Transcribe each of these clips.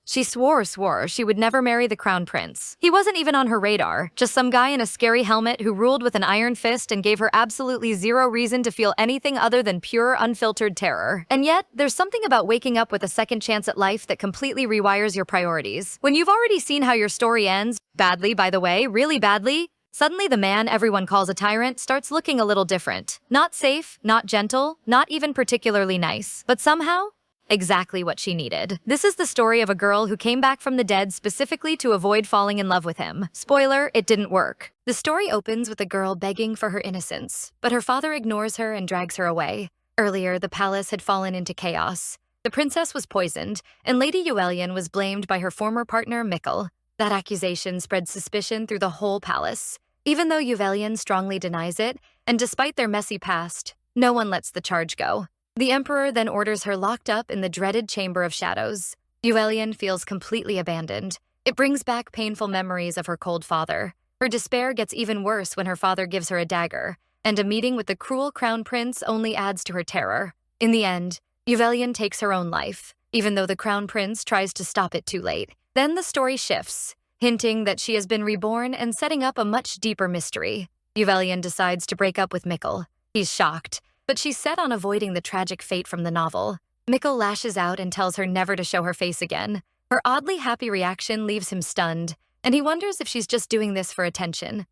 She swore she would never marry the crown prince. He wasn't even on her radar, just some guy in a scary helmet who ruled with an iron fist and gave her absolutely zero reason to feel anything other than pure, unfiltered terror. And yet, there's something about waking up with a second chance at life that completely rewires your priorities. When you've already seen how your story ends, badly by the way, really badly, suddenly the man everyone calls a tyrant starts looking a little different. Not safe, not gentle, not even particularly nice, but somehow, exactly what she needed. This is the story of a girl who came back from the dead specifically to avoid falling in love with him. Spoiler, it didn't work. The story opens with a girl begging for her innocence, but her father ignores her and drags her away. Earlier, the palace had fallen into chaos. The princess was poisoned, and Lady Uvelian was blamed by her former partner, Mikkel. That accusation spread suspicion through the whole palace. Even though Uvelian strongly denies it, and despite their messy past, no one lets the charge go. The Emperor then orders her locked up in the dreaded Chamber of Shadows. Uvelian feels completely abandoned. It brings back painful memories of her cold father. Her despair gets even worse when her father gives her a dagger, and a meeting with the cruel crown prince only adds to her terror. In the end, Uvelian takes her own life, even though the crown prince tries to stop it too late. Then the story shifts, hinting that she has been reborn and setting up a much deeper mystery. Uvelian decides to break up with Mikkel. He's shocked, but she's set on avoiding the tragic fate from the novel. Mikkel lashes out and tells her never to show her face again. Her oddly happy reaction leaves him stunned, and he wonders if she's just doing this for attention.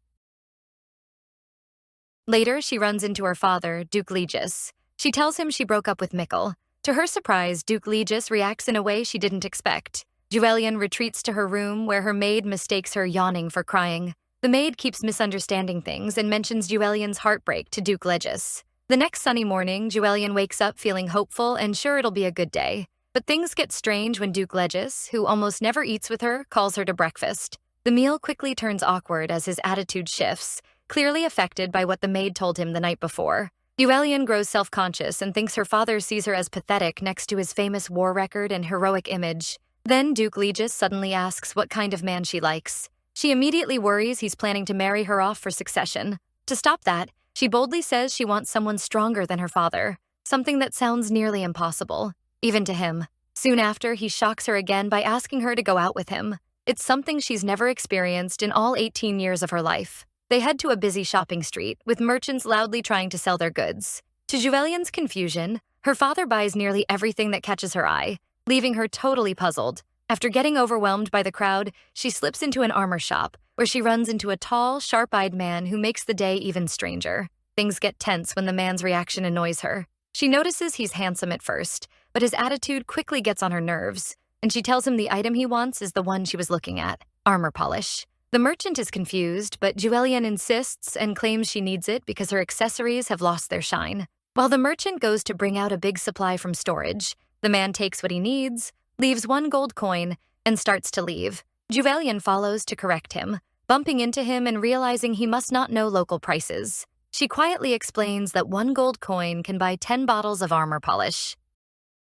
Later, she runs into her father, Duke Legis. She tells him she broke up with Mikkel. To her surprise, Duke Legis reacts in a way she didn't expect. Uvelian retreats to her room, where her maid mistakes her yawning for crying. The maid keeps misunderstanding things and mentions Uvelian's heartbreak to Duke Legis. The next sunny morning, Uvelian wakes up feeling hopeful and sure it'll be a good day. But things get strange when Duke Legis, who almost never eats with her, calls her to breakfast. The meal quickly turns awkward as his attitude shifts, clearly affected by what the maid told him the night before. Uvelian grows self-conscious and thinks her father sees her as pathetic next to his famous war record and heroic image. Then Duke Legis suddenly asks what kind of man she likes. She immediately worries he's planning to marry her off for succession. To stop that, she boldly says she wants someone stronger than her father, something that sounds nearly impossible, even to him. Soon after, he shocks her again by asking her to go out with him. It's something she's never experienced in all 18 years of her life. They head to a busy shopping street, with merchants loudly trying to sell their goods. To Uvelian's confusion, her father buys nearly everything that catches her eye, leaving her totally puzzled. After getting overwhelmed by the crowd, she slips into an armor shop, where she runs into a tall, sharp-eyed man who makes the day even stranger. Things get tense when the man's reaction annoys her. She notices he's handsome at first, but his attitude quickly gets on her nerves, and she tells him the item he wants is the one she was looking at, armor polish. The merchant is confused, but Uvelian insists and claims she needs it because her accessories have lost their shine. While the merchant goes to bring out a big supply from storage, the man takes what he needs, leaves one gold coin, and starts to leave. Uvelian follows to correct him, bumping into him and realizing he must not know local prices. She quietly explains that one gold coin can buy 10 bottles of armor polish.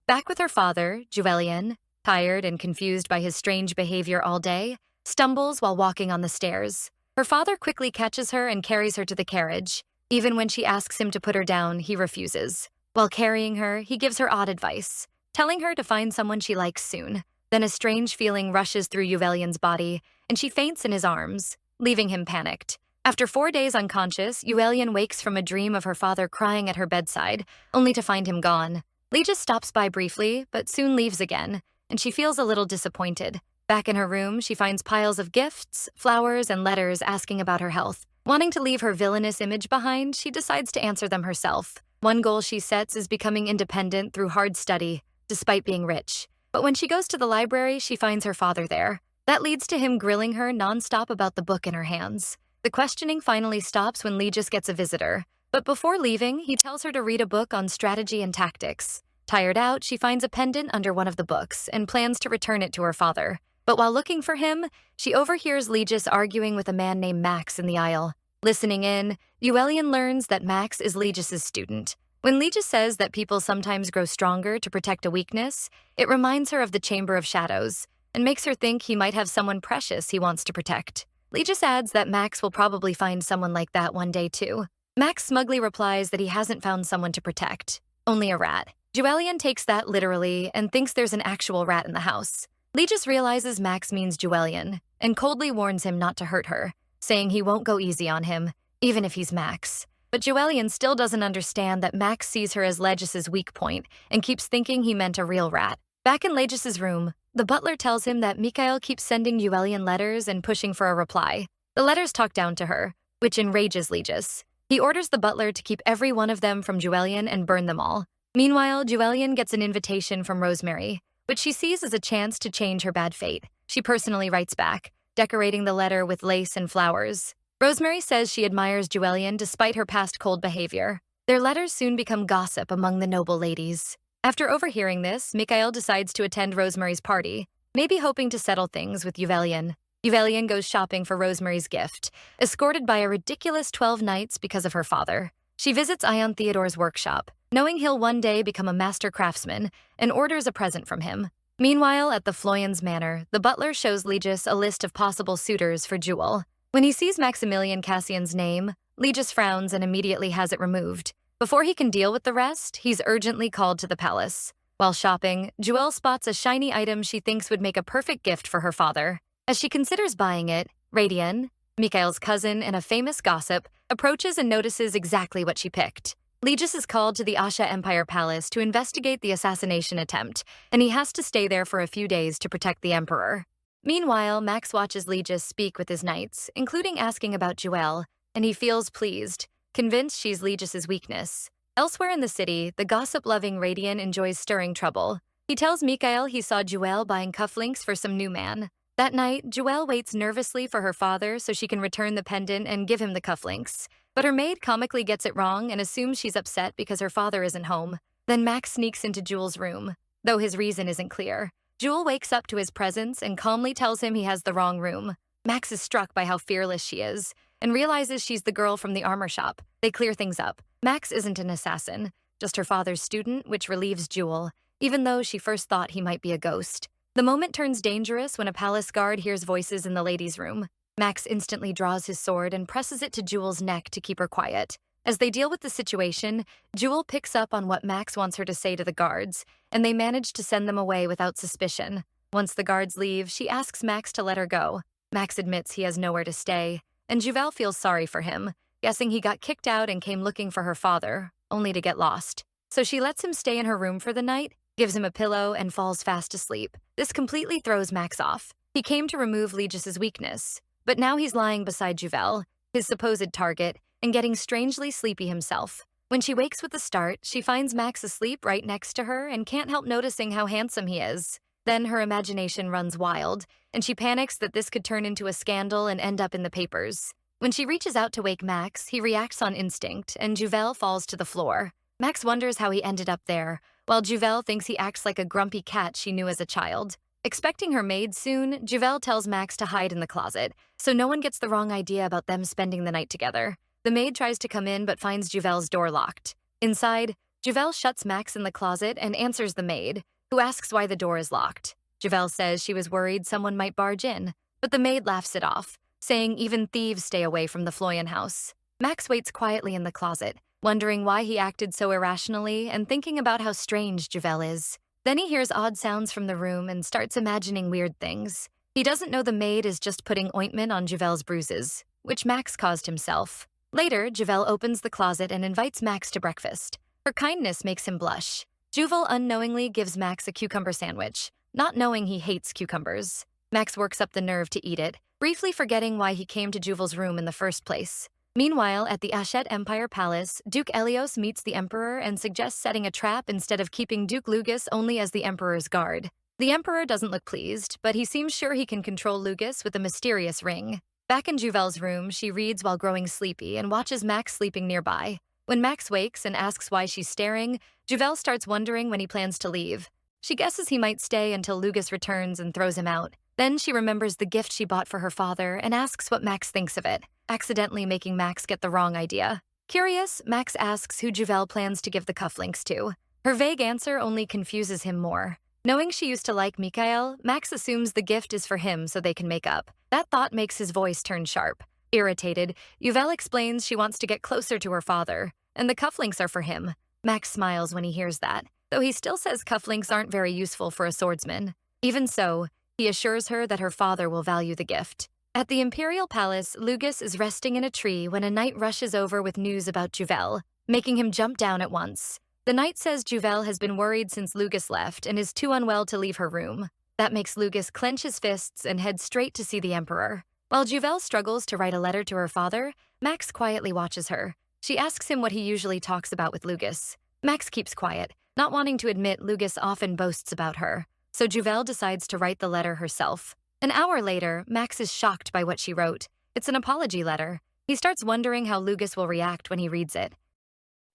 Back with her father, Uvelian, tired and confused by his strange behavior all day, stumbles while walking on the stairs. Her father quickly catches her and carries her to the carriage. Even when she asks him to put her down, he refuses. While carrying her, he gives her odd advice, telling her to find someone she likes soon. Then a strange feeling rushes through Uvelian's body, and she faints in his arms, leaving him panicked. After 4 days unconscious, Uvelian wakes from a dream of her father crying at her bedside, only to find him gone. Legis stops by briefly, but soon leaves again, and she feels a little disappointed. Back in her room, she finds piles of gifts, flowers, and letters asking about her health. Wanting to leave her villainous image behind, she decides to answer them herself. One goal she sets is becoming independent through hard study, despite being rich. But when she goes to the library, she finds her father there. That leads to him grilling her nonstop about the book in her hands. The questioning finally stops when Legis gets a visitor. But before leaving, he tells her to read a book on strategy and tactics. Tired out, she finds a pendant under one of the books and plans to return it to her father. But while looking for him, she overhears Legis arguing with a man named Max in the aisle. Listening in, Uvelian learns that Max is Legis's student. When Legis says that people sometimes grow stronger to protect a weakness, it reminds her of the Chamber of Shadows and makes her think he might have someone precious he wants to protect. Legis adds that Max will probably find someone like that one day too. Max smugly replies that he hasn't found someone to protect, only a rat. Uvelian takes that literally and thinks there's an actual rat in the house. Legis realizes Max means Uvelian and coldly warns him not to hurt her, saying he won't go easy on him, even if he's Max. But Uvelian still doesn't understand that Max sees her as Legis's weak point and keeps thinking he meant a real rat. Back in Legis's room, the butler tells him that Mikhail keeps sending Uvelian letters and pushing for a reply. The letters talk down to her, which enrages Legis. He orders the butler to keep every one of them from Uvelian and burn them all. Meanwhile, Uvelian gets an invitation from Rosemary, which she sees as a chance to change her bad fate. She personally writes back, decorating the letter with lace and flowers. Rosemary says she admires Uvelian despite her past cold behavior. Their letters soon become gossip among the noble ladies. After overhearing this, Mikhail decides to attend Rosemary's party, maybe hoping to settle things with Uvelian. Uvelian goes shopping for Rosemary's gift, escorted by a ridiculous 12 knights because of her father. She visits Ion Theodore's workshop, knowing he'll one day become a master craftsman, and orders a present from him. Meanwhile, at the Floyans' manor, the butler shows Legis a list of possible suitors for Jewel. When he sees Maximilian Cassian's name, Legis frowns and immediately has it removed. Before he can deal with the rest, he's urgently called to the palace. While shopping, Jewel spots a shiny item she thinks would make a perfect gift for her father. As she considers buying it, Radian, Mikhail's cousin and a famous gossip, approaches and notices exactly what she picked. Legis is called to the Asha Empire Palace to investigate the assassination attempt, and he has to stay there for a few days to protect the Emperor. Meanwhile, Max watches Legis speak with his knights, including asking about Jewel, and he feels pleased, convinced she's Legis's weakness. Elsewhere in the city, the gossip-loving Radian enjoys stirring trouble. He tells Mikhail he saw Jewel buying cufflinks for some new man. That night, Jewel waits nervously for her father so she can return the pendant and give him the cufflinks. But her maid comically gets it wrong and assumes she's upset because her father isn't home. Then Max sneaks into Jewel's room, though his reason isn't clear. Jewel wakes up to his presence and calmly tells him he has the wrong room. Max is struck by how fearless she is and realizes she's the girl from the armor shop. They clear things up. Max isn't an assassin, just her father's student, which relieves Jewel, even though she first thought he might be a ghost. The moment turns dangerous when a palace guard hears voices in the ladies' room. Max instantly draws his sword and presses it to Jewel's neck to keep her quiet. As they deal with the situation, Jewel picks up on what Max wants her to say to the guards, and they manage to send them away without suspicion. Once the guards leave, she asks Max to let her go. Max admits he has nowhere to stay, and Jewel feels sorry for him, guessing he got kicked out and came looking for her father, only to get lost. So she lets him stay in her room for the night, gives him a pillow, and falls fast asleep. This completely throws Max off. He came to remove Legis's weakness, but now he's lying beside Jewel, his supposed target, and getting strangely sleepy himself. When she wakes with a start, she finds Max asleep right next to her and can't help noticing how handsome he is. Then her imagination runs wild, and she panics that this could turn into a scandal and end up in the papers. When she reaches out to wake Max, he reacts on instinct, and Jewel falls to the floor. Max wonders how he ended up there, while Jewel thinks he acts like a grumpy cat she knew as a child. Expecting her maid soon, Jewel tells Max to hide in the closet, so no one gets the wrong idea about them spending the night together. The maid tries to come in but finds Jewel's door locked. Inside, Jewel shuts Max in the closet and answers the maid, who asks why the door is locked. Jewel says she was worried someone might barge in, but the maid laughs it off, saying even thieves stay away from the Floyan house. Max waits quietly in the closet, wondering why he acted so irrationally and thinking about how strange Jewel is. Then he hears odd sounds from the room and starts imagining weird things. He doesn't know the maid is just putting ointment on Jewel's bruises, which Max caused himself. Later, Jewel opens the closet and invites Max to breakfast. Her kindness makes him blush. Jewel unknowingly gives Max a cucumber sandwich, not knowing he hates cucumbers. Max works up the nerve to eat it, briefly forgetting why he came to Jewel's room in the first place. Meanwhile, at the Ashet Empire Palace, Duke Elios meets the Emperor and suggests setting a trap instead of keeping Duke Lugus only as the Emperor's guard. The Emperor doesn't look pleased, but he seems sure he can control Lugus with a mysterious ring. Back in Jewel's room, she reads while growing sleepy and watches Max sleeping nearby. When Max wakes and asks why she's staring, Jewel starts wondering when he plans to leave. She guesses he might stay until Lugus returns and throws him out. Then she remembers the gift she bought for her father and asks what Max thinks of it, accidentally making Max get the wrong idea. Curious, Max asks who Jewel plans to give the cufflinks to. Her vague answer only confuses him more. Knowing she used to like Mikhail, Max assumes the gift is for him so they can make up. That thought makes his voice turn sharp. Irritated, Uvelle explains she wants to get closer to her father, and the cufflinks are for him. Max smiles when he hears that, though he still says cufflinks aren't very useful for a swordsman. Even so, He assures her that her father will value the gift. At the imperial palace, Legis is resting in a tree when a knight rushes over with news about Juvel, making him jump down at once. The knight says Juvel has been worried since Legis left and is too unwell to leave her room. That makes Legis clench his fists and head straight to see the emperor. While Juvel struggles to write a letter to her father, Max quietly watches her. She asks him what he usually talks about with Legis. Max keeps quiet, not wanting to admit Legis often boasts about her. So Juvel decides to write the letter herself. An hour later, Max is shocked by what she wrote. It's an apology letter. He starts wondering how Legis will react when he reads it.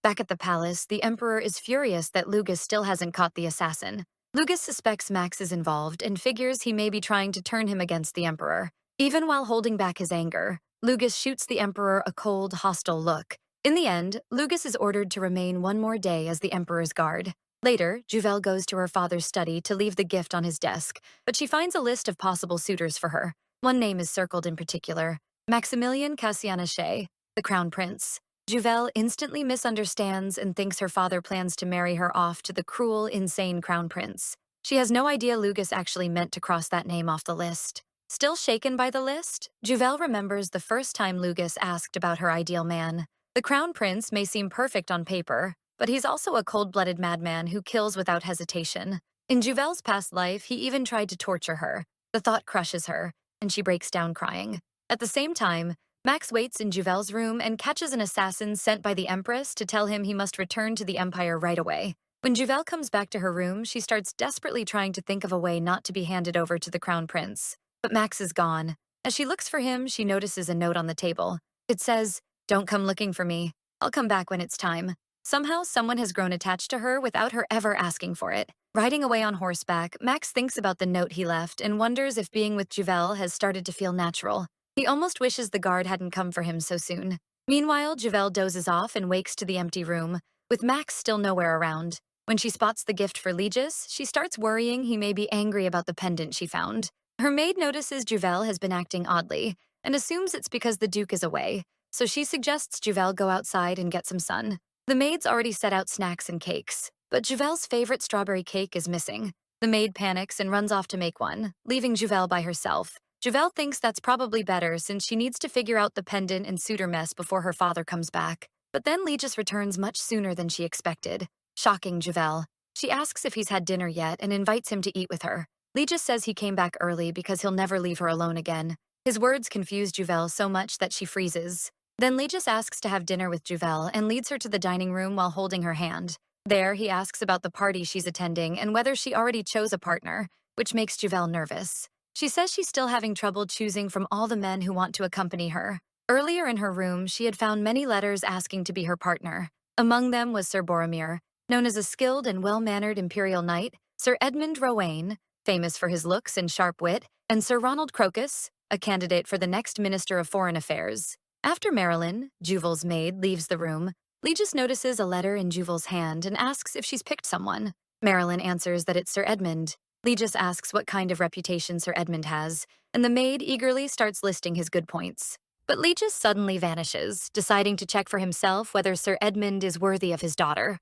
Back at the palace, the emperor is furious that Legis still hasn't caught the assassin. Legis suspects Max is involved and figures he may be trying to turn him against the emperor. Even while holding back his anger, Legis shoots the emperor a cold, hostile look. In the end, Legis is ordered to remain one more day as the emperor's guard. Later, Juvel goes to her father's study to leave the gift on his desk, but she finds a list of possible suitors for her. One name is circled in particular: Maximilian Cassianachet, the crown prince. Juvel instantly misunderstands and thinks her father plans to marry her off to the cruel, insane crown prince. She has no idea Legis actually meant to cross that name off the list. Still shaken by the list, Juvel remembers the first time Legis asked about her ideal man. The crown prince may seem perfect on paper, but he's also a cold-blooded madman who kills without hesitation. In Juvel's past life, he even tried to torture her. The thought crushes her, and she breaks down crying. At the same time, Max waits in Juvel's room and catches an assassin sent by the Empress to tell him he must return to the Empire right away. When Juvel comes back to her room, she starts desperately trying to think of a way not to be handed over to the crown prince. But Max is gone. As she looks for him, she notices a note on the table. It says, "Don't come looking for me. I'll come back when it's time." Somehow, someone has grown attached to her without her ever asking for it. Riding away on horseback, Max thinks about the note he left and wonders if being with Juvel has started to feel natural. He almost wishes the guard hadn't come for him so soon. Meanwhile, Juvel dozes off and wakes to the empty room, with Max still nowhere around. When she spots the gift for Legis, she starts worrying he may be angry about the pendant she found. Her maid notices Juvel has been acting oddly and assumes it's because the Duke is away, so she suggests Juvel go outside and get some sun. The maids already set out snacks and cakes, but Juvel's favorite strawberry cake is missing. The maid panics and runs off to make one, leaving Juvel by herself. Juvel thinks that's probably better since she needs to figure out the pendant and suitor mess before her father comes back. But then Legis returns much sooner than she expected, shocking Juvel. She asks if he's had dinner yet and invites him to eat with her. Legis says he came back early because he'll never leave her alone again. His words confuse Juvel so much that she freezes. Then Legis asks to have dinner with Juvel and leads her to the dining room while holding her hand. There, he asks about the party she's attending and whether she already chose a partner, which makes Juvel nervous. She says she's still having trouble choosing from all the men who want to accompany her. Earlier in her room, she had found many letters asking to be her partner. Among them was Sir Boromir, known as a skilled and well-mannered imperial knight, Sir Edmund Rowain, famous for his looks and sharp wit, and Sir Ronald Crocus, a candidate for the next Minister of Foreign Affairs. After Marilyn, Juvel's maid, leaves the room, Legis notices a letter in Juvel's hand and asks if she's picked someone. Marilyn answers that it's Sir Edmund. Legis asks what kind of reputation Sir Edmund has, and the maid eagerly starts listing his good points. But Legis suddenly vanishes, deciding to check for himself whether Sir Edmund is worthy of his daughter.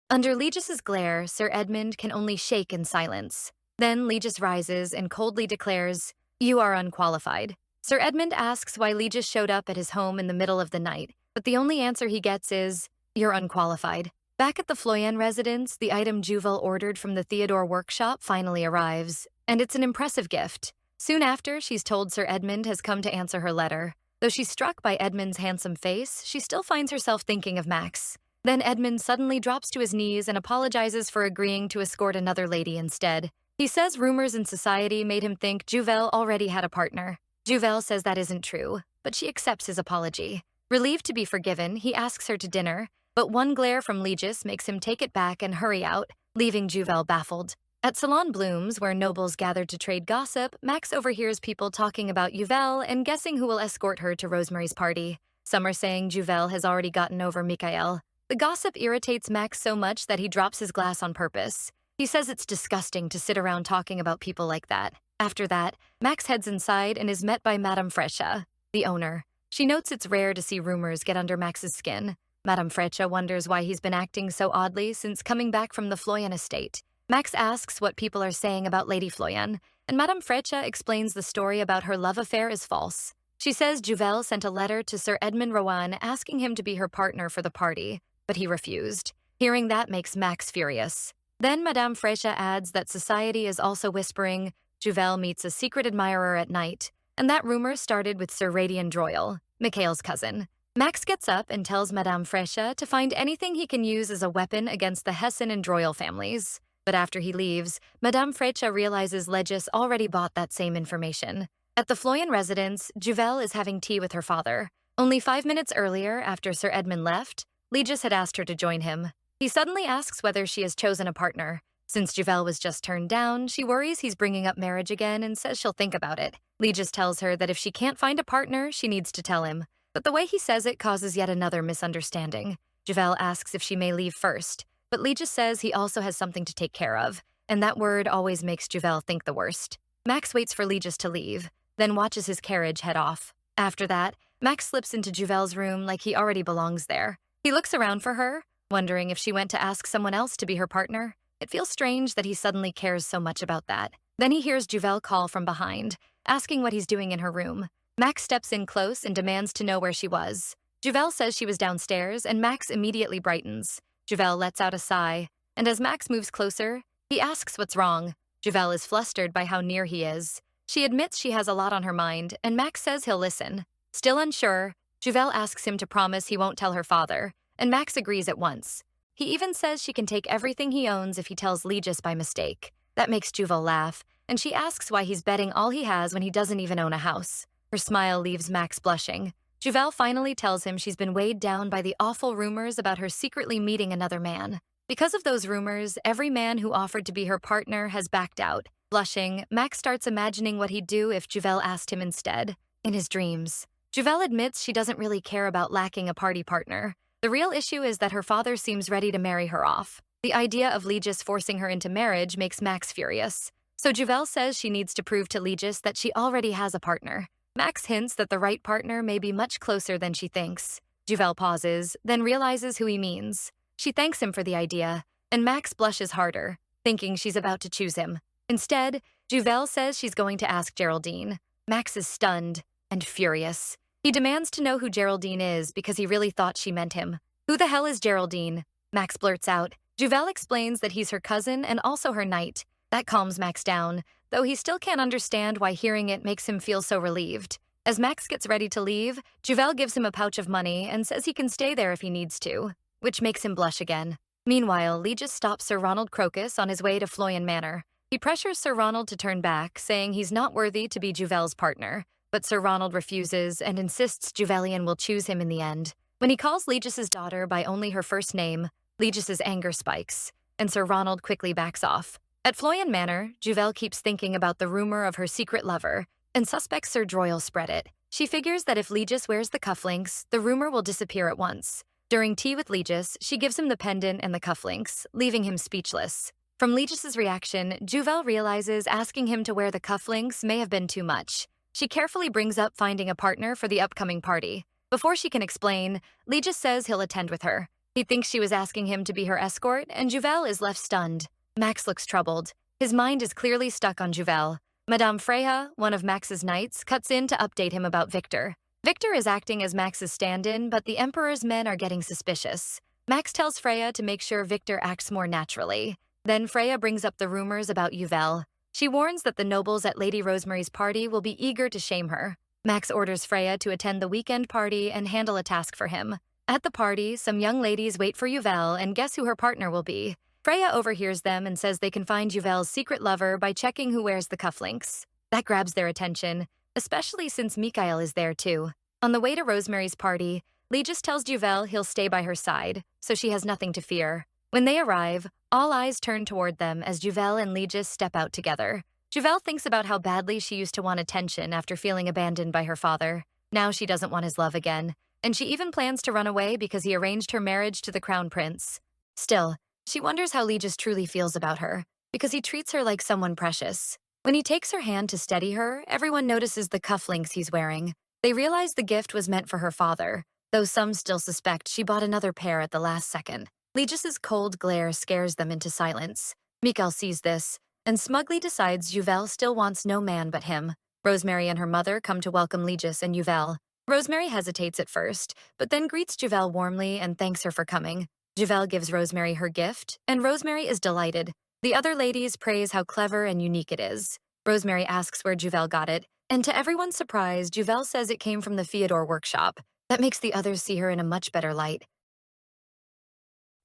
Under Legis's glare, Sir Edmund can only shake in silence. Then Legis rises and coldly declares, "You are unqualified." Sir Edmund asks why Legis showed up at his home in the middle of the night, but the only answer he gets is, "You're unqualified." Back at the Floyen residence, the item Juvel ordered from the Theodore workshop finally arrives, and it's an impressive gift. Soon after, she's told Sir Edmund has come to answer her letter. Though she's struck by Edmund's handsome face, she still finds herself thinking of Max. Then Edmund suddenly drops to his knees and apologizes for agreeing to escort another lady instead. He says rumors in society made him think Juvel already had a partner. Juvel says that isn't true, but she accepts his apology. Relieved to be forgiven, he asks her to dinner, but one glare from Legis makes him take it back and hurry out, leaving Juvel baffled. At Salon Bloom's, where nobles gathered to trade gossip, Max overhears people talking about Juvel and guessing who will escort her to Rosemary's party. Some are saying Juvel has already gotten over Mikael. The gossip irritates Max so much that he drops his glass on purpose. He says it's disgusting to sit around talking about people like that. After that, Max heads inside and is met by Madame Freccia, the owner. She notes it's rare to see rumors get under Max's skin. Madame Freccia wonders why he's been acting so oddly since coming back from the Floyen estate. Max asks what people are saying about Lady Floyan, and Madame Frecha explains the story about her love affair is false. She says Juvel sent a letter to Sir Edmund Rowan asking him to be her partner for the party, but he refused. Hearing that makes Max furious. Then Madame Frecha adds that society is also whispering Juvel meets a secret admirer at night, and that rumor started with Sir Radian Droyle, Mikhail's cousin. Max gets up and tells Madame Frecha to find anything he can use as a weapon against the Hessen and Droyle families. But after he leaves, Madame Frecha realizes Legis already bought that same information. At the Floyan residence, Juvel is having tea with her father. Only 5 minutes earlier, after Sir Edmund left, Legis had asked her to join him. He suddenly asks whether she has chosen a partner. Since Juvel was just turned down, she worries he's bringing up marriage again and says she'll think about it. Legis tells her that if she can't find a partner, she needs to tell him. But the way he says it causes yet another misunderstanding. Juvel asks if she may leave first, but Legis says he also has something to take care of, and that word always makes Juvel think the worst. Max waits for Legis to leave, then watches his carriage head off. After that, Max slips into Juvel's room like he already belongs there. He looks around for her, wondering if she went to ask someone else to be her partner. It feels strange that he suddenly cares so much about that. Then he hears Juvel call from behind, asking what he's doing in her room. Max steps in close and demands to know where she was. Juvel says she was downstairs, and Max immediately brightens. Juvel lets out a sigh, and as Max moves closer, he asks what's wrong. Juvel is flustered by how near he is. She admits she has a lot on her mind, and Max says he'll listen. Still unsure, Juvel asks him to promise he won't tell her father, and Max agrees at once. He even says she can take everything he owns if he tells Legis by mistake. That makes Juvel laugh, and she asks why he's betting all he has when he doesn't even own a house. Her smile leaves Max blushing. Juvel finally tells him she's been weighed down by the awful rumors about her secretly meeting another man. Because of those rumors, every man who offered to be her partner has backed out. Blushing, Max starts imagining what he'd do if Juvel asked him instead. In his dreams, Juvel admits she doesn't really care about lacking a party partner. The real issue is that her father seems ready to marry her off. The idea of Legis forcing her into marriage makes Max furious. So Juvel says she needs to prove to Legis that she already has a partner. Max hints that the right partner may be much closer than she thinks. Juvel pauses, then realizes who he means. She thanks him for the idea, and Max blushes harder, thinking she's about to choose him. Instead, Juvel says she's going to ask Geraldine. Max is stunned and furious. He demands to know who Geraldine is because he really thought she meant him. Who the hell is Geraldine? Max blurts out. Juvel explains that he's her cousin and also her knight. That calms Max down, though he still can't understand why hearing it makes him feel so relieved. As Max gets ready to leave, Juvel gives him a pouch of money and says he can stay there if he needs to, which makes him blush again. Meanwhile, Legis stops Sir Ronald Crocus on his way to Floyan Manor. He pressures Sir Ronald to turn back, saying he's not worthy to be Juvel's partner. But Sir Ronald refuses and insists Uvelian will choose him in the end. When he calls Legis's daughter by only her first name, Legis's anger spikes, and Sir Ronald quickly backs off. At Floyan Manor, Juvel keeps thinking about the rumor of her secret lover, and suspects Sir Droyle spread it. She figures that if Legis wears the cufflinks, the rumor will disappear at once. During tea with Legis, she gives him the pendant and the cufflinks, leaving him speechless. From Legis's reaction, Juvel realizes asking him to wear the cufflinks may have been too much. She carefully brings up finding a partner for the upcoming party. Before she can explain, Legis says he'll attend with her. He thinks she was asking him to be her escort, and Juvel is left stunned. Max looks troubled. His mind is clearly stuck on Juvel. Madame Freya, one of Max's knights, cuts in to update him about Victor. Victor is acting as Max's stand-in, but the Emperor's men are getting suspicious. Max tells Freya to make sure Victor acts more naturally. Then Freya brings up the rumors about Juvel. She warns that the nobles at Lady Rosemary's party will be eager to shame her. Max orders Freya to attend the weekend party and handle a task for him. At the party, some young ladies wait for Juvel and guess who her partner will be. Freya overhears them and says they can find Juvel's secret lover by checking who wears the cufflinks. That grabs their attention, especially since Mikhail is there too. On the way to Rosemary's party, Legis tells Juvel he'll stay by her side, so she has nothing to fear. When they arrive, all eyes turn toward them as Juvel and Legis step out together. Juvel thinks about how badly she used to want attention after feeling abandoned by her father. Now she doesn't want his love again, and she even plans to run away because he arranged her marriage to the crown prince. Still, she wonders how Legis truly feels about her, because he treats her like someone precious. When he takes her hand to steady her, everyone notices the cufflinks he's wearing. They realize the gift was meant for her father, though some still suspect she bought another pair at the last second. Legis's cold glare scares them into silence. Mikkel sees this and smugly decides Uvelle still wants no man but him. Rosemary and her mother come to welcome Legis and Uvelle. Rosemary hesitates at first, but then greets Uvelle warmly and thanks her for coming. Uvelle gives Rosemary her gift, and Rosemary is delighted. The other ladies praise how clever and unique it is. Rosemary asks where Uvelle got it, and to everyone's surprise, Uvelle says it came from the Fyodor workshop. That makes the others see her in a much better light.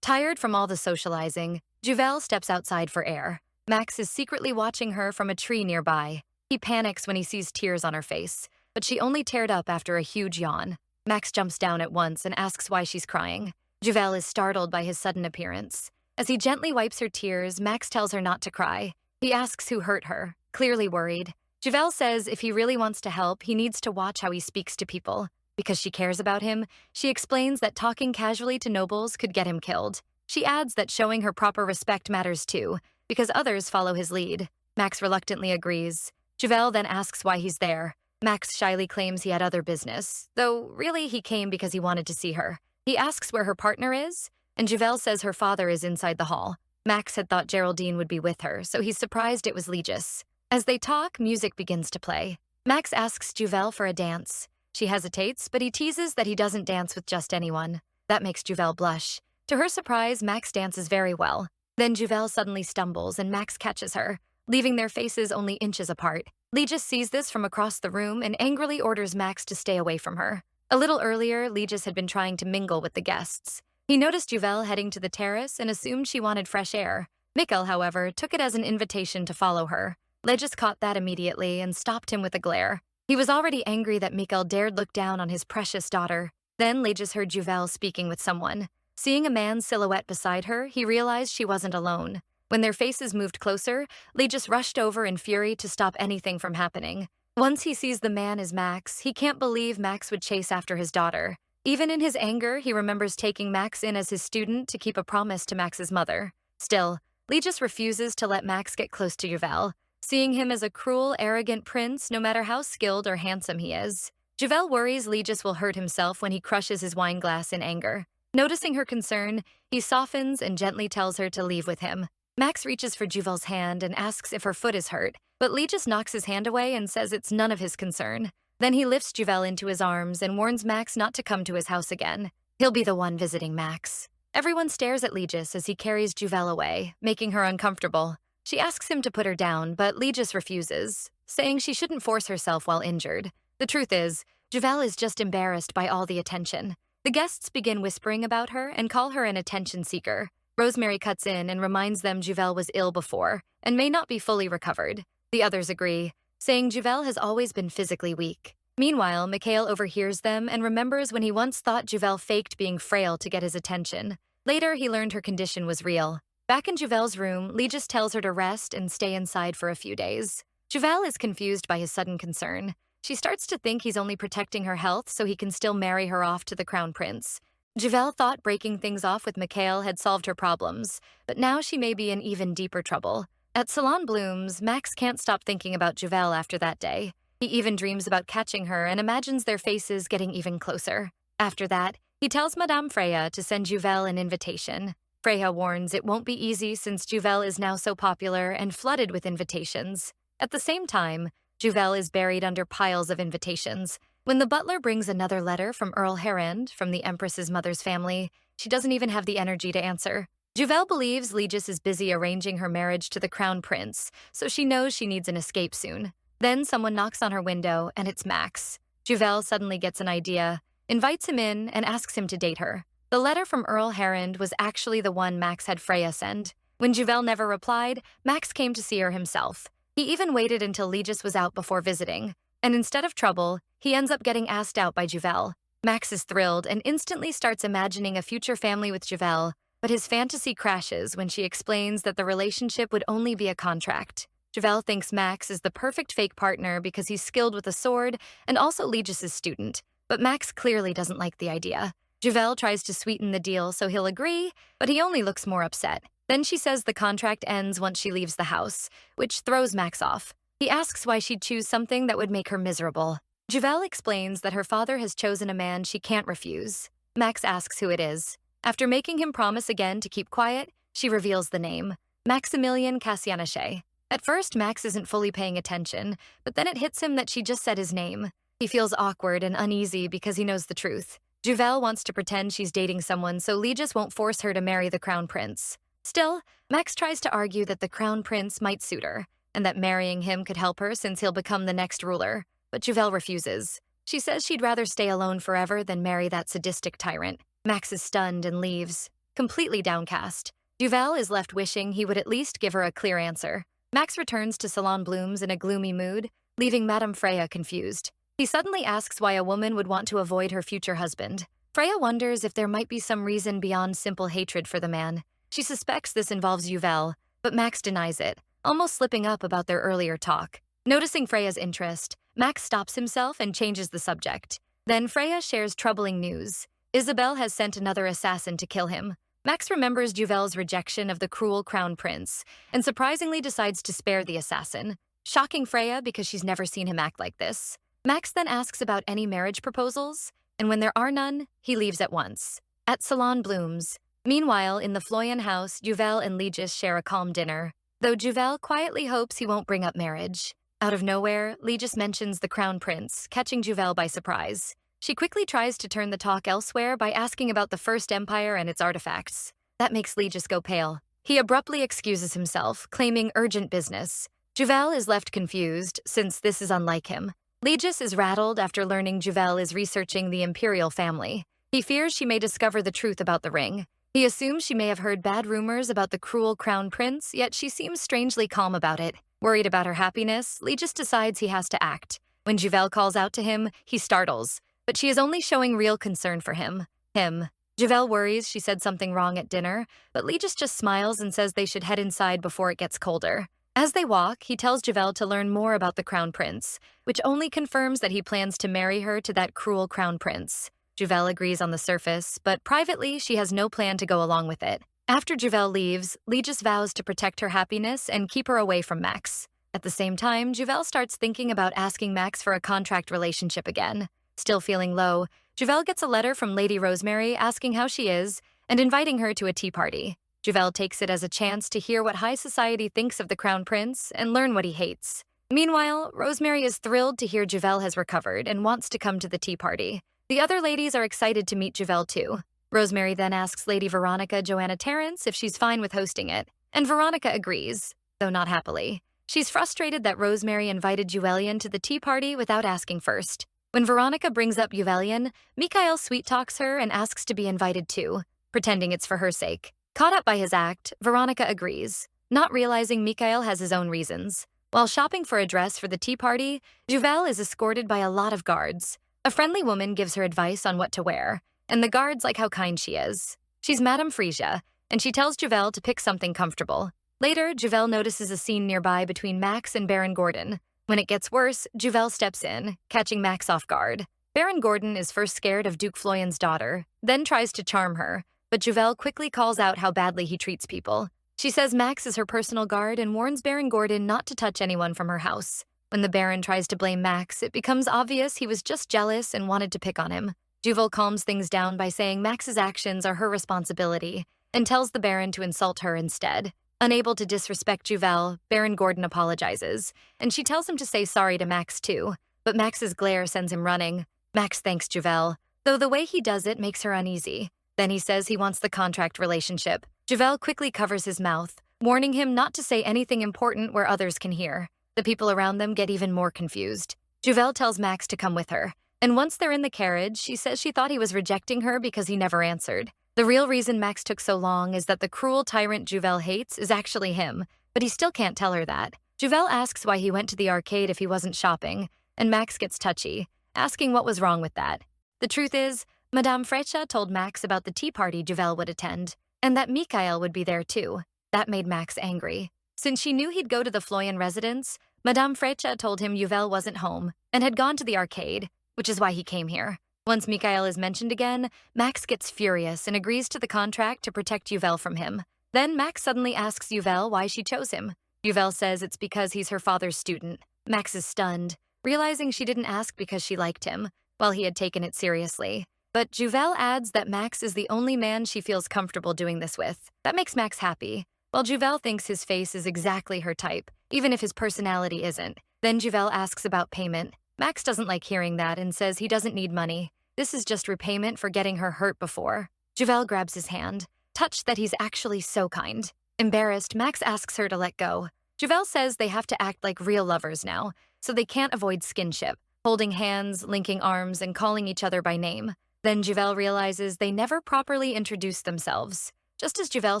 Tired from all the socializing, Uvelle steps outside for air. Max is secretly watching her from a tree nearby. He panics when he sees tears on her face, but she only teared up after a huge yawn. Max jumps down at once and asks why she's crying. Uvelle is startled by his sudden appearance. As he gently wipes her tears, Max tells her not to cry. He asks who hurt her, clearly worried. Uvelle says if he really wants to help, he needs to watch how he speaks to people. Because she cares about him, she explains that talking casually to nobles could get him killed. She adds that showing her proper respect matters too, because others follow his lead. Max reluctantly agrees. Uvelle then asks why he's there. Max shyly claims he had other business, though really he came because he wanted to see her. He asks where her partner is, and Uvelle says her father is inside the hall. Max had thought Geraldine would be with her, so he's surprised it was Legis. As they talk, music begins to play. Max asks Uvelle for a dance. She hesitates, but he teases that he doesn't dance with just anyone. That makes Uvelle blush. To her surprise, Max dances very well. Then Uvelle suddenly stumbles and Max catches her, leaving their faces only inches apart. Legis sees this from across the room and angrily orders Max to stay away from her. A little earlier, Legis had been trying to mingle with the guests. He noticed Uvelle heading to the terrace and assumed she wanted fresh air. Mikkel, however, took it as an invitation to follow her. Legis caught that immediately and stopped him with a glare. He was already angry that Mikkel dared look down on his precious daughter. Then Legis heard Uvelle speaking with someone. Seeing a man's silhouette beside her, he realized she wasn't alone. When their faces moved closer, Legis rushed over in fury to stop anything from happening. Once he sees the man is Max, he can't believe Max would chase after his daughter. Even in his anger, he remembers taking Max in as his student to keep a promise to Max's mother. Still, Legis refuses to let Max get close to Uvelle, seeing him as a cruel, arrogant prince no matter how skilled or handsome he is. Uvelle worries Legis will hurt himself when he crushes his wine glass in anger. Noticing her concern, he softens and gently tells her to leave with him. Max reaches for Juvelle's hand and asks if her foot is hurt, but Legis knocks his hand away and says it's none of his concern. Then he lifts Uvelle into his arms and warns Max not to come to his house again. He'll be the one visiting Max. Everyone stares at Legis as he carries Uvelle away, making her uncomfortable. She asks him to put her down, but Legis refuses, saying she shouldn't force herself while injured. The truth is, Uvelle is just embarrassed by all the attention. The guests begin whispering about her and call her an attention seeker. Rosemary cuts in and reminds them Uvelle was ill before and may not be fully recovered. The others agree, saying Uvelle has always been physically weak. Meanwhile, Mikhail overhears them and remembers when he once thought Uvelle faked being frail to get his attention. Later, he learned her condition was real. Back in Juvelle's room, Legis tells her to rest and stay inside for a few days. Uvelle is confused by his sudden concern. She starts to think he's only protecting her health so he can still marry her off to the crown prince. Uvelle thought breaking things off with Mikhail had solved her problems, but now she may be in even deeper trouble. At Salon Bloom's, Max can't stop thinking about Uvelle after that day. He even dreams about catching her and imagines their faces getting even closer. After that, he tells Madame Freya to send Uvelle an invitation. Freya warns it won't be easy since Uvelle is now so popular and flooded with invitations. At the same time, Uvelle is buried under piles of invitations. When the butler brings another letter from Earl Herand, from the Empress's mother's family, she doesn't even have the energy to answer. Uvelle believes Legis is busy arranging her marriage to the crown prince, so she knows she needs an escape soon. Then someone knocks on her window, and it's Max. Uvelle suddenly gets an idea, invites him in, and asks him to date her. The letter from Earl Herand was actually the one Max had Freya send. When Uvelle never replied, Max came to see her himself. He even waited until Legis was out before visiting, and instead of trouble, he ends up getting asked out by Uvelle. Max is thrilled and instantly starts imagining a future family with Uvelle, but his fantasy crashes when she explains that the relationship would only be a contract. Uvelle thinks Max is the perfect fake partner because he's skilled with a sword and also Legis' student, but Max clearly doesn't like the idea. Uvelle tries to sweeten the deal so he'll agree, but he only looks more upset. Then she says the contract ends once she leaves the house, which throws Max off. He asks why she'd choose something that would make her miserable. Uvelle explains that her father has chosen a man she can't refuse. Max asks who it is. After making him promise again to keep quiet, she reveals the name. Maximilian Cassianache. At first, Max isn't fully paying attention, but then it hits him that she just said his name. He feels awkward and uneasy because he knows the truth. Juvel wants to pretend she's dating someone so Legis won't force her to marry the crown prince. Still, Max tries to argue that the crown prince might suit her, and that marrying him could help her since he'll become the next ruler. But Juvel refuses. She says she'd rather stay alone forever than marry that sadistic tyrant. Max is stunned and leaves, completely downcast. Juvel is left wishing he would at least give her a clear answer. Max returns to Salon Blooms in a gloomy mood, leaving Madame Freya confused. He suddenly asks why a woman would want to avoid her future husband. Freya wonders if there might be some reason beyond simple hatred for the man. She suspects this involves Juvel, but Max denies it, almost slipping up about their earlier talk. Noticing Freya's interest, Max stops himself and changes the subject. Then Freya shares troubling news. Isabel has sent another assassin to kill him. Max remembers Juvel's rejection of the cruel crown prince and surprisingly decides to spare the assassin, shocking Freya because she's never seen him act like this. Max then asks about any marriage proposals, and when there are none, he leaves at once. At Salon Blooms. Meanwhile, in the Floyan house, Juvel and Legis share a calm dinner, though Juvel quietly hopes he won't bring up marriage. Out of nowhere, Legis mentions the crown prince, catching Juvel by surprise. She quickly tries to turn the talk elsewhere by asking about the First Empire and its artifacts. That makes Legis go pale. He abruptly excuses himself, claiming urgent business. Juvel is left confused, since this is unlike him. Legis is rattled after learning Juvel is researching the imperial family. He fears she may discover the truth about the ring. He assumes she may have heard bad rumors about the cruel crown prince, yet she seems strangely calm about it. Worried about her happiness, Legis decides he has to act. When Juvel calls out to him, he startles. But she is only showing real concern for him. Juvel worries she said something wrong at dinner, but Legis just smiles and says they should head inside before it gets colder. As they walk, he tells Juvel to learn more about the crown prince, which only confirms that he plans to marry her to that cruel crown prince. Juvel agrees on the surface, but privately she has no plan to go along with it. After Juvel leaves, Legis vows to protect her happiness and keep her away from Max. At the same time, Juvel starts thinking about asking Max for a contract relationship again. Still feeling low, Juvel gets a letter from Lady Rosemary asking how she is and inviting her to a tea party. Juvel takes it as a chance to hear what high society thinks of the crown prince and learn what he hates. Meanwhile, Rosemary is thrilled to hear Juvel has recovered and wants to come to the tea party. The other ladies are excited to meet Juvel too. Rosemary then asks Lady Veronica Joanna Terrence if she's fine with hosting it, and Veronica agrees, though not happily. She's frustrated that Rosemary invited Uvelian to the tea party without asking first. When Veronica brings up Uvelian, Mikhail sweet-talks her and asks to be invited too, pretending it's for her sake. Caught up by his act, Veronica agrees, not realizing Mikhail has his own reasons. While shopping for a dress for the tea party, Juvel is escorted by a lot of guards. A friendly woman gives her advice on what to wear, and the guards like how kind she is. She's Madame Frisia, and she tells Juvel to pick something comfortable. Later, Juvel notices a scene nearby between Max and Baron Gordon. When it gets worse, Juvel steps in, catching Max off guard. Baron Gordon is first scared of Duke Floyan's daughter, then tries to charm her, but Juvel quickly calls out how badly he treats people. She says Max is her personal guard and warns Baron Gordon not to touch anyone from her house. When the Baron tries to blame Max, it becomes obvious he was just jealous and wanted to pick on him. Juvel calms things down by saying Max's actions are her responsibility and tells the Baron to insult her instead. Unable to disrespect Juvel, Baron Gordon apologizes, and she tells him to say sorry to Max too, but Max's glare sends him running. Max thanks Juvel, though the way he does it makes her uneasy. Then he says he wants the contract relationship. Juvel quickly covers his mouth, warning him not to say anything important where others can hear. The people around them get even more confused. Juvel tells Max to come with her, and once they're in the carriage, she says she thought he was rejecting her because he never answered. The real reason Max took so long is that the cruel tyrant Juvel hates is actually him, but he still can't tell her that. Juvel asks why he went to the arcade if he wasn't shopping, and Max gets touchy, asking what was wrong with that. The truth is, Madame Frecha told Max about the tea party Juvel would attend, and that Mikhail would be there too. That made Max angry. Since she knew he'd go to the Floyan residence, Madame Frecha told him Juvel wasn't home and had gone to the arcade, which is why he came here. Once Mikhail is mentioned again, Max gets furious and agrees to the contract to protect Juvel from him. Then Max suddenly asks Juvel why she chose him. Juvel says it's because he's her father's student. Max is stunned, realizing she didn't ask because she liked him, while he had taken it seriously. But Juvel adds that Max is the only man she feels comfortable doing this with. That makes Max happy. while Juvel thinks his face is exactly her type, even if his personality isn't. Then Juvel asks about payment. Max doesn't like hearing that and says he doesn't need money. This is just repayment for getting her hurt before. Juvel grabs his hand, touched that he's actually so kind. Embarrassed, Max asks her to let go. Juvel says they have to act like real lovers now, so they can't avoid skinship, holding hands, linking arms, and calling each other by name. Then Juvel realizes they never properly introduced themselves. Just as Juvel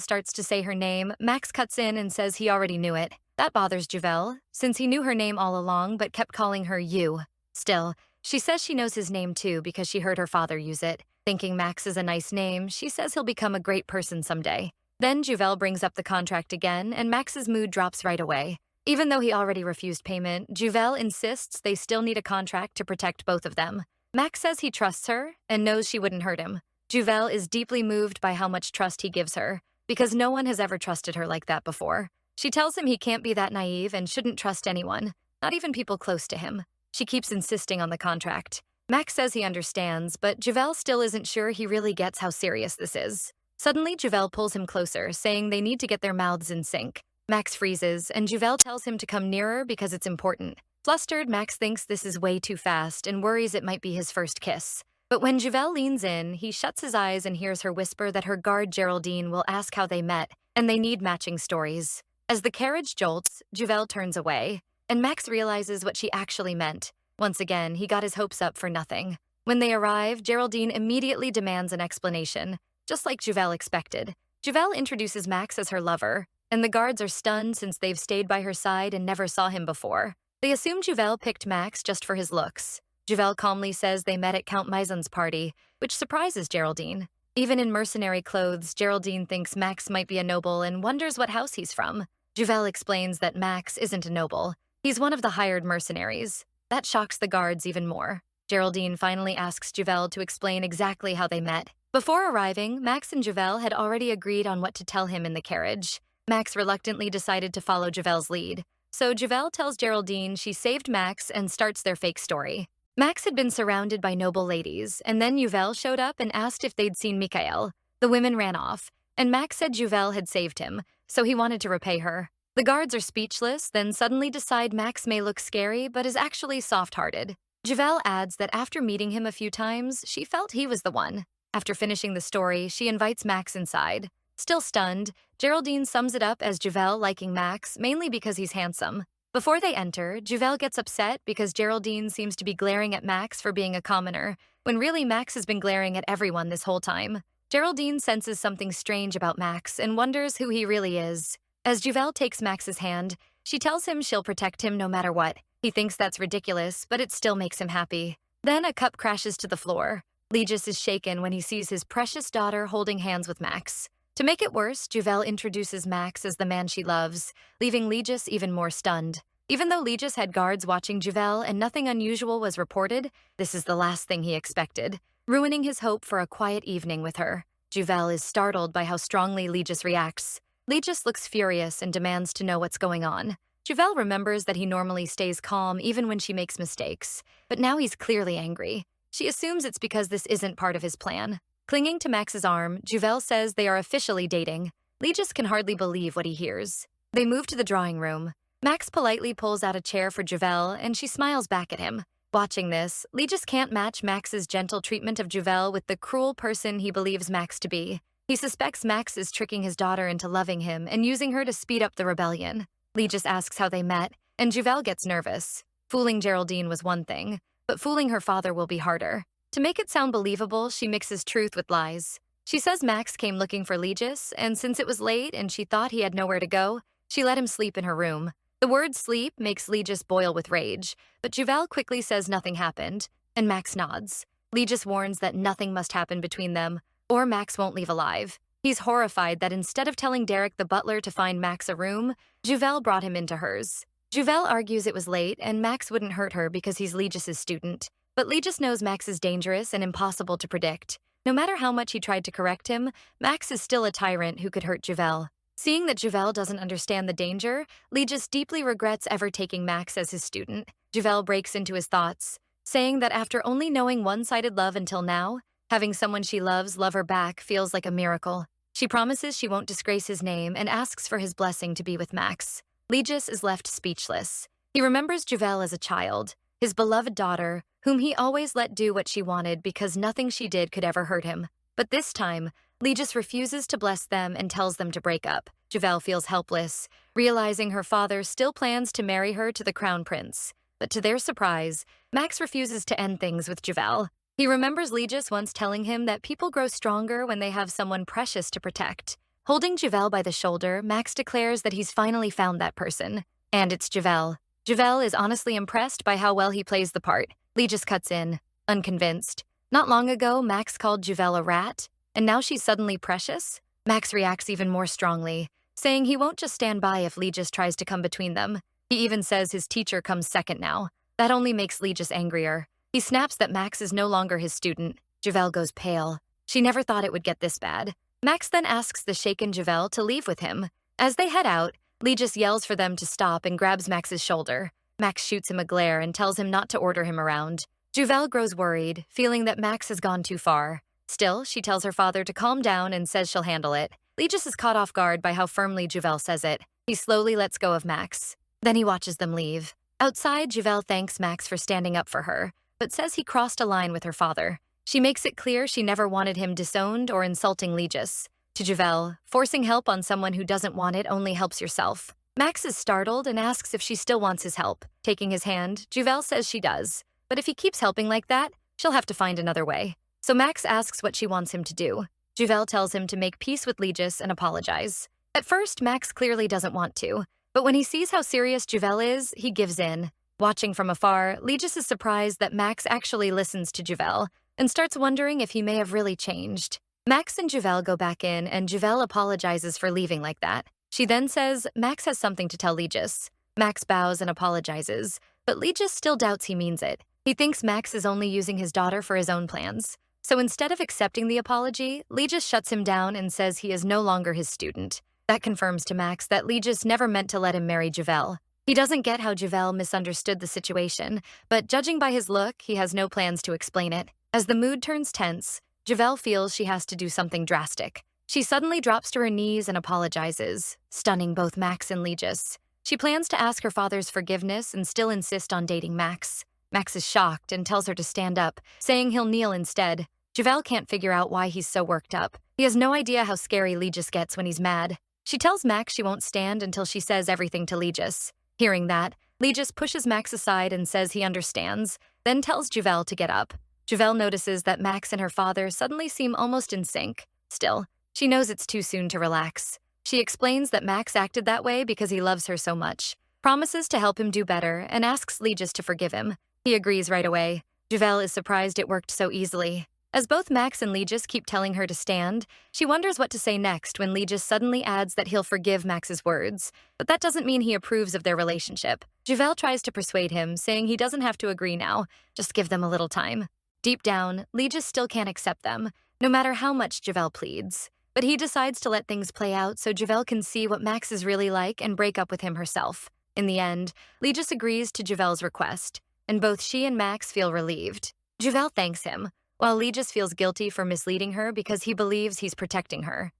starts to say her name, Max cuts in and says he already knew it. That bothers Juvel, since he knew her name all along but kept calling her you. Still, she says she knows his name too because she heard her father use it. Thinking Max is a nice name, she says he'll become a great person someday. Then Juvel brings up the contract again, and Max's mood drops right away. Even though he already refused payment, Juvel insists they still need a contract to protect both of them. Max says he trusts her and knows she wouldn't hurt him. Juvel is deeply moved by how much trust he gives her, because no one has ever trusted her like that before. She tells him he can't be that naive and shouldn't trust anyone, not even people close to him. She keeps insisting on the contract. Max says he understands, but Juvel still isn't sure he really gets how serious this is. Suddenly, Juvel pulls him closer, saying they need to get their mouths in sync. Max freezes, and Juvel tells him to come nearer because it's important. Flustered, Max thinks this is way too fast and worries it might be his first kiss. But when Juvel leans in, he shuts his eyes and hears her whisper that her guard Geraldine will ask how they met, and they need matching stories. As the carriage jolts, Juvel turns away, and Max realizes what she actually meant. Once again, he got his hopes up for nothing. When they arrive, Geraldine immediately demands an explanation, just like Juvel expected. Juvel introduces Max as her lover, and the guards are stunned since they've stayed by her side and never saw him before. They assume Juvel picked Max just for his looks. Juvel calmly says they met at Count Maison's party, which surprises Geraldine. Even in mercenary clothes, Geraldine thinks Max might be a noble and wonders what house he's from. Juvel explains that Max isn't a noble. He's one of the hired mercenaries. That shocks the guards even more. Geraldine finally asks Juvel to explain exactly how they met. Before arriving, Max and Juvel had already agreed on what to tell him in the carriage. Max reluctantly decided to follow Juvel's lead. So Juvel tells Geraldine she saved Max and starts their fake story. Max had been surrounded by noble ladies, and then Juvel showed up and asked if they'd seen Mikael. The women ran off, and Max said Juvel had saved him, so he wanted to repay her. The guards are speechless, then suddenly decide Max may look scary but is actually soft-hearted. Juvel adds that after meeting him a few times, she felt he was the one. After finishing the story, she invites Max inside. Still stunned, Geraldine sums it up as Juvel liking Max, mainly because he's handsome. Before they enter, Juvel gets upset because Geraldine seems to be glaring at Max for being a commoner, when really Max has been glaring at everyone this whole time. Geraldine senses something strange about Max and wonders who he really is. As Juvel takes Max's hand, she tells him she'll protect him no matter what. He thinks that's ridiculous, but it still makes him happy. Then a cup crashes to the floor. Legis is shaken when he sees his precious daughter holding hands with Max. To make it worse, Juvel introduces Max as the man she loves, leaving Legis even more stunned. Even though Legis had guards watching Juvel and nothing unusual was reported, this is the last thing he expected, ruining his hope for a quiet evening with her. Juvel is startled by how strongly Legis reacts. Legis looks furious and demands to know what's going on. Juvel remembers that he normally stays calm even when she makes mistakes, but now he's clearly angry. She assumes it's because this isn't part of his plan. Clinging to Max's arm, Juvel says they are officially dating. Legis can hardly believe what he hears. They move to the drawing room. Max politely pulls out a chair for Juvel, and she smiles back at him. Watching this, Legis can't match Max's gentle treatment of Juvel with the cruel person he believes Max to be. He suspects Max is tricking his daughter into loving him and using her to speed up the rebellion. Legis asks how they met, and Juvel gets nervous. Fooling Geraldine was one thing, but fooling her father will be harder. To make it sound believable, she mixes truth with lies. She says Max came looking for Legis, and since it was late and she thought he had nowhere to go, she let him sleep in her room. The word sleep makes Legis boil with rage, but Juvel quickly says nothing happened, and Max nods. Legis warns that nothing must happen between them, or Max won't leave alive. He's horrified that instead of telling Derek the butler to find Max a room, Juvel brought him into hers. Juvel argues it was late and Max wouldn't hurt her because he's Legis's student. But Legis knows Max is dangerous and impossible to predict. No matter how much he tried to correct him, Max is still a tyrant who could hurt Juvel. Seeing that Juvel doesn't understand the danger, Legis deeply regrets ever taking Max as his student. Juvel breaks into his thoughts, saying that after only knowing one-sided love until now, having someone she loves love her back feels like a miracle. She promises she won't disgrace his name and asks for his blessing to be with Max. Legis is left speechless. He remembers Juvel as a child, his beloved daughter, whom he always let do what she wanted because nothing she did could ever hurt him. But this time, Legis refuses to bless them and tells them to break up. Juvel feels helpless, realizing her father still plans to marry her to the crown prince. But to their surprise, Max refuses to end things with Juvel. He remembers Legis once telling him that people grow stronger when they have someone precious to protect. Holding Juvel by the shoulder, Max declares that he's finally found that person. And it's Juvel. Juvel is honestly impressed by how well he plays the part. Legis cuts in, unconvinced. Not long ago, Max called Juvel a rat, and now she's suddenly precious? Max reacts even more strongly, saying he won't just stand by if Legis tries to come between them. He even says his teacher comes second now. That only makes Legis angrier. He snaps that Max is no longer his student. Juvel goes pale. She never thought it would get this bad. Max then asks the shaken Juvel to leave with him. As they head out, Legis yells for them to stop and grabs Max's shoulder. Max shoots him a glare and tells him not to order him around. Juvel grows worried, feeling that Max has gone too far. Still, she tells her father to calm down and says she'll handle it. Legis is caught off guard by how firmly Juvel says it. He slowly lets go of Max. Then he watches them leave. Outside, Juvel thanks Max for standing up for her, but says he crossed a line with her father. She makes it clear she never wanted him disowned or insulting Legis. To Juvel, forcing help on someone who doesn't want it only helps yourself. Max is startled and asks if she still wants his help. Taking his hand, Juvel says she does. But if he keeps helping like that, she'll have to find another way. So Max asks what she wants him to do. Juvel tells him to make peace with Legis and apologize. At first, Max clearly doesn't want to, but when he sees how serious Juvel is, he gives in. Watching from afar, Legis is surprised that Max actually listens to Juvel and starts wondering if he may have really changed. Max and Juvel go back in, and Juvel apologizes for leaving like that. She then says Max has something to tell Legis. Max bows and apologizes, but Legis still doubts he means it. He thinks Max is only using his daughter for his own plans. So instead of accepting the apology, Legis shuts him down and says he is no longer his student. That confirms to Max that Legis never meant to let him marry Juvel. He doesn't get how Juvel misunderstood the situation, but judging by his look, he has no plans to explain it. As the mood turns tense, Juvel feels she has to do something drastic. She suddenly drops to her knees and apologizes, stunning both Max and Legis. She plans to ask her father's forgiveness and still insist on dating Max. Max is shocked and tells her to stand up, saying he'll kneel instead. Juvel can't figure out why he's so worked up. He has no idea how scary Legis gets when he's mad. She tells Max she won't stand until she says everything to Legis. Hearing that, Legis pushes Max aside and says he understands, then tells Juvel to get up. Juvel notices that Max and her father suddenly seem almost in sync. Still, she knows it's too soon to relax. She explains that Max acted that way because he loves her so much, promises to help him do better, and asks Legis to forgive him. He agrees right away. Juvel is surprised it worked so easily. As both Max and Legis keep telling her to stand, she wonders what to say next when Legis suddenly adds that he'll forgive Max's words. But that doesn't mean he approves of their relationship. Juvel tries to persuade him, saying he doesn't have to agree now, just give them a little time. Deep down, Legis still can't accept them, no matter how much Juvel pleads. But he decides to let things play out so Juvel can see what Max is really like and break up with him herself. In the end, Legis agrees to Juvel's request, and both she and Max feel relieved. Juvel thanks him, while Legis feels guilty for misleading her because he believes he's protecting her.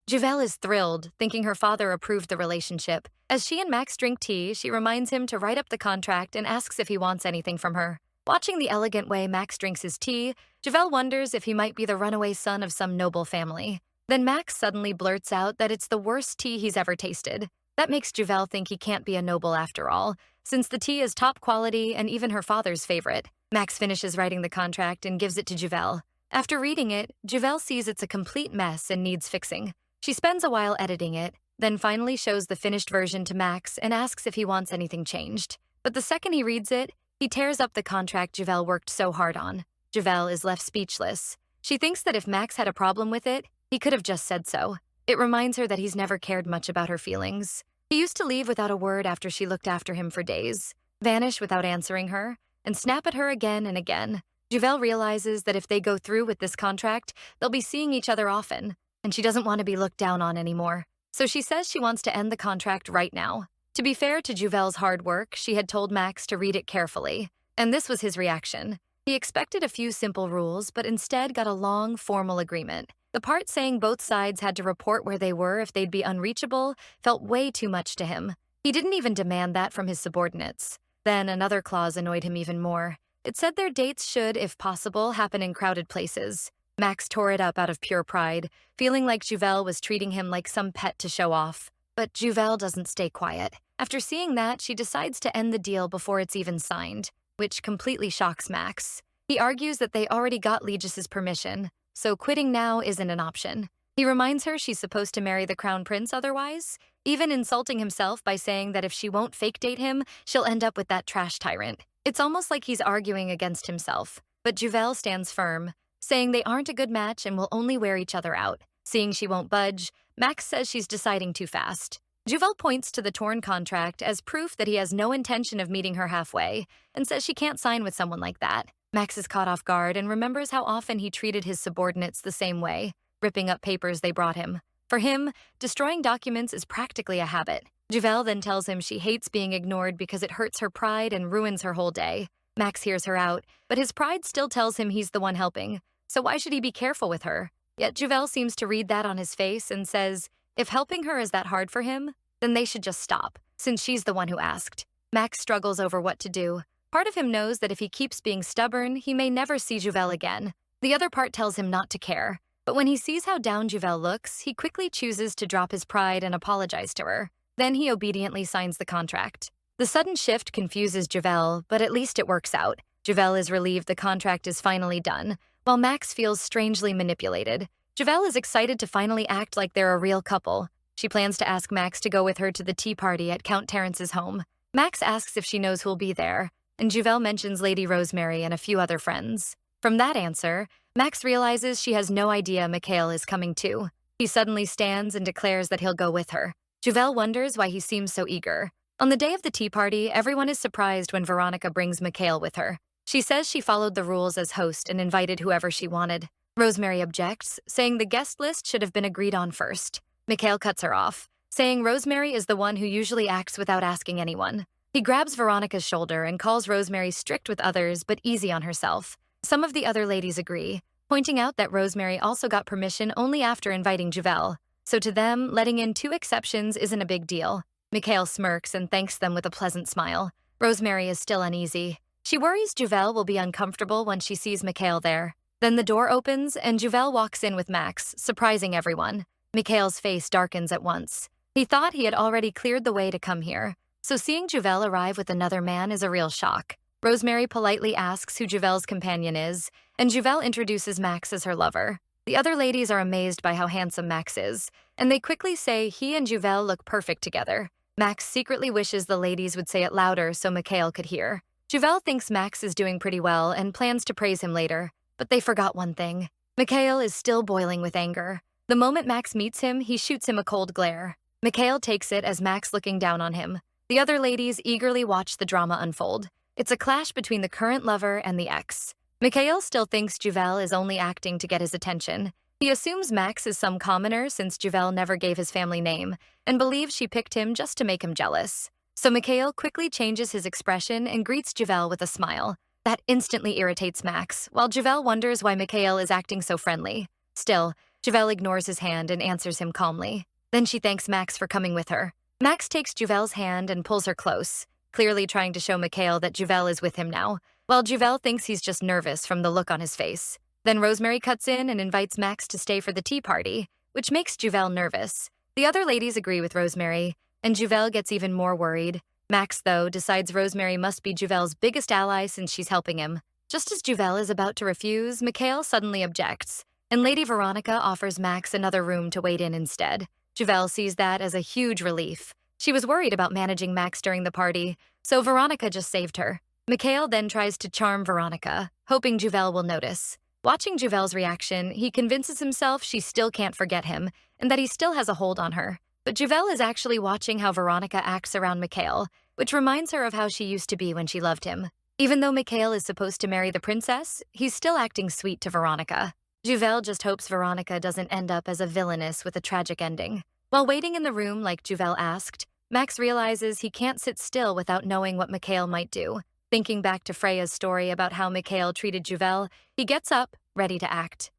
Juvel is thrilled, thinking her father approved the relationship. As she and Max drink tea, she reminds him to write up the contract and asks if he wants anything from her. Watching the elegant way Max drinks his tea, Juvel wonders if he might be the runaway son of some noble family. Then Max suddenly blurts out that it's the worst tea he's ever tasted. That makes Juvel think he can't be a noble after all, since the tea is top quality and even her father's favorite. Max finishes writing the contract and gives it to Juvel. After reading it, Juvel sees it's a complete mess and needs fixing. She spends a while editing it, then finally shows the finished version to Max and asks if he wants anything changed. But the second he reads it, he tears up the contract Juvel worked so hard on. Juvel is left speechless. She thinks that if Max had a problem with it, he could have just said so. It reminds her that he's never cared much about her feelings. He used to leave without a word after she looked after him for days, vanish without answering her, and snap at her again and again. Juvel realizes that if they go through with this contract, they'll be seeing each other often, and she doesn't want to be looked down on anymore. So she says she wants to end the contract right now. To be fair to Juvel's hard work, she had told Max to read it carefully, and this was his reaction. He expected a few simple rules, but instead got a long, formal agreement. The part saying both sides had to report where they were if they'd be unreachable felt way too much to him. He didn't even demand that from his subordinates. Then another clause annoyed him even more. It said their dates should, if possible, happen in crowded places. Max tore it up out of pure pride, feeling like Juvel was treating him like some pet to show off. But Juvel doesn't stay quiet. After seeing that, she decides to end the deal before it's even signed, which completely shocks Max. He argues that they already got Legis's permission, so quitting now isn't an option. He reminds her she's supposed to marry the crown prince otherwise, even insulting himself by saying that if she won't fake date him, she'll end up with that trash tyrant. It's almost like he's arguing against himself, but Juvel stands firm, saying they aren't a good match and will only wear each other out. Seeing she won't budge, Max says she's deciding too fast. Juvel points to the torn contract as proof that he has no intention of meeting her halfway, and says she can't sign with someone like that. Max is caught off guard and remembers how often he treated his subordinates the same way, ripping up papers they brought him. For him, destroying documents is practically a habit. Juvel then tells him she hates being ignored because it hurts her pride and ruins her whole day. Max hears her out, but his pride still tells him he's the one helping, so why should he be careful with her? Yet Juvel seems to read that on his face and says, if helping her is that hard for him, then they should just stop, since she's the one who asked. Max struggles over what to do. Part of him knows that if he keeps being stubborn, he may never see Juvel again. The other part tells him not to care. But when he sees how down Juvel looks, he quickly chooses to drop his pride and apologize to her. Then he obediently signs the contract. The sudden shift confuses Juvel, but at least it works out. Juvel is relieved the contract is finally done, while Max feels strangely manipulated. Juvel is excited to finally act like they're a real couple. She plans to ask Max to go with her to the tea party at Count Terrence's home. Max asks if she knows who'll be there, and Juvel mentions Lady Rosemary and a few other friends. From that answer, Max realizes she has no idea Mikhail is coming too. He suddenly stands and declares that he'll go with her. Juvel wonders why he seems so eager. On the day of the tea party, everyone is surprised when Veronica brings Mikhail with her. She says she followed the rules as host and invited whoever she wanted. Rosemary objects, saying the guest list should have been agreed on first. Mikhail cuts her off, saying Rosemary is the one who usually acts without asking anyone. He grabs Veronica's shoulder and calls Rosemary strict with others but easy on herself. Some of the other ladies agree, pointing out that Rosemary also got permission only after inviting Juvel. So to them, letting in 2 exceptions isn't a big deal. Mikhail smirks and thanks them with a pleasant smile. Rosemary is still uneasy. She worries Juvel will be uncomfortable when she sees Mikhail there. Then the door opens and Juvel walks in with Max, surprising everyone. Mikhail's face darkens at once. He thought he had already cleared the way to come here, so seeing Juvel arrive with another man is a real shock. Rosemary politely asks who Juvel's companion is, and Juvel introduces Max as her lover. The other ladies are amazed by how handsome Max is, and they quickly say he and Juvel look perfect together. Max secretly wishes the ladies would say it louder so Mikhail could hear. Juvel thinks Max is doing pretty well and plans to praise him later, but they forgot one thing. Mikhail is still boiling with anger. The moment Max meets him, he shoots him a cold glare. Mikhail takes it as Max looking down on him. The other ladies eagerly watch the drama unfold. It's a clash between the current lover and the ex. Mikhail still thinks Juvel is only acting to get his attention. He assumes Max is some commoner since Juvel never gave his family name, and believes she picked him just to make him jealous. So Mikhail quickly changes his expression and greets Juvel with a smile. That instantly irritates Max, while Juvel wonders why Mikhail is acting so friendly. Still, Juvel ignores his hand and answers him calmly. Then she thanks Max for coming with her. Max takes Juvel's hand and pulls her close, clearly trying to show Mikhail that Juvel is with him now, while Juvel thinks he's just nervous from the look on his face. Then Rosemary cuts in and invites Max to stay for the tea party, which makes Juvel nervous. The other ladies agree with Rosemary, and Juvel gets even more worried. Max, though, decides Rosemary must be Juvel's biggest ally since she's helping him. Just as Juvel is about to refuse, Mikhail suddenly objects, and Lady Veronica offers Max another room to wait in instead. Juvel sees that as a huge relief. She was worried about managing Max during the party, so Veronica just saved her. Mikhail then tries to charm Veronica, hoping Juvel will notice. Watching Juvel's reaction, he convinces himself she still can't forget him and that he still has a hold on her. But Juvel is actually watching how Veronica acts around Mikhail, which reminds her of how she used to be when she loved him. Even though Mikhail is supposed to marry the princess, he's still acting sweet to Veronica. Juvel just hopes Veronica doesn't end up as a villainess with a tragic ending. While waiting in the room like Juvel asked, Max realizes he can't sit still without knowing what Mikhail might do. Thinking back to Freya's story about how Mikhail treated Juvel, he gets up, ready to act.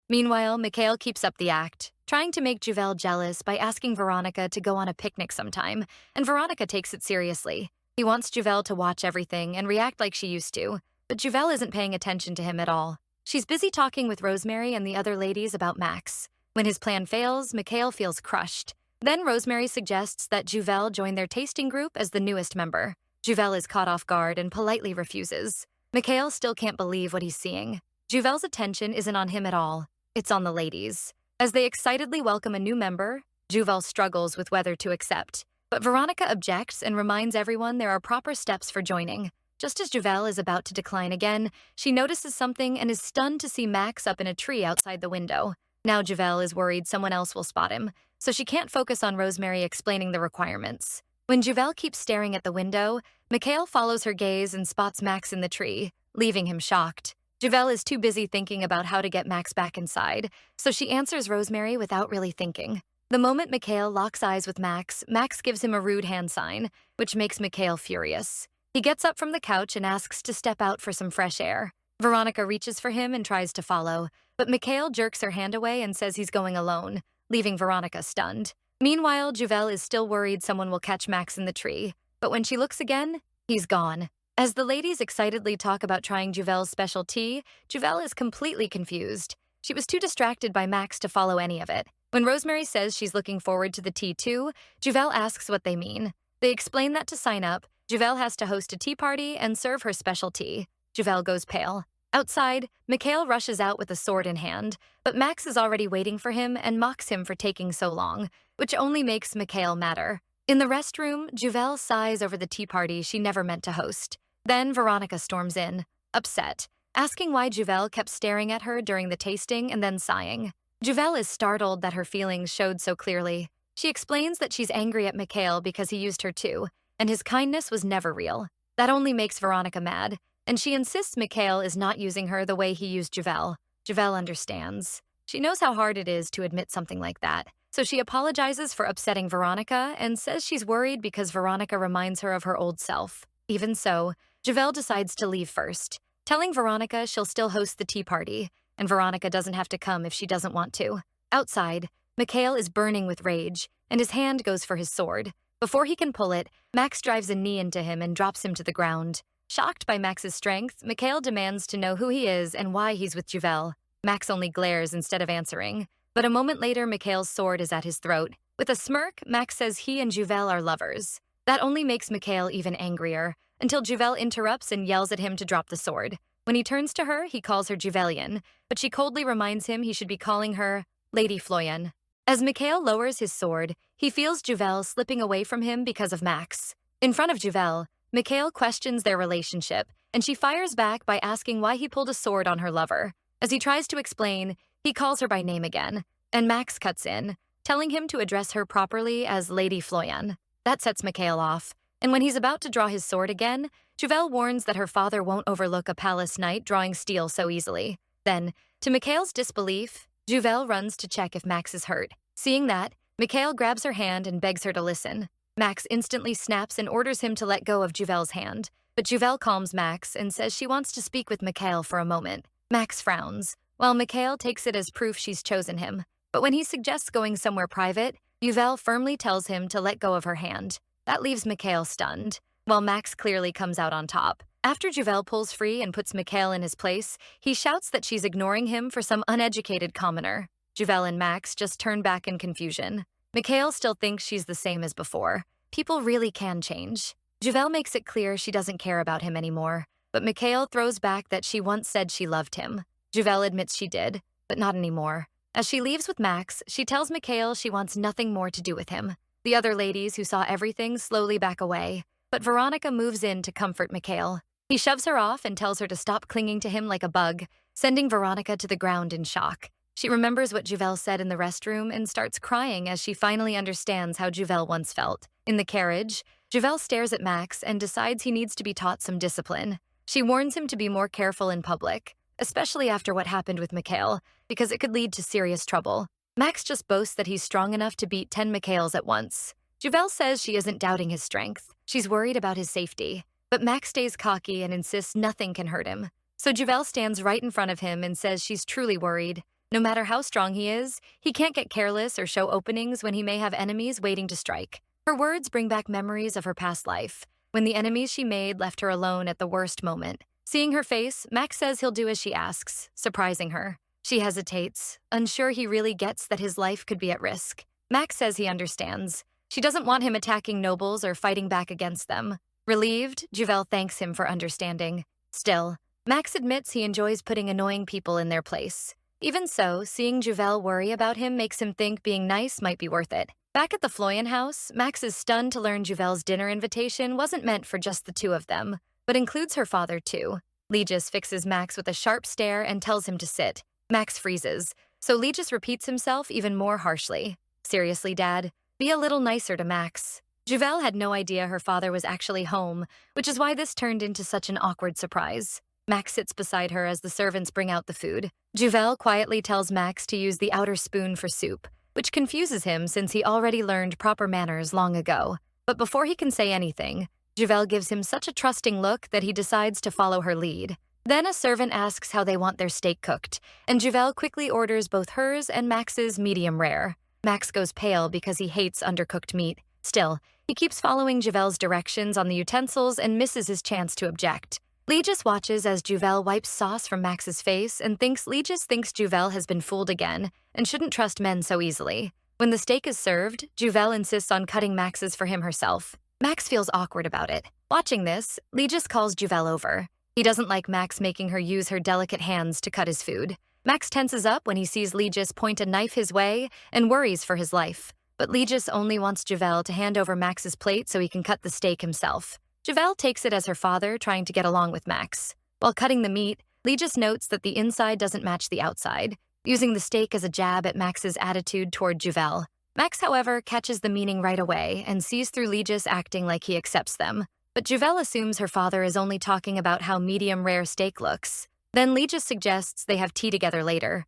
Meanwhile, Mikhail keeps up the act, trying to make Juvel jealous by asking Veronica to go on a picnic sometime, and Veronica takes it seriously. He wants Juvel to watch everything and react like she used to, but Juvel isn't paying attention to him at all. She's busy talking with Rosemary and the other ladies about Max. When his plan fails, Mikhail feels crushed. Then Rosemary suggests that Juvel join their tasting group as the newest member. Juvel is caught off guard and politely refuses. Mikhail still can't believe what he's seeing. Juvel's attention isn't on him at all. It's on the ladies. As they excitedly welcome a new member, Juvel struggles with whether to accept. But Veronica objects and reminds everyone there are proper steps for joining. Just as Juvel is about to decline again, she notices something and is stunned to see Max up in a tree outside the window. Now Juvel is worried someone else will spot him, so she can't focus on Rosemary explaining the requirements. When Juvel keeps staring at the window, Mikhail follows her gaze and spots Max in the tree, leaving him shocked. Juvel is too busy thinking about how to get Max back inside, so she answers Rosemary without really thinking. The moment Mikhail locks eyes with Max, Max gives him a rude hand sign, which makes Mikhail furious. He gets up from the couch and asks to step out for some fresh air. Veronica reaches for him and tries to follow, but Mikhail jerks her hand away and says he's going alone, leaving Veronica stunned. Meanwhile, Juvel is still worried someone will catch Max in the tree, but when she looks again, he's gone. As the ladies excitedly talk about trying Juvel's special tea, Juvel is completely confused. She was too distracted by Max to follow any of it. When Rosemary says she's looking forward to the tea too, Juvel asks what they mean. They explain that to sign up, Juvel has to host a tea party and serve her special tea. Juvel goes pale. Outside, Mikhail rushes out with a sword in hand, but Max is already waiting for him and mocks him for taking so long, which only makes Mikhail madder. In the restroom, Juvel sighs over the tea party she never meant to host. Then Veronica storms in, upset, asking why Juvel kept staring at her during the tasting and then sighing. Juvel is startled that her feelings showed so clearly. She explains that she's angry at Mikhail because he used her too, and his kindness was never real. That only makes Veronica mad, and she insists Mikhail is not using her the way he used Juvel. Juvel understands. She knows how hard it is to admit something like that, so she apologizes for upsetting Veronica and says she's worried because Veronica reminds her of her old self. Even so, Juvel decides to leave first, telling Veronica she'll still host the tea party, and Veronica doesn't have to come if she doesn't want to. Outside, Mikhail is burning with rage, and his hand goes for his sword. Before he can pull it, Max drives a knee into him and drops him to the ground. Shocked by Max's strength, Mikhail demands to know who he is and why he's with Juvel. Max only glares instead of answering, but a moment later Mikhail's sword is at his throat. With a smirk, Max says he and Juvel are lovers. That only makes Mikhail even angrier, until Juvel interrupts and yells at him to drop the sword. When he turns to her, he calls her Uvelian, but she coldly reminds him he should be calling her Lady Floyan. As Mikhail lowers his sword, he feels Juvel slipping away from him because of Max. In front of Juvel, Mikhail questions their relationship, and she fires back by asking why he pulled a sword on her lover. As he tries to explain, he calls her by name again, and Max cuts in, telling him to address her properly as Lady Floyan. That sets Mikhail off, and when he's about to draw his sword again, Juvel warns that her father won't overlook a palace knight drawing steel so easily. Then, to Mikhail's disbelief, Juvel runs to check if Max is hurt. Seeing that, Mikhail grabs her hand and begs her to listen. Max instantly snaps and orders him to let go of Juvel's hand, but Juvel calms Max and says she wants to speak with Mikhail for a moment. Max frowns, while Mikhail takes it as proof she's chosen him. But when he suggests going somewhere private, Juvel firmly tells him to let go of her hand. That leaves Mikhail stunned, while Max clearly comes out on top. After Juvel pulls free and puts Mikhail in his place, he shouts that she's ignoring him for some uneducated commoner. Juvel and Max just turn back in confusion. Mikhail still thinks she's the same as before. People really can change. Juvel makes it clear she doesn't care about him anymore, but Mikhail throws back that she once said she loved him. Juvel admits she did, but not anymore. As she leaves with Max, she tells Mikhail she wants nothing more to do with him. The other ladies who saw everything slowly back away, but Veronica moves in to comfort Mikhail. He shoves her off and tells her to stop clinging to him like a bug, sending Veronica to the ground in shock. She remembers what Juvel said in the restroom and starts crying as she finally understands how Juvel once felt. In the carriage, Juvel stares at Max and decides he needs to be taught some discipline. She warns him to be more careful in public, especially after what happened with Mikhail, because it could lead to serious trouble. Max just boasts that he's strong enough to beat 10 Mikhails at once. Juvel says she isn't doubting his strength. She's worried about his safety. But Max stays cocky and insists nothing can hurt him. So Juvel stands right in front of him and says she's truly worried. No matter how strong he is, he can't get careless or show openings when he may have enemies waiting to strike. Her words bring back memories of her past life, when the enemies she made left her alone at the worst moment. Seeing her face, Max says he'll do as she asks, surprising her. She hesitates, unsure he really gets that his life could be at risk. Max says he understands. She doesn't want him attacking nobles or fighting back against them. Relieved, Juvel thanks him for understanding. Still, Max admits he enjoys putting annoying people in their place. Even so, seeing Juvel worry about him makes him think being nice might be worth it. Back at the Floyan house, Max is stunned to learn Juvel's dinner invitation wasn't meant for just the two of them, but includes her father too. Legis fixes Max with a sharp stare and tells him to sit. Max freezes, so Legis repeats himself even more harshly. Seriously, Dad, be a little nicer to Max. Juvel had no idea her father was actually home, which is why this turned into such an awkward surprise. Max sits beside her as the servants bring out the food. Juvel quietly tells Max to use the outer spoon for soup, which confuses him since he already learned proper manners long ago. But before he can say anything, Juvel gives him such a trusting look that he decides to follow her lead. Then a servant asks how they want their steak cooked, and Juvel quickly orders both hers and Max's medium rare. Max goes pale because he hates undercooked meat. Still, he keeps following Juvel's directions on the utensils and misses his chance to object. Legis watches as Juvel wipes sauce from Max's face and thinks Legis thinks Juvel has been fooled again and shouldn't trust men so easily. When the steak is served, Juvel insists on cutting Max's for him herself. Max feels awkward about it. Watching this, Legis calls Juvel over. He doesn't like Max making her use her delicate hands to cut his food. Max tenses up when he sees Legis point a knife his way and worries for his life. But Legis only wants Juvel to hand over Max's plate so he can cut the steak himself. Juvel takes it as her father trying to get along with Max. While cutting the meat, Legis notes that the inside doesn't match the outside, using the steak as a jab at Max's attitude toward Juvel. Max, however, catches the meaning right away and sees through Legis acting like he accepts them. But Juvel assumes her father is only talking about how medium-rare steak looks. Then Legis suggests they have tea together later.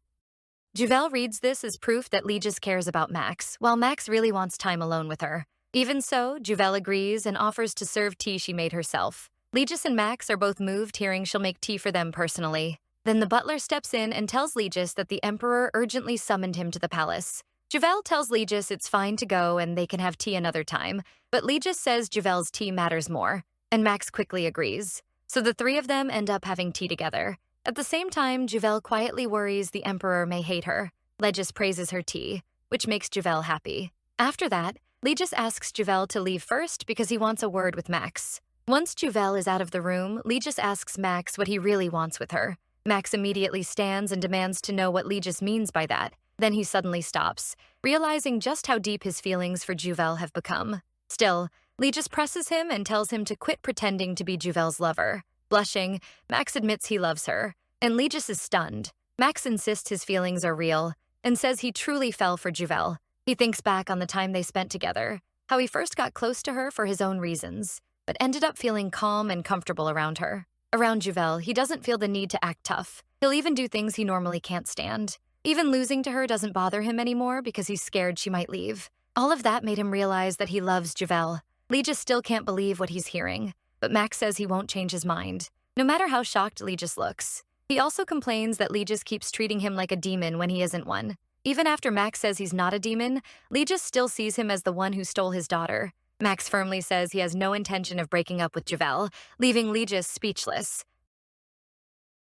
Juvel reads this as proof that Legis cares about Max, while Max really wants time alone with her. Even so, Juvel agrees and offers to serve tea she made herself. Legis and Max are both moved hearing she'll make tea for them personally. Then the butler steps in and tells Legis that the Emperor urgently summoned him to the palace. Juvel tells Legis it's fine to go and they can have tea another time, but Legis says Juvel's tea matters more, and Max quickly agrees. So the three of them end up having tea together. At the same time, Juvel quietly worries the Emperor may hate her. Legis praises her tea, which makes Juvel happy. After that, Legis asks Juvel to leave first because he wants a word with Max. Once Juvel is out of the room, Legis asks Max what he really wants with her. Max immediately stands and demands to know what Legis means by that. Then he suddenly stops, realizing just how deep his feelings for Juvel have become. Still, Legis presses him and tells him to quit pretending to be Juvel's lover. Blushing, Max admits he loves her, and Legis is stunned. Max insists his feelings are real and says he truly fell for Juvel. He thinks back on the time they spent together, how he first got close to her for his own reasons, but ended up feeling calm and comfortable around her. Around Juvel, he doesn't feel the need to act tough. He'll even do things he normally can't stand. Even losing to her doesn't bother him anymore because he's scared she might leave. All of that made him realize that he loves Juvel. Legis still can't believe what he's hearing, but Max says he won't change his mind, no matter how shocked Legis looks. He also complains that Legis keeps treating him like a demon when he isn't one. Even after Max says he's not a demon, Legis still sees him as the one who stole his daughter. Max firmly says he has no intention of breaking up with Juvel, leaving Legis speechless.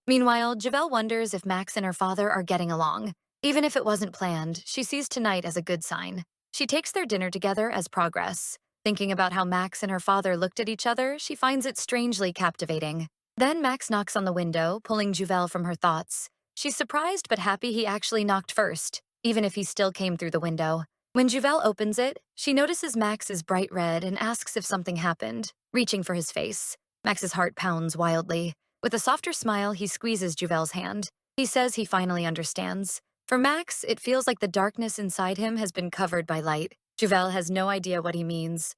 Meanwhile, Juvel wonders if Max and her father are getting along. Even if it wasn't planned, she sees tonight as a good sign. She takes their dinner together as progress. Thinking about how Max and her father looked at each other, she finds it strangely captivating. Then Max knocks on the window, pulling Juvel from her thoughts. She's surprised but happy he actually knocked first, even if he still came through the window. When Juvel opens it, she notices Max is bright red and asks if something happened, reaching for his face. Max's heart pounds wildly. With a softer smile, he squeezes Juvel's hand. He says he finally understands. For Max, it feels like the darkness inside him has been covered by light. Juvel has no idea what he means.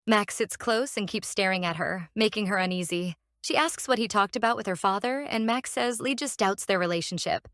Max sits close and keeps staring at her, making her uneasy. She asks what he talked about with her father, and Max says Legis doubts their relationship.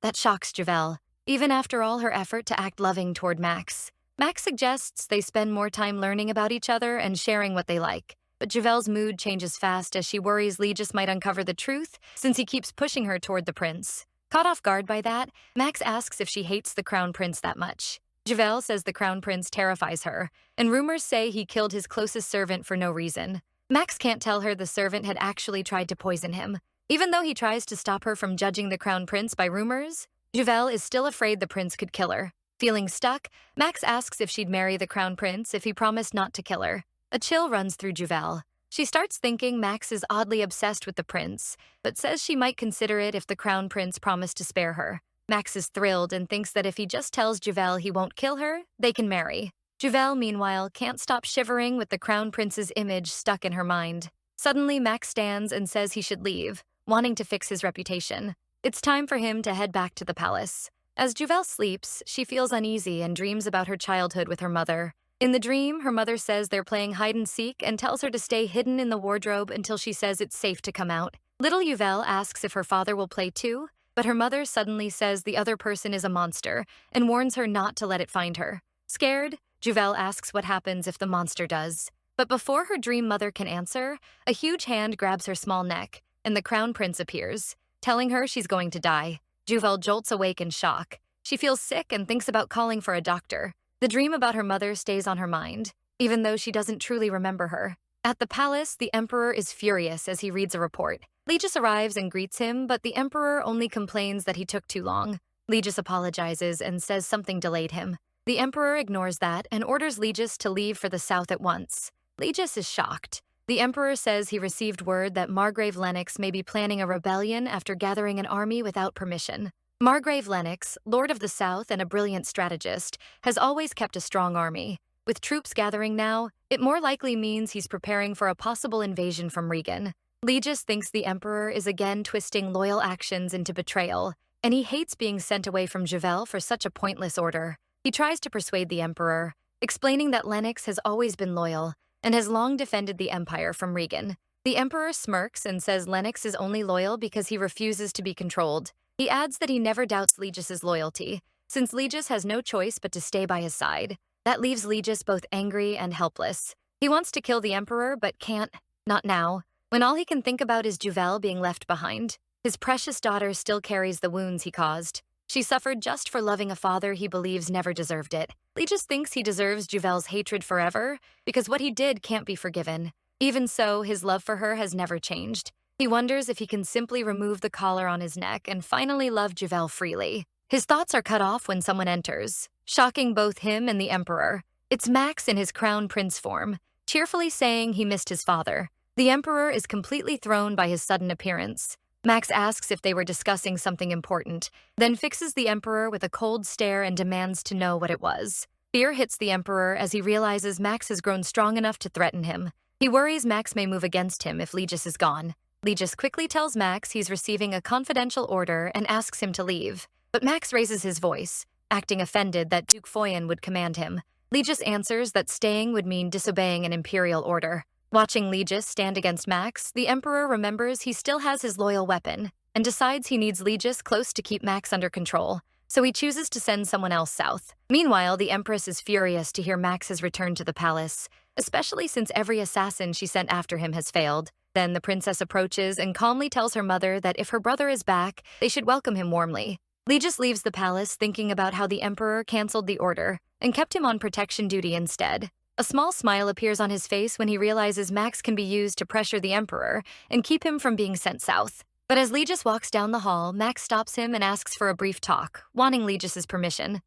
That shocks Juvel, even after all her effort to act loving toward Max. Max suggests they spend more time learning about each other and sharing what they like. but Juvel's mood changes fast as she worries Legis might uncover the truth since he keeps pushing her toward the prince. Caught off guard by that, Max asks if she hates the crown prince that much. Juvel says the crown prince terrifies her, and rumors say he killed his closest servant for no reason. Max can't tell her the servant had actually tried to poison him. Even though he tries to stop her from judging the crown prince by rumors, Juvel is still afraid the prince could kill her. Feeling stuck, Max asks if she'd marry the crown prince if he promised not to kill her. A chill runs through Juvel. She starts thinking Max is oddly obsessed with the prince, but says she might consider it if the crown prince promised to spare her. Max is thrilled and thinks that if he just tells Juvel he won't kill her, they can marry. Juvel, meanwhile, can't stop shivering with the crown prince's image stuck in her mind. Suddenly, Max stands and says he should leave, wanting to fix his reputation. It's time for him to head back to the palace. As Juvel sleeps, she feels uneasy and dreams about her childhood with her mother. In the dream, her mother says they're playing hide-and-seek and tells her to stay hidden in the wardrobe until she says it's safe to come out. Little Uvelian asks if her father will play too, but her mother suddenly says the other person is a monster and warns her not to let it find her. Scared, Uvelian asks what happens if the monster does. But before her dream mother can answer, a huge hand grabs her small neck, and the crown prince appears, telling her she's going to die. Uvelian jolts awake in shock. She feels sick and thinks about calling for a doctor. The dream about her mother stays on her mind, even though she doesn't truly remember her. At the palace, the emperor is furious as he reads a report. Legis arrives and greets him, but the emperor only complains that he took too long. Legis apologizes and says something delayed him. The emperor ignores that and orders Legis to leave for the south at once. Legis is shocked. The emperor says he received word that Margrave Lennox may be planning a rebellion after gathering an army without permission. Margrave Lennox, Lord of the South and a brilliant strategist, has always kept a strong army. With troops gathering now, it more likely means he's preparing for a possible invasion from Regan. Legis thinks the emperor is again twisting loyal actions into betrayal, and he hates being sent away from Juvel for such a pointless order. He tries to persuade the emperor, explaining that Lennox has always been loyal and has long defended the empire from Regan. The emperor smirks and says Lennox is only loyal because he refuses to be controlled. He adds that he never doubts Legis's loyalty, since Legis has no choice but to stay by his side. That leaves Legis both angry and helpless. He wants to kill the emperor, but can't. Not now, when all he can think about is Juvel being left behind. His precious daughter still carries the wounds he caused. She suffered just for loving a father he believes never deserved it. Legis thinks he deserves Juvel's hatred forever, because what he did can't be forgiven. Even so, his love for her has never changed. He wonders if he can simply remove the collar on his neck and finally love Juvel freely. His thoughts are cut off when someone enters, shocking both him and the emperor. It's Max in his crown prince form, cheerfully saying he missed his father. The emperor is completely thrown by his sudden appearance. Max asks if they were discussing something important, then fixes the emperor with a cold stare and demands to know what it was. Fear hits the emperor as he realizes Max has grown strong enough to threaten him. He worries Max may move against him if Legis is gone. Legis quickly tells Max he's receiving a confidential order and asks him to leave. But Max raises his voice, acting offended that Duke Foyen would command him. Legis answers that staying would mean disobeying an imperial order. Watching Legis stand against Max, the emperor remembers he still has his loyal weapon and decides he needs Legis close to keep Max under control, so he chooses to send someone else south. Meanwhile, the empress is furious to hear Max has returned to the palace, especially since every assassin she sent after him has failed. Then the princess approaches and calmly tells her mother that if her brother is back, they should welcome him warmly. Legis leaves the palace thinking about how the emperor canceled the order and kept him on protection duty instead. A small smile appears on his face when he realizes Max can be used to pressure the emperor and keep him from being sent south. But as Legis walks down the hall, Max stops him and asks for a brief talk, wanting Legis's permission.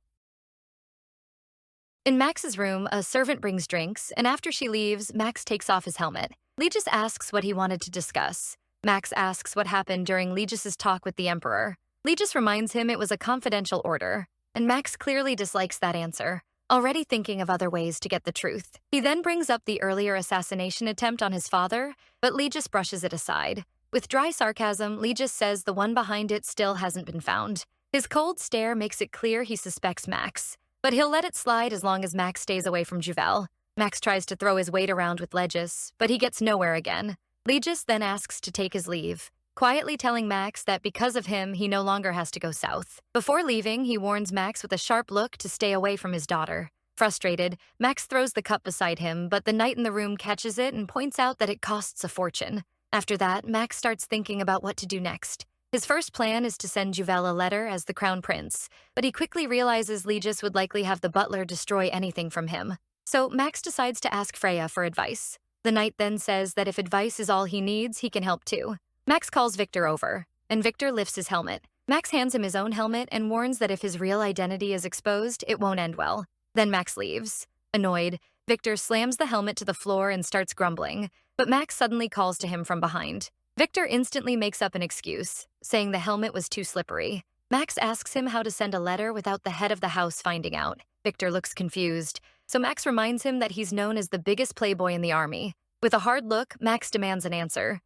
In Max's room, a servant brings drinks, and after she leaves, Max takes off his helmet. Legis asks what he wanted to discuss. Max asks what happened during Legis's talk with the emperor. Legis reminds him it was a confidential order, and Max clearly dislikes that answer, already thinking of other ways to get the truth. He then brings up the earlier assassination attempt on his father, but Legis brushes it aside. With dry sarcasm, Legis says the one behind it still hasn't been found. His cold stare makes it clear he suspects Max, but he'll let it slide as long as Max stays away from Juvel. Max tries to throw his weight around with Legis, but he gets nowhere again. Legis then asks to take his leave, quietly telling Max that because of him, he no longer has to go south. Before leaving, he warns Max with a sharp look to stay away from his daughter. Frustrated, Max throws the cup beside him, but the knight in the room catches it and points out that it costs a fortune. After that, Max starts thinking about what to do next. His first plan is to send Juvel a letter as the crown prince, but he quickly realizes Legis would likely have the butler destroy anything from him. So Max decides to ask Freya for advice. The knight then says that if advice is all he needs, he can help too. Max calls Victor over, and Victor lifts his helmet. Max hands him his own helmet and warns that if his real identity is exposed, it won't end well. Then Max leaves. Annoyed, Victor slams the helmet to the floor and starts grumbling, but Max suddenly calls to him from behind. Victor instantly makes up an excuse, saying the helmet was too slippery. Max asks him how to send a letter without the head of the house finding out. Victor looks confused, so Max reminds him that he's known as the biggest playboy in the army. With a hard look, Max demands an answer.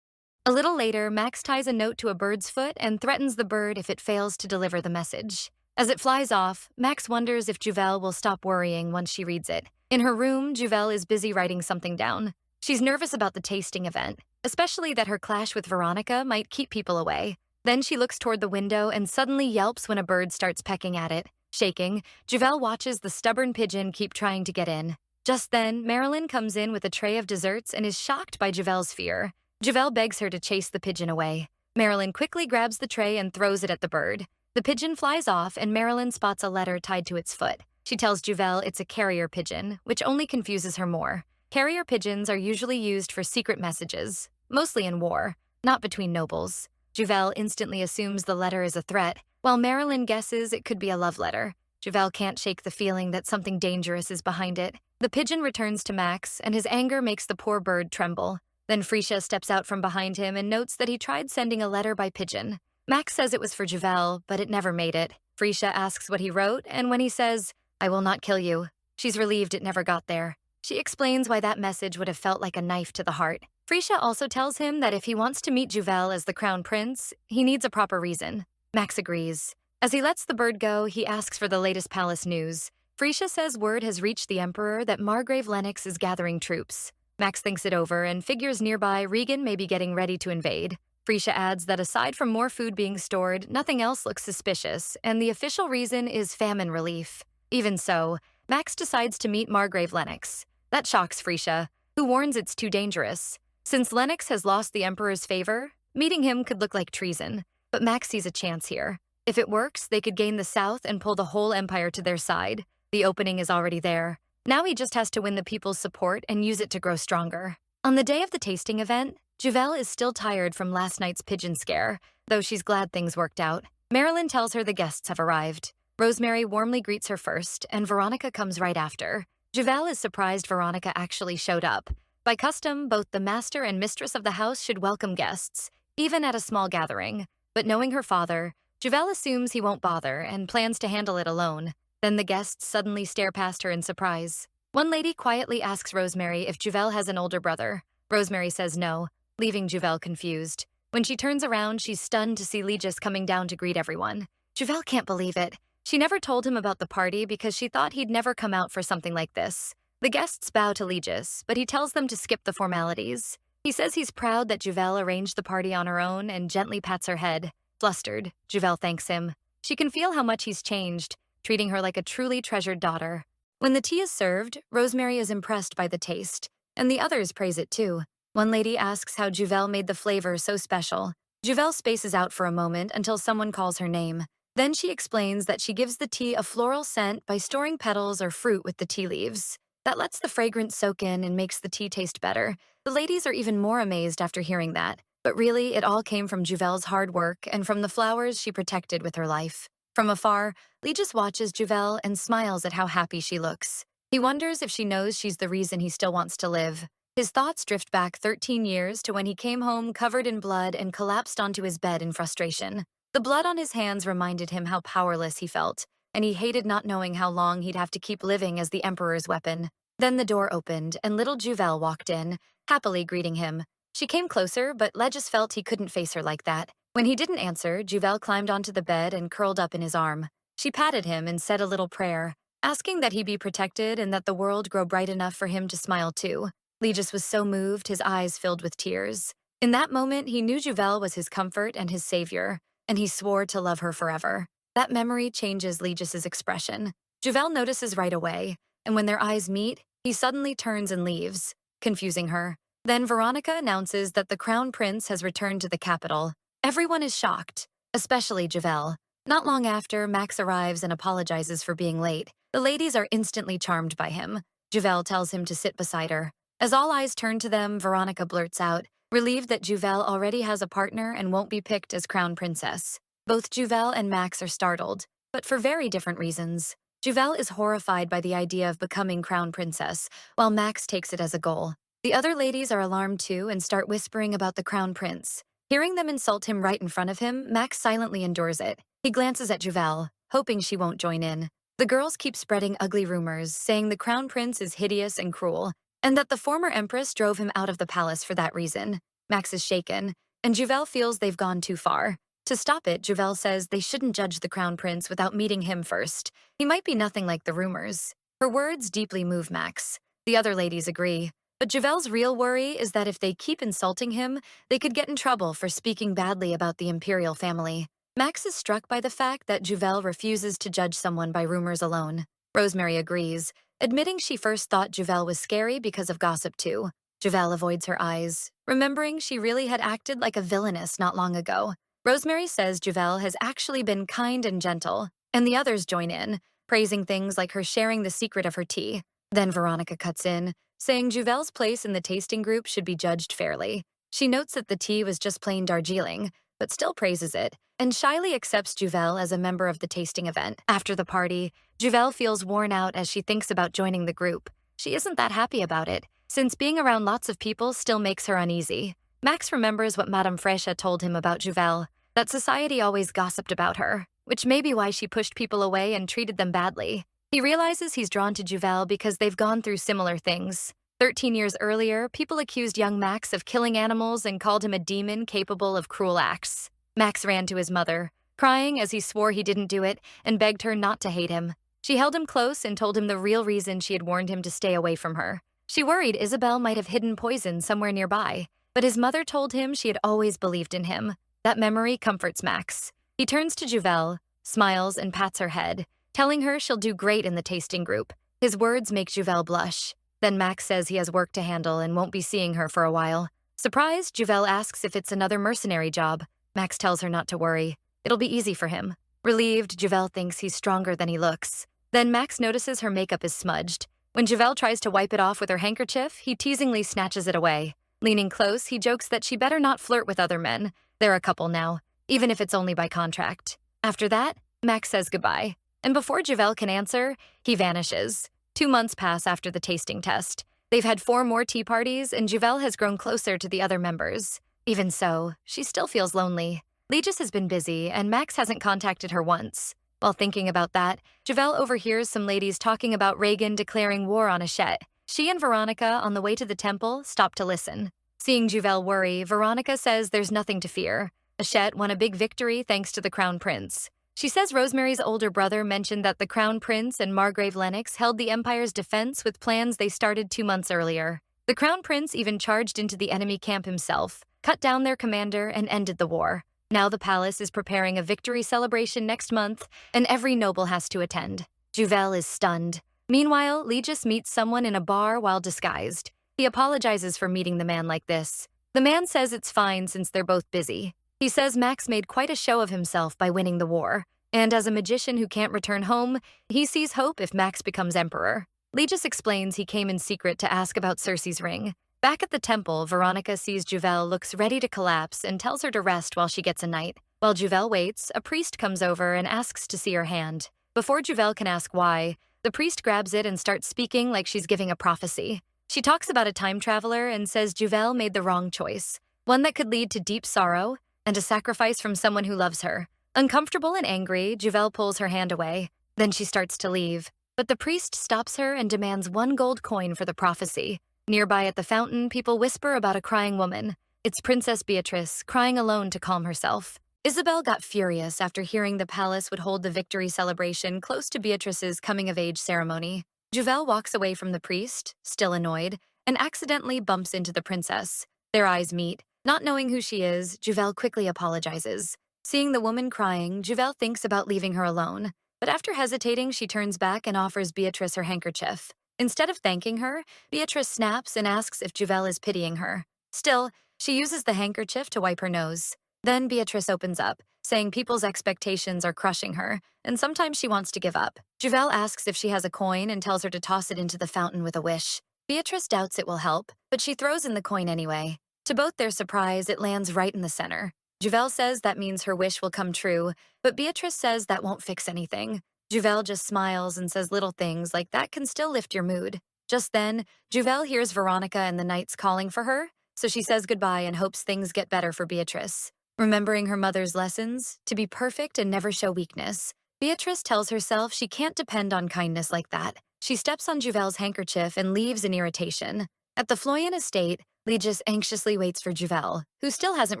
A little later, Max ties a note to a bird's foot and threatens the bird if it fails to deliver the message. As it flies off, Max wonders if Juvel will stop worrying once she reads it. In her room, Juvel is busy writing something down. She's nervous about the tasting event, especially that her clash with Veronica might keep people away. Then she looks toward the window and suddenly yelps when a bird starts pecking at it. Shaking, Juvel watches the stubborn pigeon keep trying to get in. Just then, Marilyn comes in with a tray of desserts and is shocked by Juvel's fear. Juvel begs her to chase the pigeon away. Marilyn quickly grabs the tray and throws it at the bird. The pigeon flies off and Marilyn spots a letter tied to its foot. She tells Juvel it's a carrier pigeon, which only confuses her more. Carrier pigeons are usually used for secret messages, mostly in war, not between nobles. Juvel instantly assumes the letter is a threat, while Marilyn guesses it could be a love letter. Juvel can't shake the feeling that something dangerous is behind it. The pigeon returns to Max, and his anger makes the poor bird tremble. Then Freya steps out from behind him and notes that he tried sending a letter by pigeon. Max says it was for Juvel, but it never made it. Freya asks what he wrote, and when he says, "I will not kill you," she's relieved it never got there. She explains why that message would have felt like a knife to the heart. Freya also tells him that if he wants to meet Juvel as the crown prince, he needs a proper reason. Max agrees. As he lets the bird go, he asks for the latest palace news. Freya says word has reached the emperor that Margrave Lennox is gathering troops. Max thinks it over and figures nearby Regan may be getting ready to invade. Freya adds that aside from more food being stored, nothing else looks suspicious, and the official reason is famine relief. Even so, Max decides to meet Margrave Lennox. That shocks Freya, who warns it's too dangerous. Since Lennox has lost the Emperor's favor, meeting him could look like treason, but Max sees a chance here. If it works, they could gain the south and pull the whole empire to their side. The opening is already there. Now he just has to win the people's support and use it to grow stronger. On the day of the tasting event, Juvel is still tired from last night's pigeon scare, though she's glad things worked out. Marilyn tells her the guests have arrived. Rosemary warmly greets her first, and Veronica comes right after. Juvel is surprised Veronica actually showed up. By custom, both the master and mistress of the house should welcome guests, even at a small gathering. But knowing her father, Juvel assumes he won't bother and plans to handle it alone. Then the guests suddenly stare past her in surprise. One lady quietly asks Rosemary if Juvel has an older brother. Rosemary says no, leaving Juvel confused. When she turns around, she's stunned to see Legis coming down to greet everyone. Juvel can't believe it. She never told him about the party because she thought he'd never come out for something like this. The guests bow to Legis, but he tells them to skip the formalities. He says he's proud that Juvel arranged the party on her own and gently pats her head. Flustered, Juvel thanks him. She can feel how much he's changed, treating her like a truly treasured daughter. When the tea is served, Rosemary is impressed by the taste, and the others praise it too. One lady asks how Juvel made the flavor so special. Juvel spaces out for a moment until someone calls her name. Then she explains that she gives the tea a floral scent by storing petals or fruit with the tea leaves. That lets the fragrance soak in and makes the tea taste better. The ladies are even more amazed after hearing that. But really, it all came from Juvel's hard work and from the flowers she protected with her life. From afar, Legis watches Juvel and smiles at how happy she looks. He wonders if she knows she's the reason he still wants to live. His thoughts drift back 13 years to when he came home covered in blood and collapsed onto his bed in frustration. The blood on his hands reminded him how powerless he felt, and he hated not knowing how long he'd have to keep living as the Emperor's weapon. Then the door opened, and little Juvel walked in, happily greeting him. She came closer, but Legis felt he couldn't face her like that. When he didn't answer, Juvel climbed onto the bed and curled up in his arm. She patted him and said a little prayer, asking that he be protected and that the world grow bright enough for him to smile too. Legis was so moved, his eyes filled with tears. In that moment, he knew Juvel was his comfort and his savior, and he swore to love her forever. That memory changes Legis's expression. Juvel notices right away, and when their eyes meet, he suddenly turns and leaves, confusing her. Then Veronica announces that the crown prince has returned to the capital. Everyone is shocked, especially Juvel. Not long after, Max arrives and apologizes for being late. The ladies are instantly charmed by him. Juvel tells him to sit beside her. As all eyes turn to them, Veronica blurts out, relieved that Juvel already has a partner and won't be picked as crown princess. Both Juvel and Max are startled, but for very different reasons. Juvel is horrified by the idea of becoming crown princess, while Max takes it as a goal. The other ladies are alarmed too and start whispering about the crown prince. Hearing them insult him right in front of him, Max silently endures it. He glances at Juvel, hoping she won't join in. The girls keep spreading ugly rumors, saying the crown prince is hideous and cruel, and that the former empress drove him out of the palace for that reason. Max is shaken, and Juvel feels they've gone too far. To stop it, Juvel says they shouldn't judge the crown prince without meeting him first. He might be nothing like the rumors. Her words deeply move Max. The other ladies agree. But Juvel's real worry is that if they keep insulting him, they could get in trouble for speaking badly about the imperial family. Max is struck by the fact that Juvel refuses to judge someone by rumors alone. Rosemary agrees, admitting she first thought Juvel was scary because of gossip too. Juvel avoids her eyes, remembering she really had acted like a villainess not long ago. Rosemary says Juvel has actually been kind and gentle, and the others join in, praising things like her sharing the secret of her tea. Then Veronica cuts in, saying Juvel's place in the tasting group should be judged fairly. She notes that the tea was just plain Darjeeling, but still praises it, and shyly accepts Juvel as a member of the tasting event. After the party, Juvel feels worn out as she thinks about joining the group. She isn't that happy about it, since being around lots of people still makes her uneasy. Max remembers what Madame Fresha told him about Juvel, that society always gossiped about her, which may be why she pushed people away and treated them badly. He realizes he's drawn to Juvel because they've gone through similar things. 13 years earlier, people accused young Max of killing animals and called him a demon capable of cruel acts. Max ran to his mother, crying as he swore he didn't do it and begged her not to hate him. She held him close and told him the real reason she had warned him to stay away from her. She worried Isabel might have hidden poison somewhere nearby, but his mother told him she had always believed in him. That memory comforts Max. He turns to Juvel, smiles, and pats her head, telling her she'll do great in the tasting group. His words make Juvel blush. Then Max says he has work to handle and won't be seeing her for a while. Surprised, Juvel asks if it's another mercenary job. Max tells her not to worry. It'll be easy for him. Relieved, Juvel thinks he's stronger than he looks. Then Max notices her makeup is smudged. When Juvel tries to wipe it off with her handkerchief, he teasingly snatches it away. Leaning close, he jokes that she better not flirt with other men. They're a couple now, even if it's only by contract. After that, Max says goodbye. And before Juvel can answer, he vanishes. 2 months pass after the tasting test. They've had 4 more tea parties, and Juvel has grown closer to the other members. Even so, she still feels lonely. Legis has been busy, and Max hasn't contacted her once. While thinking about that, Juvel overhears some ladies talking about Reagan declaring war on Hachette. She and Veronica, on the way to the temple, stop to listen. Seeing Juvel worry, Veronica says there's nothing to fear. Hachette won a big victory thanks to the crown prince. She says Rosemary's older brother mentioned that the crown prince and Margrave Lennox held the empire's defense with plans they started 2 months earlier. The crown prince even charged into the enemy camp himself, cut down their commander, and ended the war. Now the palace is preparing a victory celebration next month, and every noble has to attend. Juvel is stunned. Meanwhile, Legis meets someone in a bar while disguised. He apologizes for meeting the man like this. The man says it's fine since they're both busy. He says Max made quite a show of himself by winning the war, and as a magician who can't return home, he sees hope if Max becomes emperor. Legis explains he came in secret to ask about Cersei's ring. Back at the temple, Veronica sees Juvel looks ready to collapse and tells her to rest while she gets a night. While Juvel waits, a priest comes over and asks to see her hand. Before Juvel can ask why, the priest grabs it and starts speaking like she's giving a prophecy. She talks about a time traveler and says Juvel made the wrong choice, one that could lead to deep sorrow and a sacrifice from someone who loves her. Uncomfortable and angry, Juvel pulls her hand away. Then she starts to leave. But the priest stops her and demands 1 gold coin for the prophecy. Nearby at the fountain, people whisper about a crying woman. It's Princess Beatrice, crying alone to calm herself. Isabel got furious after hearing the palace would hold the victory celebration close to Beatrice's coming-of-age ceremony. Juvel walks away from the priest, still annoyed, and accidentally bumps into the princess. Their eyes meet. Not knowing who she is, Juvel quickly apologizes. Seeing the woman crying, Juvel thinks about leaving her alone. But after hesitating, she turns back and offers Beatrice her handkerchief. Instead of thanking her, Beatrice snaps and asks if Juvel is pitying her. Still, she uses the handkerchief to wipe her nose. Then Beatrice opens up, saying people's expectations are crushing her, and sometimes she wants to give up. Juvel asks if she has a coin and tells her to toss it into the fountain with a wish. Beatrice doubts it will help, but she throws in the coin anyway. To both their surprise, it lands right in the center. Juvel says that means her wish will come true, but Beatrice says that won't fix anything. Juvel just smiles and says little things like that can still lift your mood. Just then, Juvel hears Veronica and the knights calling for her, so she says goodbye and hopes things get better for Beatrice. Remembering her mother's lessons, to be perfect and never show weakness, Beatrice tells herself she can't depend on kindness like that. She steps on Juvel's handkerchief and leaves in irritation. At the Floyan estate, Legis anxiously waits for Juvel, who still hasn't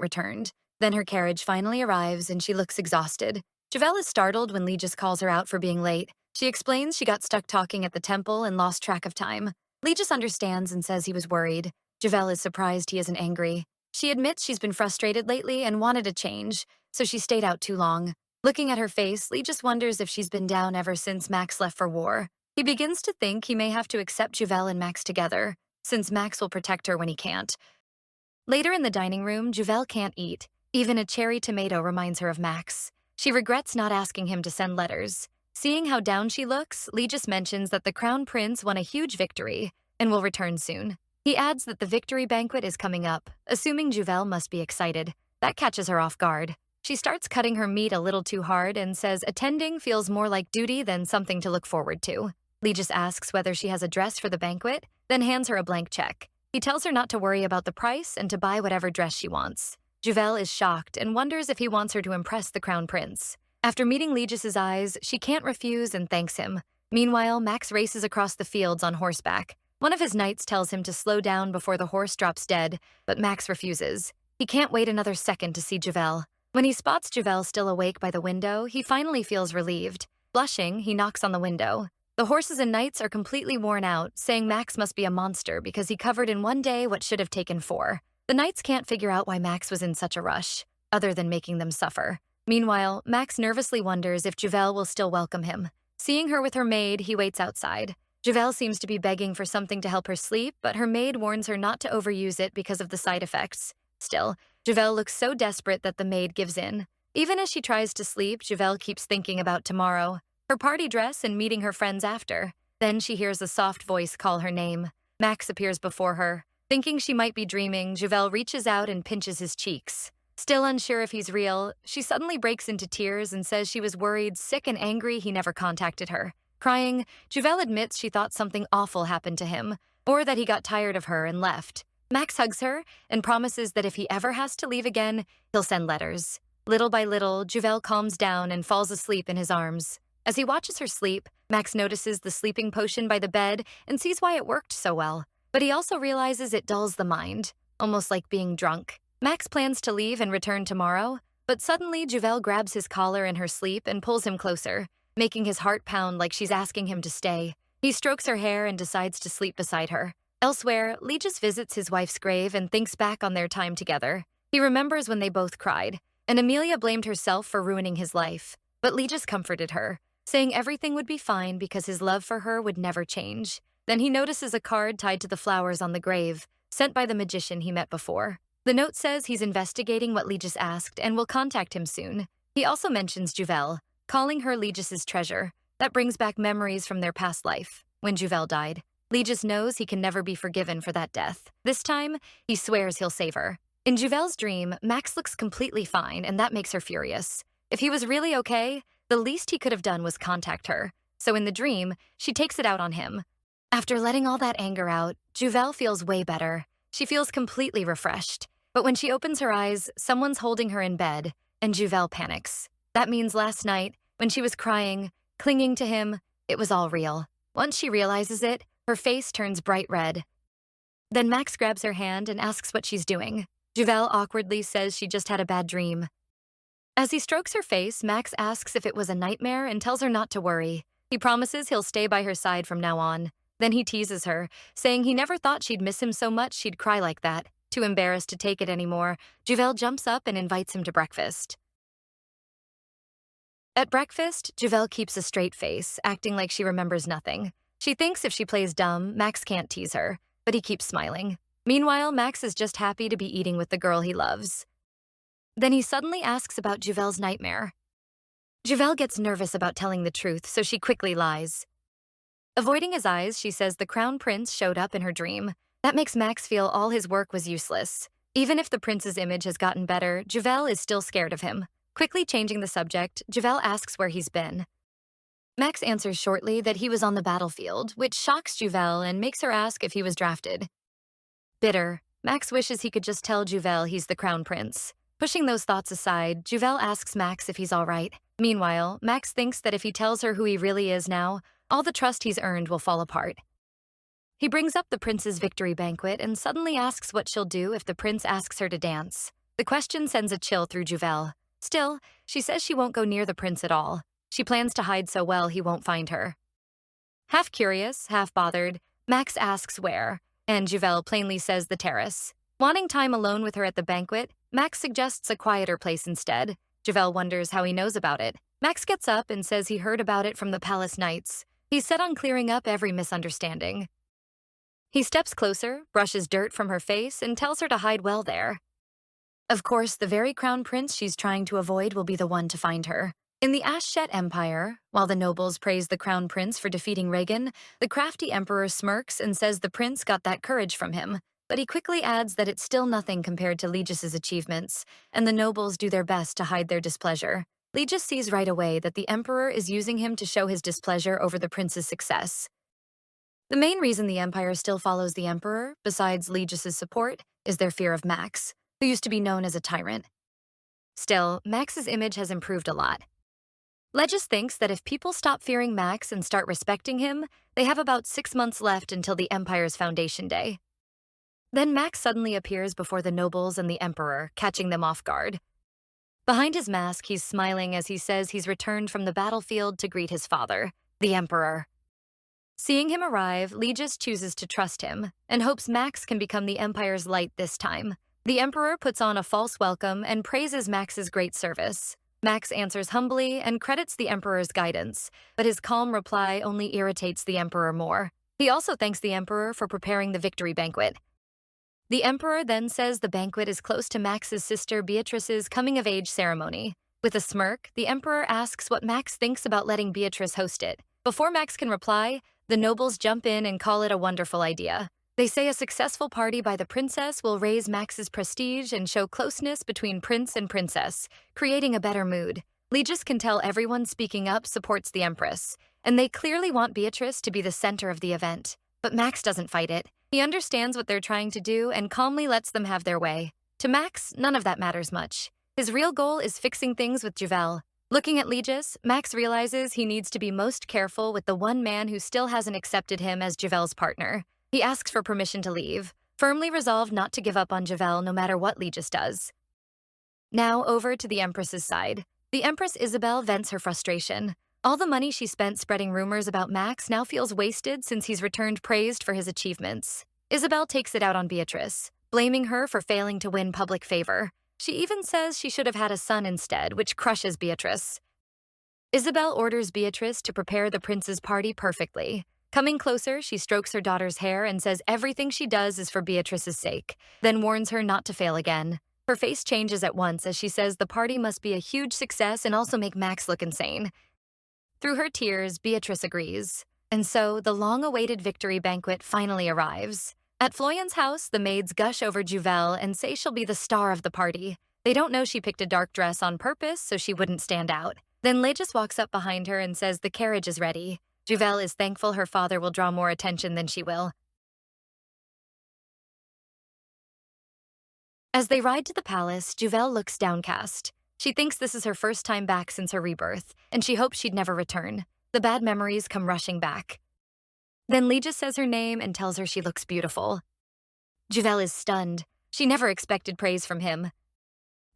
returned. Then her carriage finally arrives and she looks exhausted. Juvel is startled when Legis calls her out for being late. She explains she got stuck talking at the temple and lost track of time. Legis understands and says he was worried. Juvel is surprised he isn't angry. She admits she's been frustrated lately and wanted a change, so she stayed out too long. Looking at her face, Legis wonders if she's been down ever since Max left for war. He begins to think he may have to accept Juvel and Max together, since Max will protect her when he can't. Later in the dining room, Juvel can't eat. Even a cherry tomato reminds her of Max. She regrets not asking him to send letters. Seeing how down she looks, Legis mentions that the Crown Prince won a huge victory and will return soon. He adds that the victory banquet is coming up, assuming Juvel must be excited. That catches her off guard. She starts cutting her meat a little too hard and says attending feels more like duty than something to look forward to. Legis asks whether she has a dress for the banquet, then hands her a blank check. He tells her not to worry about the price and to buy whatever dress she wants. Juvel is shocked and wonders if he wants her to impress the Crown Prince. After meeting Legis's eyes, she can't refuse and thanks him. Meanwhile, Max races across the fields on horseback. One of his knights tells him to slow down before the horse drops dead, but Max refuses. He can't wait another second to see Juvel. When he spots Juvel still awake by the window, he finally feels relieved. Blushing, he knocks on the window. The horses and knights are completely worn out, saying Max must be a monster because he covered in one day what should have taken 4. The knights can't figure out why Max was in such a rush, other than making them suffer. Meanwhile, Max nervously wonders if Juvel will still welcome him. Seeing her with her maid, he waits outside. Juvel seems to be begging for something to help her sleep, but her maid warns her not to overuse it because of the side effects. Still, Juvel looks so desperate that the maid gives in. Even as she tries to sleep, Juvel keeps thinking about tomorrow, her party dress and meeting her friends after. Then she hears a soft voice call her name. Max appears before her. Thinking she might be dreaming, Juvel reaches out and pinches his cheeks. Still unsure if he's real, she suddenly breaks into tears and says she was worried, sick and angry he never contacted her. Crying, Juvel admits she thought something awful happened to him, or that he got tired of her and left. Max hugs her and promises that if he ever has to leave again, he'll send letters. Little by little, Juvel calms down and falls asleep in his arms. As he watches her sleep, Max notices the sleeping potion by the bed and sees why it worked so well. But he also realizes it dulls the mind, almost like being drunk. Max plans to leave and return tomorrow, but suddenly Juvel grabs his collar in her sleep and pulls him closer, making his heart pound like she's asking him to stay. He strokes her hair and decides to sleep beside her. Elsewhere, Legis visits his wife's grave and thinks back on their time together. He remembers when they both cried, and Amelia blamed herself for ruining his life. But Legis comforted her, saying everything would be fine because his love for her would never change. Then he notices a card tied to the flowers on the grave, sent by the magician he met before. The note says he's investigating what Legis asked and will contact him soon. He also mentions Juvel, calling her Legis's treasure. That brings back memories from their past life, when Juvel died. Legis knows he can never be forgiven for that death. This time, he swears he'll save her. In Juvel's dream, Max looks completely fine, and that makes her furious. If he was really okay, the least he could have done was contact her. So in the dream, she takes it out on him. After letting all that anger out, Juvel feels way better. She feels completely refreshed. But when she opens her eyes, someone's holding her in bed, and Juvel panics. That means last night, when she was crying, clinging to him, it was all real. Once she realizes it, her face turns bright red. Then Max grabs her hand and asks what she's doing. Juvel awkwardly says she just had a bad dream. As he strokes her face, Max asks if it was a nightmare and tells her not to worry. He promises he'll stay by her side from now on. Then he teases her, saying he never thought she'd miss him so much she'd cry like that. Too embarrassed to take it anymore, Juvel jumps up and invites him to breakfast. At breakfast, Javel keeps a straight face, acting like she remembers nothing. She thinks if she plays dumb, Max can't tease her, but he keeps smiling. Meanwhile, Max is just happy to be eating with the girl he loves. Then he suddenly asks about Javel's nightmare. Javel gets nervous about telling the truth, so she quickly lies. Avoiding his eyes, she says the crown prince showed up in her dream. That makes Max feel all his work was useless. Even if the prince's image has gotten better, Javel is still scared of him. Quickly changing the subject, Javel asks where he's been. Max answers shortly that he was on the battlefield, which shocks Javel and makes her ask if he was drafted. Bitter, Max wishes he could just tell Javel he's the crown prince. Pushing those thoughts aside, Javel asks Max if he's all right. Meanwhile, Max thinks that if he tells her who he really is now, all the trust he's earned will fall apart. He brings up the prince's victory banquet and suddenly asks what she'll do if the prince asks her to dance. The question sends a chill through Javel. Still, she says she won't go near the prince at all. She plans to hide so well he won't find her. Half curious, half bothered, Max asks where, and Javel plainly says the terrace. Wanting time alone with her at the banquet, Max suggests a quieter place instead. Javel wonders how he knows about it. Max gets up and says he heard about it from the palace knights. He's set on clearing up every misunderstanding. He steps closer, brushes dirt from her face, and tells her to hide well there. Of course, the very crown prince she's trying to avoid will be the one to find her. In the Ashtet Empire, while the nobles praise the crown prince for defeating Reagan, the crafty emperor smirks and says the prince got that courage from him. But he quickly adds that it's still nothing compared to Legis's achievements, and the nobles do their best to hide their displeasure. Legis sees right away that the emperor is using him to show his displeasure over the prince's success. The main reason the empire still follows the emperor, besides Legis's support, is their fear of Max, who used to be known as a tyrant. Still, Max's image has improved a lot. Legis thinks that if people stop fearing Max and start respecting him, they have about 6 months left until the empire's foundation day. Then Max suddenly appears before the nobles and the emperor, catching them off guard. Behind his mask, he's smiling as he says he's returned from the battlefield to greet his father, the emperor. Seeing him arrive, Legis chooses to trust him and hopes Max can become the empire's light this time. The emperor puts on a false welcome and praises Max's great service. Max answers humbly and credits the emperor's guidance, but his calm reply only irritates the emperor more. He also thanks the emperor for preparing the victory banquet. The emperor then says the banquet is close to Max's sister Beatrice's coming-of-age ceremony. With a smirk, the emperor asks what Max thinks about letting Beatrice host it. Before Max can reply, the nobles jump in and call it a wonderful idea. They say a successful party by the princess will raise Max's prestige and show closeness between prince and princess, creating a better mood. Legis can tell everyone speaking up supports the empress, and they clearly want Beatrice to be the center of the event. But Max doesn't fight it. He understands what they're trying to do and calmly lets them have their way. To Max, none of that matters much. His real goal is fixing things with Javel. Looking at Legis, Max realizes he needs to be most careful with the one man who still hasn't accepted him as Javel's partner. He asks for permission to leave, firmly resolved not to give up on Javel no matter what Legis does. Now over to the Empress's side. The Empress Isabel vents her frustration. All the money she spent spreading rumors about Max now feels wasted since he's returned praised for his achievements. Isabel takes it out on Beatrice, blaming her for failing to win public favor. She even says she should have had a son instead, which crushes Beatrice. Isabel orders Beatrice to prepare the prince's party perfectly. Coming closer, she strokes her daughter's hair and says everything she does is for Beatrice's sake, then warns her not to fail again. Her face changes at once as she says the party must be a huge success and also make Max look insane. Through her tears, Beatrice agrees. And so, the long-awaited victory banquet finally arrives. At Florian's house, the maids gush over Juvel and say she'll be the star of the party. They don't know she picked a dark dress on purpose so she wouldn't stand out. Then Legis walks up behind her and says the carriage is ready. Juvel is thankful her father will draw more attention than she will. As they ride to the palace, Juvel looks downcast. She thinks this is her first time back since her rebirth, and she hopes she'd never return. The bad memories come rushing back. Then Legis says her name and tells her she looks beautiful. Juvel is stunned. She never expected praise from him.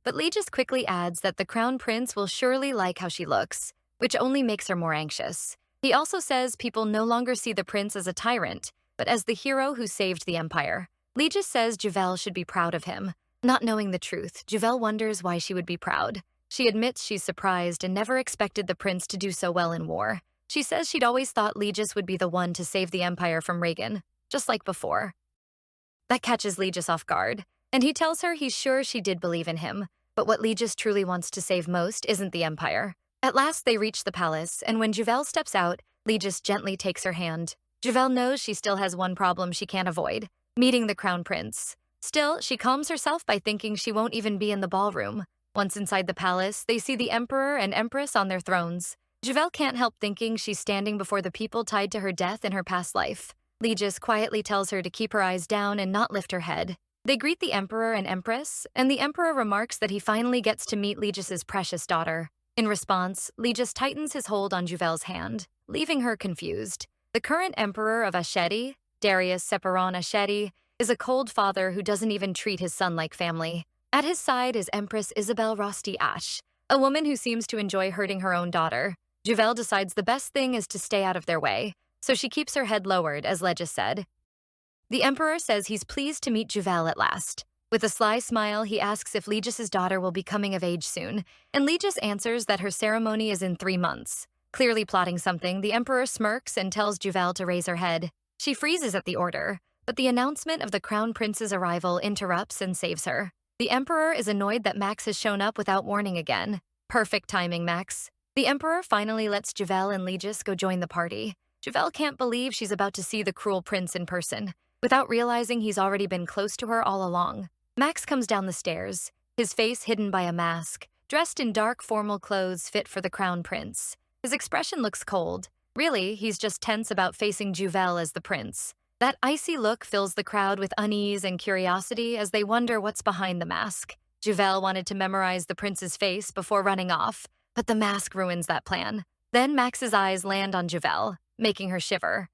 But Legis quickly adds that the crown prince will surely like how she looks, which only makes her more anxious. He also says people no longer see the prince as a tyrant, but as the hero who saved the empire. Legis says Juvel should be proud of him. Not knowing the truth, Juvel wonders why she would be proud. She admits she's surprised and never expected the prince to do so well in war. She says she'd always thought Legis would be the one to save the empire from Reagan, just like before. That catches Legis off guard, and he tells her he's sure she did believe in him, but what Legis truly wants to save most isn't the empire. At last they reach the palace, and when Juvel steps out, Legis gently takes her hand. Juvel knows she still has one problem she can't avoid, meeting the crown prince. Still, she calms herself by thinking she won't even be in the ballroom. Once inside the palace, they see the emperor and empress on their thrones. Juvel can't help thinking she's standing before the people tied to her death in her past life. Legis quietly tells her to keep her eyes down and not lift her head. They greet the emperor and empress, and the emperor remarks that he finally gets to meet Legis's precious daughter. In response, Legis tightens his hold on Juvel's hand, leaving her confused. The current emperor of Ashedi, Darius Separon Ashedi, is a cold father who doesn't even treat his son like family. At his side is Empress Isabel Rosti Ash, a woman who seems to enjoy hurting her own daughter. Juvel decides the best thing is to stay out of their way, so she keeps her head lowered, as Legis said. The emperor says he's pleased to meet Juvel at last. With a sly smile, he asks if Legis's daughter will be coming of age soon, and Legis answers that her ceremony is in 3 months. Clearly plotting something, the emperor smirks and tells Juvel to raise her head. She freezes at the order, but the announcement of the crown prince's arrival interrupts and saves her. The emperor is annoyed that Max has shown up without warning again. Perfect timing, Max. The emperor finally lets Juvel and Legis go join the party. Juvel can't believe she's about to see the cruel prince in person, without realizing he's already been close to her all along. Max comes down the stairs, his face hidden by a mask, dressed in dark formal clothes fit for the crown prince. His expression looks cold. Really, he's just tense about facing Juvel as the prince. That icy look fills the crowd with unease and curiosity as they wonder what's behind the mask. Juvel wanted to memorize the prince's face before running off, but the mask ruins that plan. Then Max's eyes land on Juvel, making her shiver.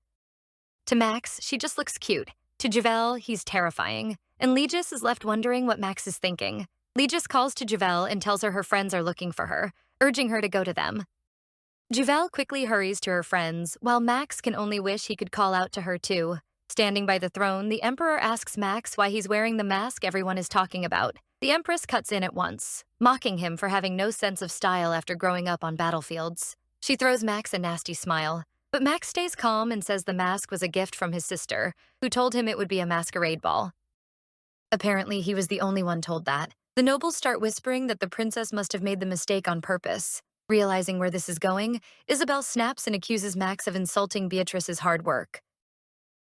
To Max, she just looks cute. To Juvel, he's terrifying. And Legis is left wondering what Max is thinking. Legis calls to Juvel and tells her friends are looking for her, urging her to go to them. Juvel quickly hurries to her friends, while Max can only wish he could call out to her too. Standing by the throne, the emperor asks Max why he's wearing the mask everyone is talking about. The empress cuts in at once, mocking him for having no sense of style after growing up on battlefields. She throws Max a nasty smile, but Max stays calm and says the mask was a gift from his sister, who told him it would be a masquerade ball. Apparently, he was the only one told that. The nobles start whispering that the princess must have made the mistake on purpose. Realizing where this is going, Isabel snaps and accuses Max of insulting Beatrice's hard work.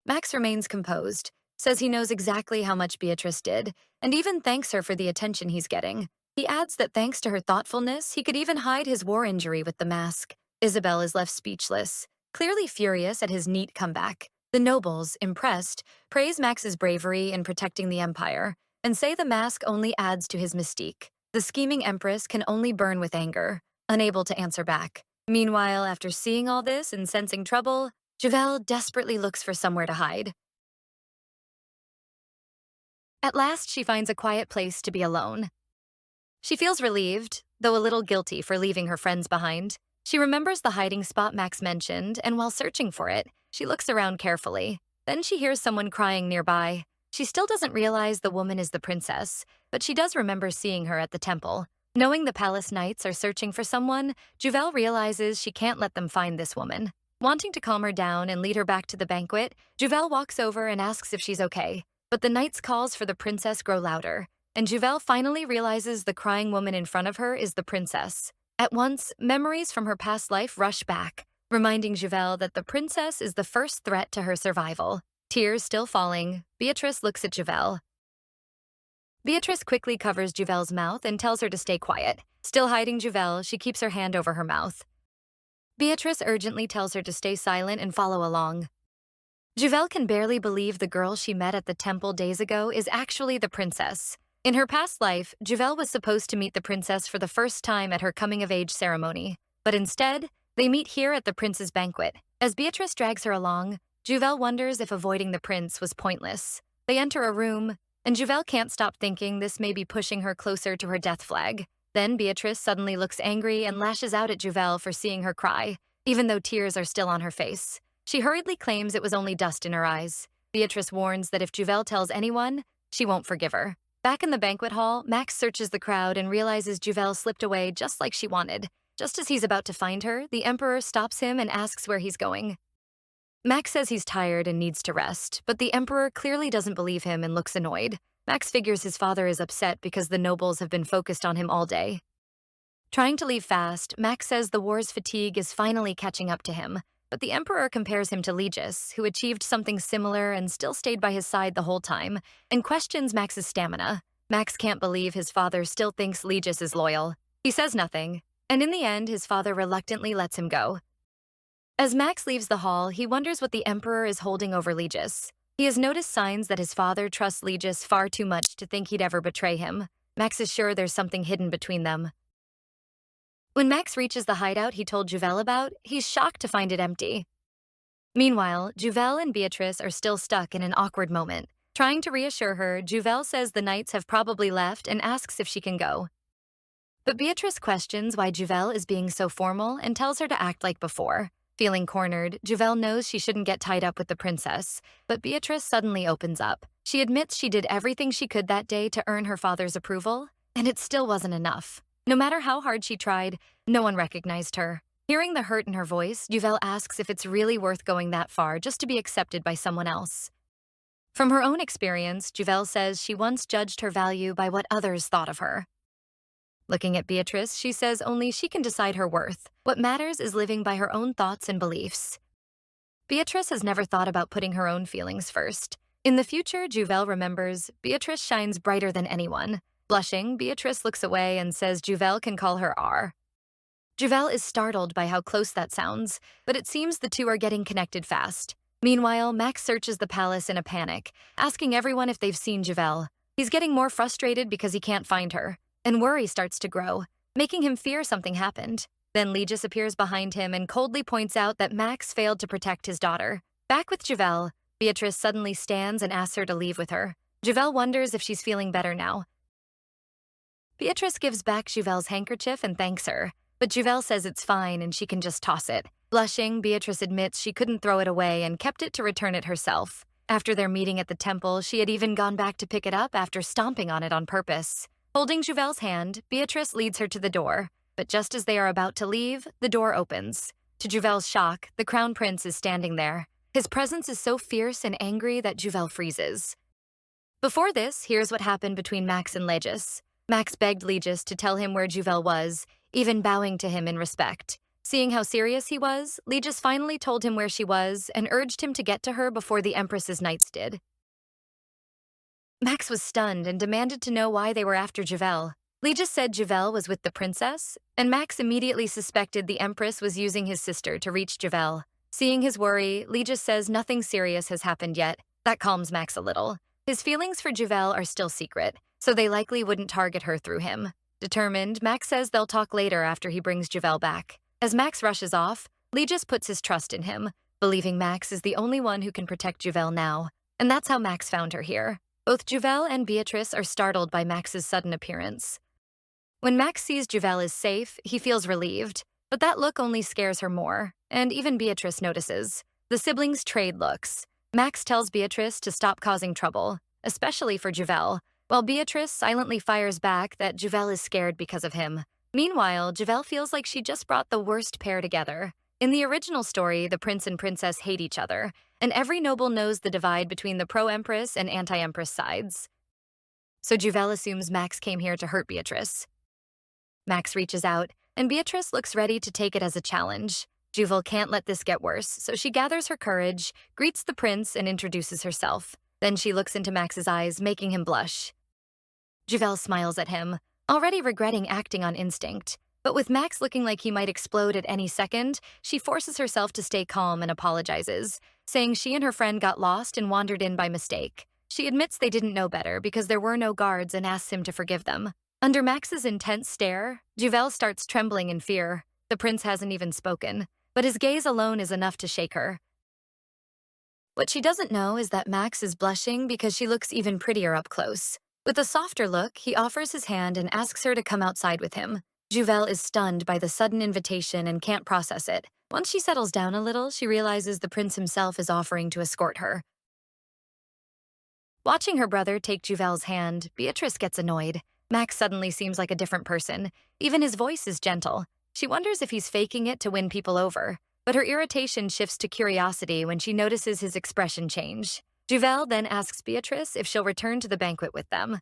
Max remains composed, says he knows exactly how much Beatrice did, and even thanks her for the attention he's getting. He adds that thanks to her thoughtfulness, he could even hide his war injury with the mask. Isabel is left speechless, clearly furious at his neat comeback. The nobles, impressed, praise Max's bravery in protecting the empire, and say the mask only adds to his mystique. The scheming empress can only burn with anger, unable to answer back. Meanwhile, after seeing all this and sensing trouble, Juvel desperately looks for somewhere to hide. At last, she finds a quiet place to be alone. She feels relieved, though a little guilty for leaving her friends behind. She remembers the hiding spot Max mentioned, and while searching for it, she looks around carefully. Then she hears someone crying nearby. She still doesn't realize the woman is the princess, but she does remember seeing her at the temple. Knowing the palace knights are searching for someone, Juvel realizes she can't let them find this woman. Wanting to calm her down and lead her back to the banquet, Juvel walks over and asks if she's okay. But the knights' calls for the princess grow louder, and Juvel finally realizes the crying woman in front of her is the princess. At once, memories from her past life rush back, reminding Juvel that the princess is the first threat to her survival. Tears still falling, Beatrice looks at Juvel. Beatrice quickly covers Juvel's mouth and tells her to stay quiet. Still hiding Juvel, she keeps her hand over her mouth. Beatrice urgently tells her to stay silent and follow along. Juvel can barely believe the girl she met at the temple days ago is actually the princess. In her past life, Juvel was supposed to meet the princess for the first time at her coming-of-age ceremony, but instead, they meet here at the prince's banquet. As Beatrice drags her along, Juvel wonders if avoiding the prince was pointless. They enter a room, and Juvel can't stop thinking this may be pushing her closer to her death flag. Then Beatrice suddenly looks angry and lashes out at Juvel for seeing her cry, even though tears are still on her face. She hurriedly claims it was only dust in her eyes. Beatrice warns that if Juvel tells anyone, she won't forgive her. Back in the banquet hall, Max searches the crowd and realizes Juvel slipped away just like she wanted. Just as he's about to find her, the Emperor stops him and asks where he's going. Max says he's tired and needs to rest, but the Emperor clearly doesn't believe him and looks annoyed. Max figures his father is upset because the nobles have been focused on him all day. Trying to leave fast, Max says the war's fatigue is finally catching up to him, but the Emperor compares him to Legis, who achieved something similar and still stayed by his side the whole time, and questions Max's stamina. Max can't believe his father still thinks Legis is loyal. He says nothing, and in the end, his father reluctantly lets him go. As Max leaves the hall, he wonders what the Emperor is holding over Legis. He has noticed signs that his father trusts Legis far too much to think he'd ever betray him. Max is sure there's something hidden between them. When Max reaches the hideout he told Juvel about, he's shocked to find it empty. Meanwhile, Juvel and Beatrice are still stuck in an awkward moment. Trying to reassure her, Juvel says the knights have probably left and asks if she can go. But Beatrice questions why Juvel is being so formal and tells her to act like before. Feeling cornered, Juvel knows she shouldn't get tied up with the princess, but Beatrice suddenly opens up. She admits she did everything she could that day to earn her father's approval, and it still wasn't enough. No matter how hard she tried, no one recognized her. Hearing the hurt in her voice, Juvel asks if it's really worth going that far just to be accepted by someone else. From her own experience, Juvel says she once judged her value by what others thought of her. Looking at Beatrice, she says only she can decide her worth. What matters is living by her own thoughts and beliefs. Beatrice has never thought about putting her own feelings first. In the future, Juvel remembers, Beatrice shines brighter than anyone. Blushing, Beatrice looks away and says Juvel can call her R. Juvel is startled by how close that sounds, but it seems the two are getting connected fast. Meanwhile, Max searches the palace in a panic, asking everyone if they've seen Juvel. He's getting more frustrated because he can't find her, and worry starts to grow, making him fear something happened. Then Legis appears behind him and coldly points out that Max failed to protect his daughter. Back with Juvel, Beatrice suddenly stands and asks her to leave with her. Juvel wonders if she's feeling better now. Beatrice gives back Juvel's handkerchief and thanks her, but Juvel says it's fine and she can just toss it. Blushing, Beatrice admits she couldn't throw it away and kept it to return it herself. After their meeting at the temple, she had even gone back to pick it up after stomping on it on purpose. Holding Juvel's hand, Beatrice leads her to the door, but just as they are about to leave, the door opens. To Juvel's shock, the crown prince is standing there. His presence is so fierce and angry that Juvel freezes. Before this, here's what happened between Max and Legis. Max begged Legis to tell him where Juvel was, even bowing to him in respect. Seeing how serious he was, Legis finally told him where she was and urged him to get to her before the Empress's knights did. Max was stunned and demanded to know why they were after Juvel. Legis said Juvel was with the princess, and Max immediately suspected the Empress was using his sister to reach Juvel. Seeing his worry, Legis says nothing serious has happened yet. That calms Max a little. His feelings for Juvel are still secret, so they likely wouldn't target her through him. Determined, Max says they'll talk later after he brings Juvel back. As Max rushes off, Legis puts his trust in him, believing Max is the only one who can protect Juvel now. And that's how Max found her here. Both Juvel and Beatrice are startled by Max's sudden appearance. When Max sees Juvel is safe, he feels relieved, but that look only scares her more, and even Beatrice notices. The siblings trade looks. Max tells Beatrice to stop causing trouble, especially for Juvel, while Beatrice silently fires back that Juvel is scared because of him. Meanwhile, Juvel feels like she just brought the worst pair together. In the original story, the prince and princess hate each other, and every noble knows the divide between the pro-empress and anti-empress sides. So Juvel assumes Max came here to hurt Beatrice. Max reaches out, and Beatrice looks ready to take it as a challenge. Juvel can't let this get worse, so she gathers her courage, greets the prince, and introduces herself. Then she looks into Max's eyes, making him blush. Juvel smiles at him, already regretting acting on instinct. But with Max looking like he might explode at any second, she forces herself to stay calm and apologizes, saying she and her friend got lost and wandered in by mistake. She admits they didn't know better because there were no guards and asks him to forgive them. Under Max's intense stare, Juvel starts trembling in fear. The prince hasn't even spoken, but his gaze alone is enough to shake her. What she doesn't know is that Max is blushing because she looks even prettier up close. With a softer look, he offers his hand and asks her to come outside with him. Juvel is stunned by the sudden invitation and can't process it. Once she settles down a little, she realizes the prince himself is offering to escort her. Watching her brother take Juvel's hand, Beatrice gets annoyed. Max suddenly seems like a different person. Even his voice is gentle. She wonders if he's faking it to win people over. But her irritation shifts to curiosity when she notices his expression change. Juvel then asks Beatrice if she'll return to the banquet with them.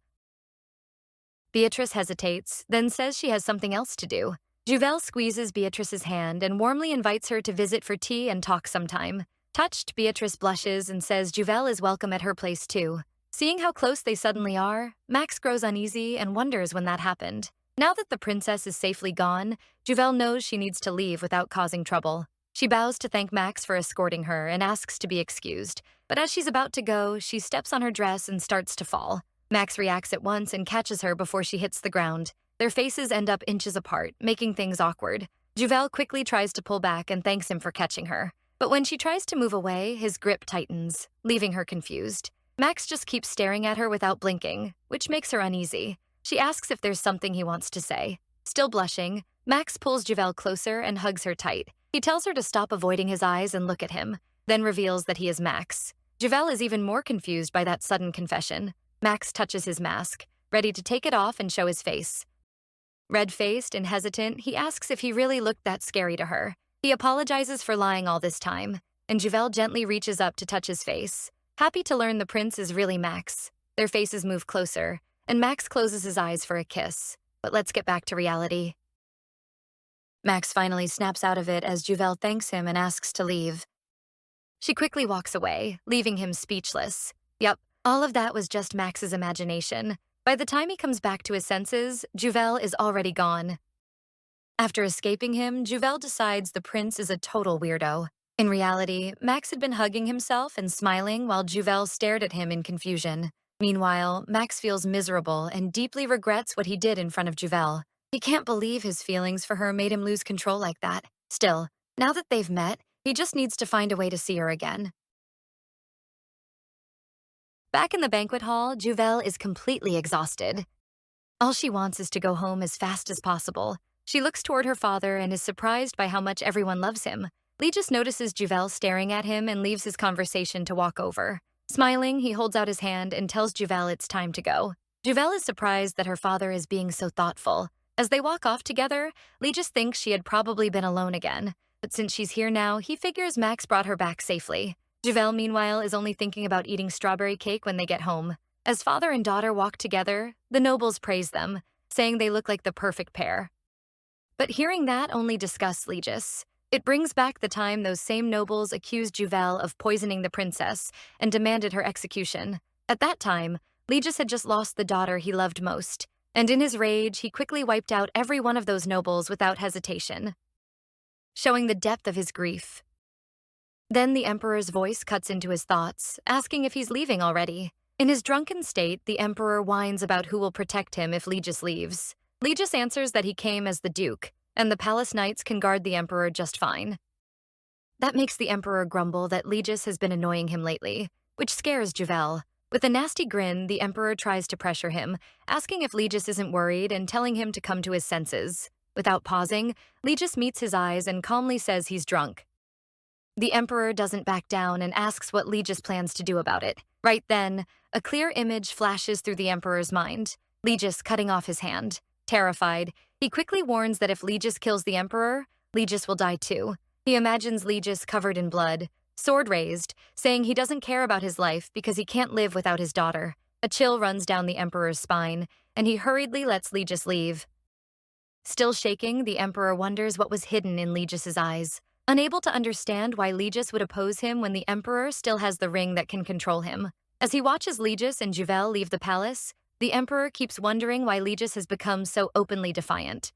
Beatrice hesitates, then says she has something else to do. Juvel squeezes Beatrice's hand and warmly invites her to visit for tea and talk sometime. Touched, Beatrice blushes and says Juvel is welcome at her place too. Seeing how close they suddenly are, Max grows uneasy and wonders when that happened. Now that the princess is safely gone, Juvel knows she needs to leave without causing trouble. She bows to thank Max for escorting her and asks to be excused. But as she's about to go, she steps on her dress and starts to fall. Max reacts at once and catches her before she hits the ground. Their faces end up inches apart, making things awkward. Juvel quickly tries to pull back and thanks him for catching her. But when she tries to move away, his grip tightens, leaving her confused. Max just keeps staring at her without blinking, which makes her uneasy. She asks if there's something he wants to say. Still blushing, Max pulls Juvel closer and hugs her tight. He tells her to stop avoiding his eyes and look at him, then reveals that he is Max. Juvel is even more confused by that sudden confession. Max touches his mask, ready to take it off and show his face. Red-faced and hesitant, he asks if he really looked that scary to her. He apologizes for lying all this time, and Juvel gently reaches up to touch his face. Happy to learn the prince is really Max. Their faces move closer, and Max closes his eyes for a kiss. But let's get back to reality. Max finally snaps out of it as Juvel thanks him and asks to leave. She quickly walks away, leaving him speechless. Yup, all of that was just Max's imagination. By the time he comes back to his senses, Juvel is already gone. After escaping him, Juvel decides the prince is a total weirdo. In reality, Max had been hugging himself and smiling while Juvel stared at him in confusion. Meanwhile, Max feels miserable and deeply regrets what he did in front of Juvel. He can't believe his feelings for her made him lose control like that. Still, now that they've met, he just needs to find a way to see her again. Back in the banquet hall, Juvel is completely exhausted. All she wants is to go home as fast as possible. She looks toward her father and is surprised by how much everyone loves him. Legis notices Juvel staring at him and leaves his conversation to walk over. Smiling, he holds out his hand and tells Juvel it's time to go. Juvel is surprised that her father is being so thoughtful. As they walk off together, Legis thinks she had probably been alone again. But since she's here now, he figures Max brought her back safely. Juvel, meanwhile, is only thinking about eating strawberry cake when they get home. As father and daughter walk together, the nobles praise them, saying they look like the perfect pair. But hearing that only disgusts Legis. It brings back the time those same nobles accused Juvel of poisoning the princess and demanded her execution. At that time, Legis had just lost the daughter he loved most, and in his rage, he quickly wiped out every one of those nobles without hesitation, showing the depth of his grief. Then the emperor's voice cuts into his thoughts, asking if he's leaving already. In his drunken state, the emperor whines about who will protect him if Legis leaves. Legis answers that he came as the duke, and the palace knights can guard the emperor just fine. That makes the emperor grumble that Legis has been annoying him lately, which scares Juvel. With a nasty grin, the emperor tries to pressure him, asking if Legis isn't worried and telling him to come to his senses. Without pausing, Legis meets his eyes and calmly says he's drunk. The emperor doesn't back down and asks what Legis plans to do about it. Right then, a clear image flashes through the emperor's mind, Legis cutting off his hand. Terrified, he quickly warns that if Legis kills the emperor, Legis will die too. He imagines Legis covered in blood, sword raised, saying he doesn't care about his life because he can't live without his daughter. A chill runs down the emperor's spine, and he hurriedly lets Legis leave. Still shaking, the emperor wonders what was hidden in Legis's eyes. Unable to understand why Legis would oppose him when the emperor still has the ring that can control him. As he watches Legis and Juvel leave the palace, the emperor keeps wondering why Legis has become so openly defiant.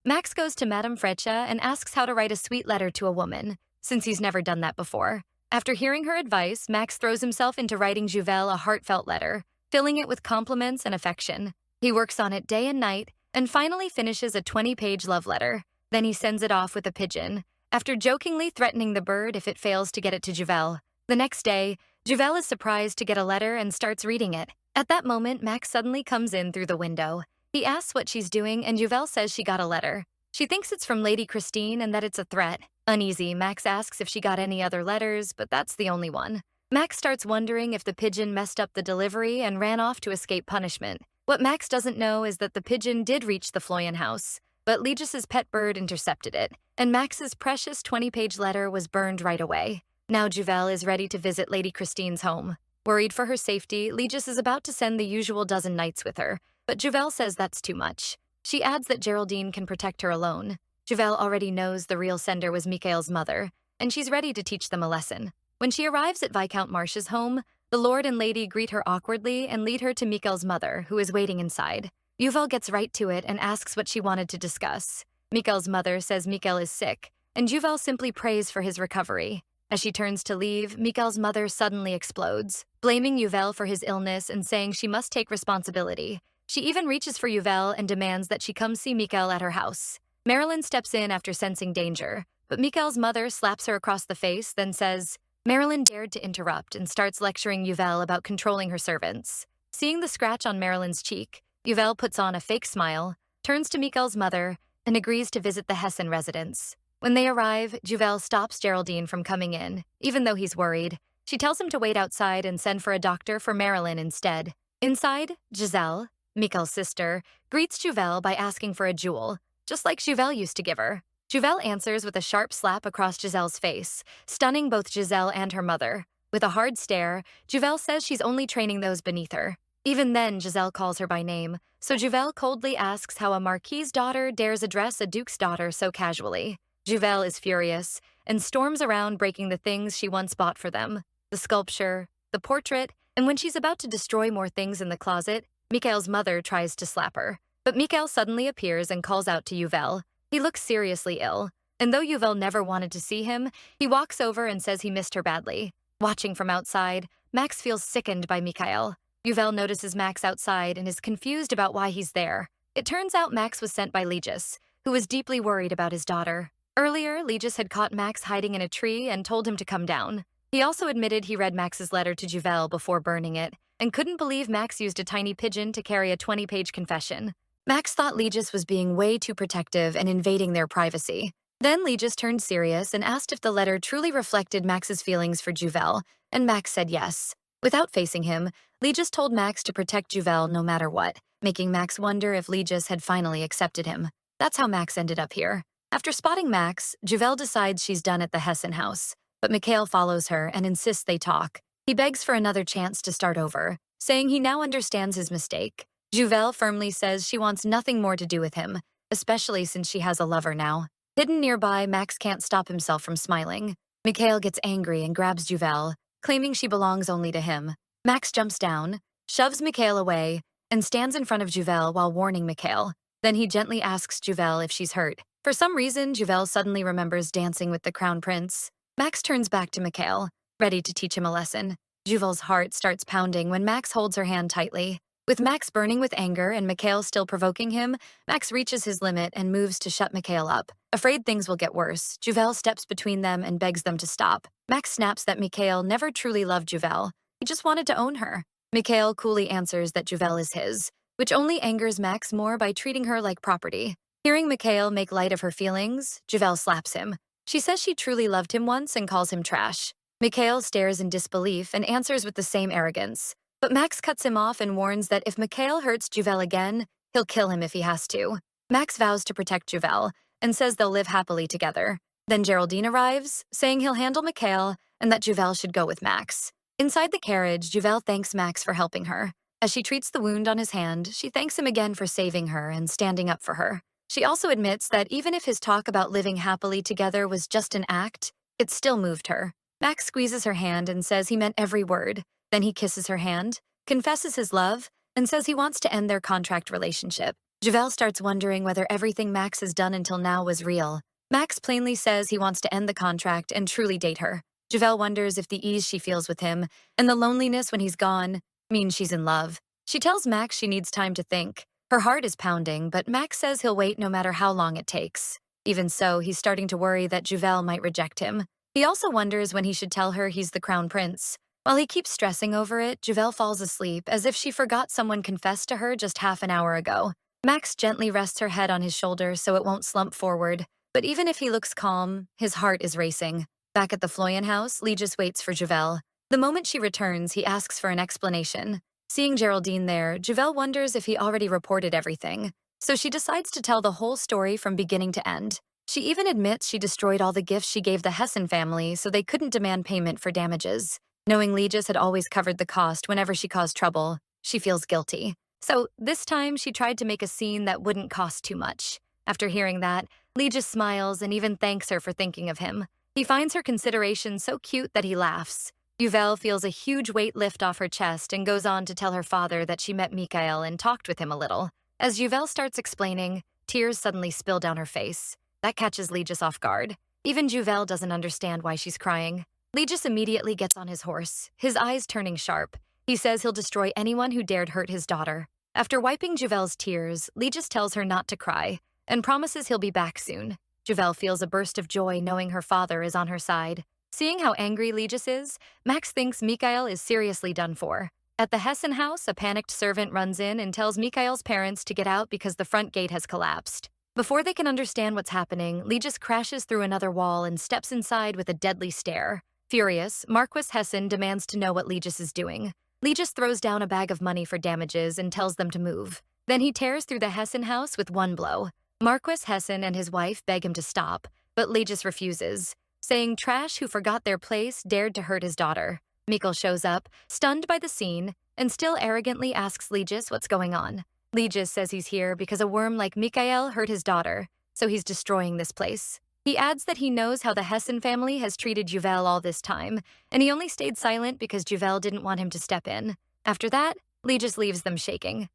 Max goes to Madame Frecha and asks how to write a sweet letter to a woman, since he's never done that before. After hearing her advice, Max throws himself into writing Juvel a heartfelt letter, filling it with compliments and affection. He works on it day and night, and finally finishes a 20-page love letter. Then he sends it off with a pigeon, after jokingly threatening the bird if it fails to get it to Juvel. The next day, Juvel is surprised to get a letter and starts reading it. At that moment, Max suddenly comes in through the window. He asks what she's doing, and Juvel says she got a letter. She thinks it's from Lady Christine and that it's a threat. Uneasy, Max asks if she got any other letters, but that's the only one. Max starts wondering if the pigeon messed up the delivery and ran off to escape punishment. What Max doesn't know is that the pigeon did reach the Floyan house, but Legis's pet bird intercepted it, and Max's precious 20-page letter was burned right away. Now Juvel is ready to visit Lady Christine's home. Worried for her safety, Legis is about to send the usual dozen knights with her, but Juvel says that's too much. She adds that Geraldine can protect her alone. Juvel already knows the real sender was Mikhail's mother, and she's ready to teach them a lesson. When she arrives at Viscount Marsh's home, the lord and lady greet her awkwardly and lead her to Mikhail's mother, who is waiting inside. Yuval gets right to it and asks what she wanted to discuss. Mikhail's mother says Mikhail is sick, and Juvel simply prays for his recovery. As she turns to leave, Mikhail's mother suddenly explodes, blaming Yuval for his illness and saying she must take responsibility. She even reaches for Yuval and demands that she come see Mikhail at her house. Marilyn steps in after sensing danger, but Mikhail's mother slaps her across the face, then says, Marilyn dared to interrupt and starts lecturing Yuval about controlling her servants. Seeing the scratch on Marilyn's cheek, Yuval puts on a fake smile, turns to Mikhail's mother, and agrees to visit the Hessen residence. When they arrive, Juvel stops Geraldine from coming in, even though he's worried. She tells him to wait outside and send for a doctor for Marilyn instead. Inside, Giselle, Mikhail's sister, greets Juvel by asking for a jewel, just like Juvel used to give her. Juvel answers with a sharp slap across Giselle's face, stunning both Giselle and her mother. With a hard stare, Juvel says she's only training those beneath her. Even then, Giselle calls her by name, so Juvel coldly asks how a marquis's daughter dares address a duke's daughter so casually. Juvel is furious and storms around breaking the things she once bought for them, the sculpture, the portrait, and when she's about to destroy more things in the closet, Mikhail's mother tries to slap her. But Mikhail suddenly appears and calls out to Yuvel. He looks seriously ill, and though Yuvel never wanted to see him, he walks over and says he missed her badly. Watching from outside, Max feels sickened by Mikhail. Yuvel notices Max outside and is confused about why he's there. It turns out Max was sent by Legis, who was deeply worried about his daughter. Earlier, Legis had caught Max hiding in a tree and told him to come down. He also admitted he read Max's letter to Juvel before burning it, and couldn't believe Max used a tiny pigeon to carry a 20-page confession. Max thought Legis was being way too protective and invading their privacy. Then Legis turned serious and asked if the letter truly reflected Max's feelings for Juvel, and Max said yes. Without facing him, Legis told Max to protect Juvel no matter what, making Max wonder if Legis had finally accepted him. That's how Max ended up here. After spotting Max, Juvel decides she's done at the Hessen house, but Mikhail follows her and insists they talk. He begs for another chance to start over, saying he now understands his mistake. Juvel firmly says she wants nothing more to do with him, especially since she has a lover now. Hidden nearby, Max can't stop himself from smiling. Mikhail gets angry and grabs Juvel, claiming she belongs only to him. Max jumps down, shoves Mikhail away, and stands in front of Juvel while warning Mikhail. Then he gently asks Juvel if she's hurt. For some reason, Juvel suddenly remembers dancing with the crown prince. Max turns back to Mikhail, ready to teach him a lesson. Juvel's heart starts pounding when Max holds her hand tightly. With Max burning with anger and Mikhail still provoking him, Max reaches his limit and moves to shut Mikhail up. Afraid things will get worse, Juvel steps between them and begs them to stop. Max snaps that Mikhail never truly loved Juvel. He just wanted to own her. Mikhail coolly answers that Juvel is his, which only angers Max more by treating her like property. Hearing Mikhail make light of her feelings, Juvel slaps him. She says she truly loved him once and calls him trash. Mikhail stares in disbelief and answers with the same arrogance. But Max cuts him off and warns that if Mikhail hurts Juvel again, he'll kill him if he has to. Max vows to protect Juvel and says they'll live happily together. Then Geraldine arrives, saying he'll handle Mikhail and that Juvel should go with Max. Inside the carriage, Juvel thanks Max for helping her. As she treats the wound on his hand, she thanks him again for saving her and standing up for her. She also admits that even if his talk about living happily together was just an act, it still moved her. Max squeezes her hand and says he meant every word. Then he kisses her hand, confesses his love, and says he wants to end their contract relationship. Juvel starts wondering whether everything Max has done until now was real. Max plainly says he wants to end the contract and truly date her. Juvel wonders if the ease she feels with him and the loneliness when he's gone means she's in love. She tells Max she needs time to think. Her heart is pounding, but Max says he'll wait no matter how long it takes. Even so, he's starting to worry that Juvel might reject him. He also wonders when he should tell her he's the crown prince. While he keeps stressing over it, Juvel falls asleep as if she forgot someone confessed to her just half an hour ago. Max gently rests her head on his shoulder so it won't slump forward, but even if he looks calm, his heart is racing. Back at the Floyan house, Legis waits for Juvel. The moment she returns, he asks for an explanation. Seeing Geraldine there, Juvel wonders if he already reported everything, so she decides to tell the whole story from beginning to end. She even admits she destroyed all the gifts she gave the Hessen family so they couldn't demand payment for damages. Knowing Legis had always covered the cost whenever she caused trouble, she feels guilty. So this time she tried to make a scene that wouldn't cost too much. After hearing that, Legis smiles and even thanks her for thinking of him. He finds her consideration so cute that he laughs. Uvel feels a huge weight lift off her chest and goes on to tell her father that she met Mikael and talked with him a little. As Uvel starts explaining, tears suddenly spill down her face. That catches Legis off guard. Even Juvel doesn't understand why she's crying. Legis immediately gets on his horse, his eyes turning sharp. He says he'll destroy anyone who dared hurt his daughter. After wiping Juvel's tears, Legis tells her not to cry and promises he'll be back soon. Juvel feels a burst of joy knowing her father is on her side. Seeing how angry Legis is, Max thinks Mikael is seriously done for. At the Hessen house, a panicked servant runs in and tells Mikael's parents to get out because the front gate has collapsed. Before they can understand what's happening, Legis crashes through another wall and steps inside with a deadly stare. Furious, Marquis Hessen demands to know what Legis is doing. Legis throws down a bag of money for damages and tells them to move. Then he tears through the Hessen house with one blow. Marquis Hessen and his wife beg him to stop, but Legis refuses, saying trash who forgot their place dared to hurt his daughter. Mikkel shows up, stunned by the scene, and still arrogantly asks Legis what's going on. Legis says he's here because a worm like Mikael hurt his daughter, so he's destroying this place. He adds that he knows how the Hessen family has treated Juvel all this time, and he only stayed silent because Juvel didn't want him to step in. After that, Legis leaves them shaking.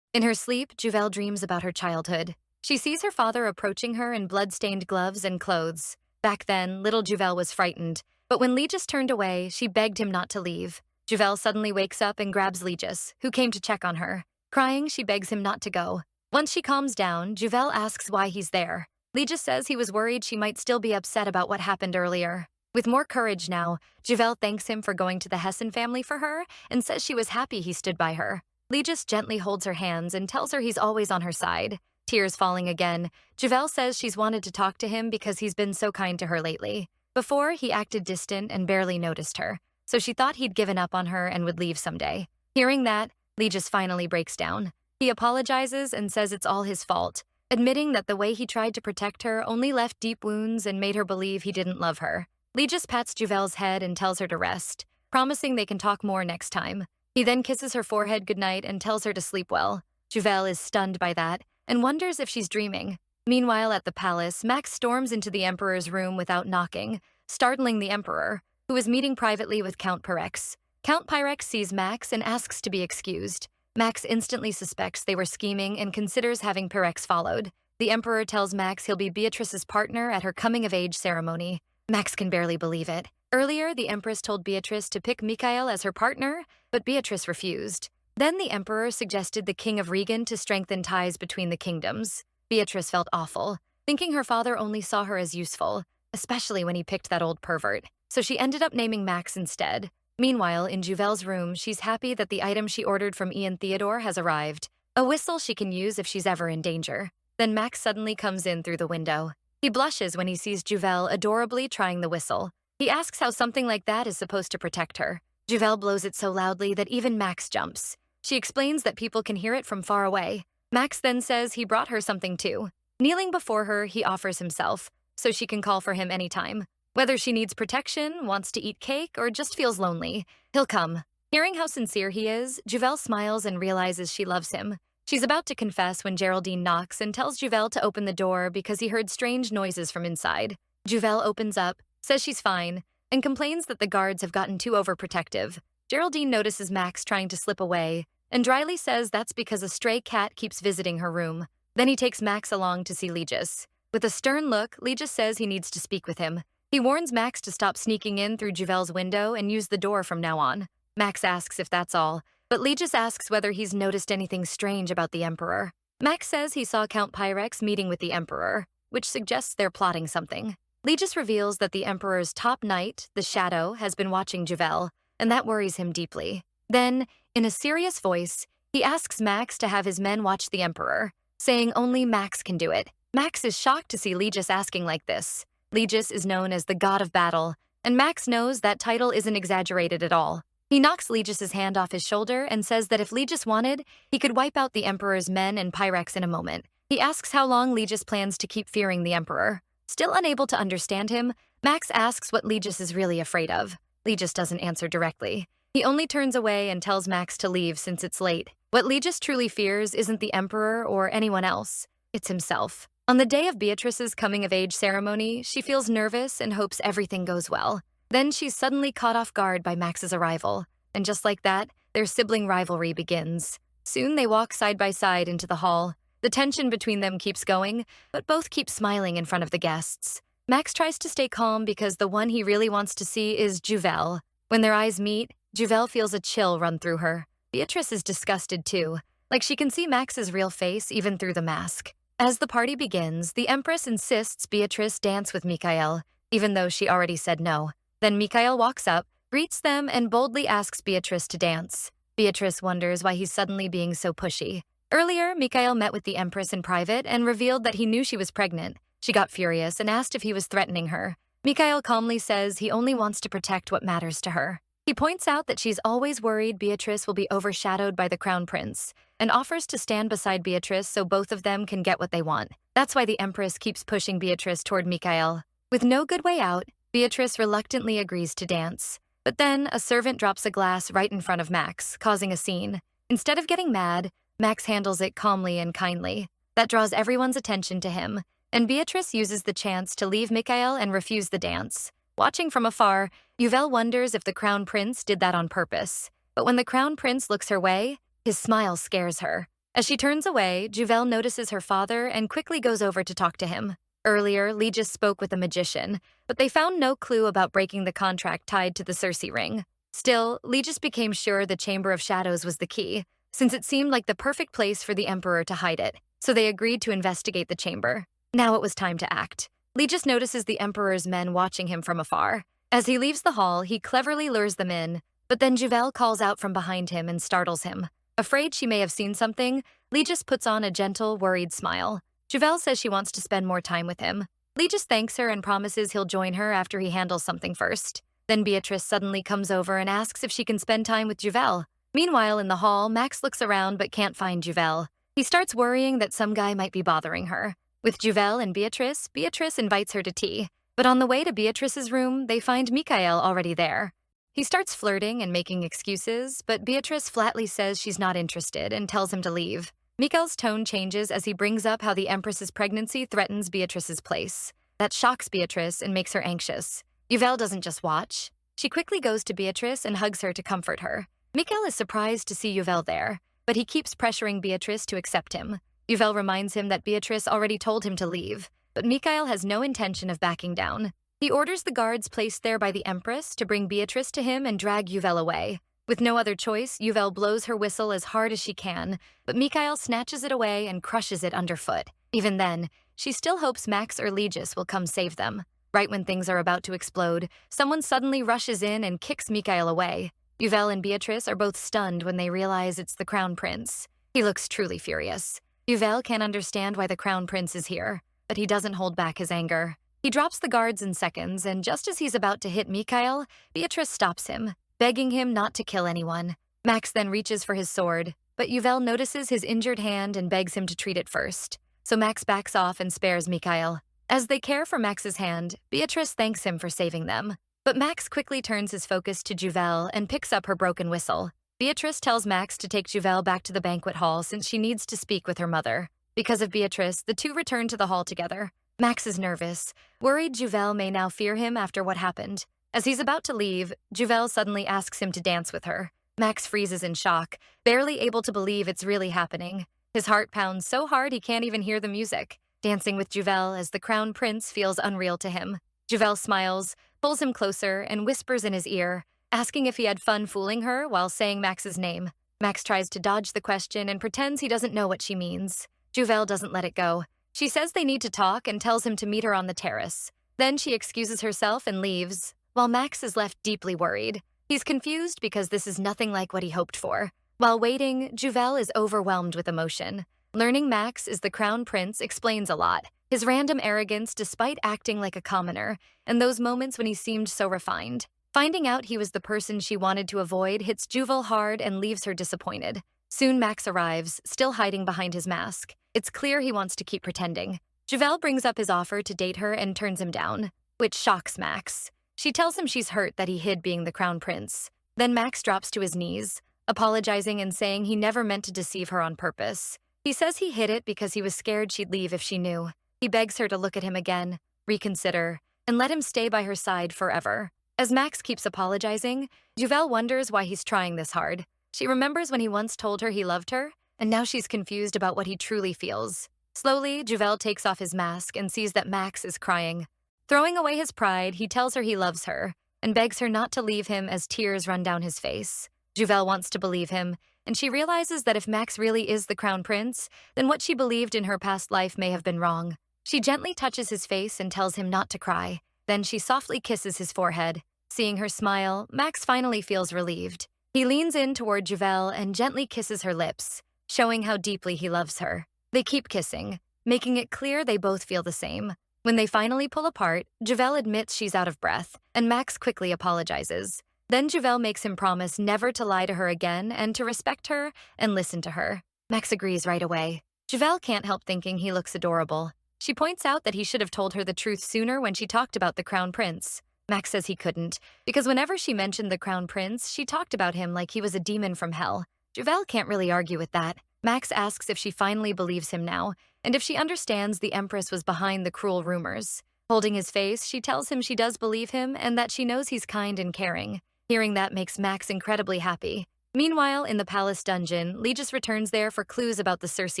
In her sleep, Juvel dreams about her childhood. She sees her father approaching her in blood-stained gloves and clothes. Back then, little Juvel was frightened, but when Legis turned away, she begged him not to leave. Juvel suddenly wakes up and grabs Legis, who came to check on her. Crying, she begs him not to go. Once she calms down, Juvel asks why he's there. Legis says he was worried she might still be upset about what happened earlier. With more courage now, Juvel thanks him for going to the Hessen family for her and says she was happy he stood by her. Legis gently holds her hands and tells her he's always on her side. Tears falling again, Juvel says she's wanted to talk to him because he's been so kind to her lately. Before, he acted distant and barely noticed her, so she thought he'd given up on her and would leave someday. Hearing that, Legis finally breaks down. He apologizes and says it's all his fault, admitting that the way he tried to protect her only left deep wounds and made her believe he didn't love her. Legis pats Juvel's head and tells her to rest, promising they can talk more next time. He then kisses her forehead goodnight and tells her to sleep well. Juvel is stunned by that and wonders if she's dreaming. Meanwhile, at the palace, Max storms into the Emperor's room without knocking, startling the Emperor, who is meeting privately with Count Pyrex. Count Pyrex sees Max and asks to be excused. Max instantly suspects they were scheming and considers having Pyrex followed. The Emperor tells Max he'll be Beatrice's partner at her coming-of-age ceremony. Max can barely believe it. Earlier, the Empress told Beatrice to pick Mikael as her partner, but Beatrice refused. Then the Emperor suggested the King of Regan to strengthen ties between the kingdoms. Beatrice felt awful, thinking her father only saw her as useful, especially when he picked that old pervert. So she ended up naming Max instead. Meanwhile, in Juvel's room, she's happy that the item she ordered from Ian Theodore has arrived. A whistle she can use if she's ever in danger. Then Max suddenly comes in through the window. He blushes when he sees Juvel adorably trying the whistle. He asks how something like that is supposed to protect her. Juvel blows it so loudly that even Max jumps. She explains that people can hear it from far away. Max then says he brought her something too. Kneeling before her, he offers himself, so she can call for him anytime. Whether she needs protection, wants to eat cake, or just feels lonely, he'll come. Hearing how sincere he is, Juvel smiles and realizes she loves him. She's about to confess when Geraldine knocks and tells Juvel to open the door because he heard strange noises from inside. Juvel opens up, says she's fine, and complains that the guards have gotten too overprotective. Geraldine notices Max trying to slip away, and dryly says that's because a stray cat keeps visiting her room. Then he takes Max along to see Legis. With a stern look, Legis says he needs to speak with him. He warns Max to stop sneaking in through Juvel's window and use the door from now on. Max asks if that's all, but Legis asks whether he's noticed anything strange about the Emperor. Max says he saw Count Pyrex meeting with the Emperor, which suggests they're plotting something. Legis reveals that the Emperor's top knight, the Shadow, has been watching Juvel, and that worries him deeply. Then, in a serious voice, he asks Max to have his men watch the Emperor, saying only Max can do it. Max is shocked to see Legis asking like this. Legis is known as the god of battle, and Max knows that title isn't exaggerated at all. He knocks Legis's hand off his shoulder and says that if Legis wanted, he could wipe out the Emperor's men and Pyrex in a moment. He asks how long Legis plans to keep fearing the Emperor. Still unable to understand him, Max asks what Legis is really afraid of. Legis doesn't answer directly. He only turns away and tells Max to leave since it's late. What Legis truly fears isn't the Emperor or anyone else. It's himself. On the day of Beatrice's coming-of-age ceremony, she feels nervous and hopes everything goes well. Then she's suddenly caught off guard by Max's arrival, and just like that, their sibling rivalry begins. Soon they walk side by side into the hall. The tension between them keeps going, but both keep smiling in front of the guests. Max tries to stay calm because the one he really wants to see is Juvel. When their eyes meet, Juvel feels a chill run through her. Beatrice is disgusted too, like she can see Max's real face even through the mask. As the party begins, the Empress insists Beatrice dance with Mikhail, even though she already said no. Then Mikhail walks up, greets them, and boldly asks Beatrice to dance. Beatrice wonders why he's suddenly being so pushy. Earlier, Mikhail met with the Empress in private and revealed that he knew she was pregnant. She got furious and asked if he was threatening her. Mikhail calmly says he only wants to protect what matters to her. He points out that she's always worried Beatrice will be overshadowed by the Crown Prince, and offers to stand beside Beatrice so both of them can get what they want. That's why the Empress keeps pushing Beatrice toward Mikhail. With no good way out, Beatrice reluctantly agrees to dance. But then, a servant drops a glass right in front of Max, causing a scene. Instead of getting mad, Max handles it calmly and kindly. That draws everyone's attention to him, and Beatrice uses the chance to leave Mikhail and refuse the dance. Watching from afar, Uvelian wonders if the Crown Prince did that on purpose. But when the Crown Prince looks her way, his smile scares her. As she turns away, Uvelian notices her father and quickly goes over to talk to him. Earlier, Legis spoke with a magician, but they found no clue about breaking the contract tied to the Circe ring. Still, Legis became sure the Chamber of Shadows was the key, since it seemed like the perfect place for the Emperor to hide it, so they agreed to investigate the chamber. Now it was time to act. Legis notices the Emperor's men watching him from afar. As he leaves the hall, he cleverly lures them in, but then Uvelian calls out from behind him and startles him. Afraid she may have seen something, Legis puts on a gentle, worried smile. Uvelian says she wants to spend more time with him. Legis thanks her and promises he'll join her after he handles something first. Then Beatrice suddenly comes over and asks if she can spend time with Uvelian. Meanwhile, in the hall, Max looks around but can't find Uvelian. He starts worrying that some guy might be bothering her. With Uvelian and Beatrice, Beatrice invites her to tea. But on the way to Beatrice's room, they find Mikhail already there. He starts flirting and making excuses, but Beatrice flatly says she's not interested and tells him to leave. Mikhail's tone changes as he brings up how the Empress's pregnancy threatens Beatrice's place. That shocks Beatrice and makes her anxious. Uvelian doesn't just watch. She quickly goes to Beatrice and hugs her to comfort her. Mikhail is surprised to see Uvelian there, but he keeps pressuring Beatrice to accept him. Uvelian reminds him that Beatrice already told him to leave, but Mikhail has no intention of backing down. He orders the guards placed there by the Empress to bring Beatrice to him and drag Uvelian away. With no other choice, Uvelian blows her whistle as hard as she can, but Mikhail snatches it away and crushes it underfoot. Even then, she still hopes Max or Legis will come save them. Right when things are about to explode, someone suddenly rushes in and kicks Mikhail away. Uvelian and Beatrice are both stunned when they realize it's the Crown Prince. He looks truly furious. Uvelian can't understand why the Crown Prince is here, but he doesn't hold back his anger. He drops the guards in seconds, and just as he's about to hit Mikhail, Beatrice stops him, begging him not to kill anyone. Max then reaches for his sword, but Uvelian notices his injured hand and begs him to treat it first. So Max backs off and spares Mikhail. As they care for Max's hand, Beatrice thanks him for saving them. But Max quickly turns his focus to Uvelian and picks up her broken whistle. Beatrice tells Max to take Uvelian back to the banquet hall since she needs to speak with her mother. Because of Beatrice, the two return to the hall together. Max is nervous, worried Uvelian may now fear him after what happened. As he's about to leave, Uvelian suddenly asks him to dance with her. Max freezes in shock, barely able to believe it's really happening. His heart pounds so hard he can't even hear the music. Dancing with Uvelian as the Crown Prince feels unreal to him. Uvelian smiles, pulls him closer, and whispers in his ear, asking if he had fun fooling her while saying Max's name. Max tries to dodge the question and pretends he doesn't know what she means. Uvelian doesn't let it go. She says they need to talk and tells him to meet her on the terrace. Then she excuses herself and leaves, while Max is left deeply worried. He's confused because this is nothing like what he hoped for. While waiting, Uvelian is overwhelmed with emotion. Learning Max is the Crown Prince explains a lot. his random arrogance despite acting like a commoner, and those moments when he seemed so refined. Finding out he was the person she wanted to avoid hits Juvel hard and leaves her disappointed. Soon Max arrives, still hiding behind his mask. It's clear he wants to keep pretending. Juvel brings up his offer to date her and turns him down, which shocks Max. She tells him she's hurt that he hid being the crown prince. Then Max drops to his knees, apologizing and saying he never meant to deceive her on purpose. He says he hid it because he was scared she'd leave if she knew. He begs her to look at him again, reconsider, and let him stay by her side forever. As Max keeps apologizing, Juvel wonders why he's trying this hard. She remembers when he once told her he loved her, and now she's confused about what he truly feels. Slowly, Juvel takes off his mask and sees that Max is crying. Throwing away his pride, he tells her he loves her and begs her not to leave him as tears run down his face. Juvel wants to believe him, and she realizes that if Max really is the crown prince, then what she believed in her past life may have been wrong. She gently touches his face and tells him not to cry. Then she softly kisses his forehead. Seeing her smile, Max finally feels relieved. He leans in toward Juvel and gently kisses her lips, showing how deeply he loves her. They keep kissing, making it clear they both feel the same. When they finally pull apart, Juvel admits she's out of breath, and Max quickly apologizes. Then Juvel makes him promise never to lie to her again and to respect her and listen to her. Max agrees right away. Juvel can't help thinking he looks adorable. She points out that he should have told her the truth sooner when she talked about the crown prince. Max says he couldn't, because whenever she mentioned the crown prince, she talked about him like he was a demon from hell. Juvel can't really argue with that. Max asks if she finally believes him now, and if she understands the Empress was behind the cruel rumors. Holding his face, she tells him she does believe him and that she knows he's kind and caring. Hearing that makes Max incredibly happy. Meanwhile, in the palace dungeon, Legis returns there for clues about the Circe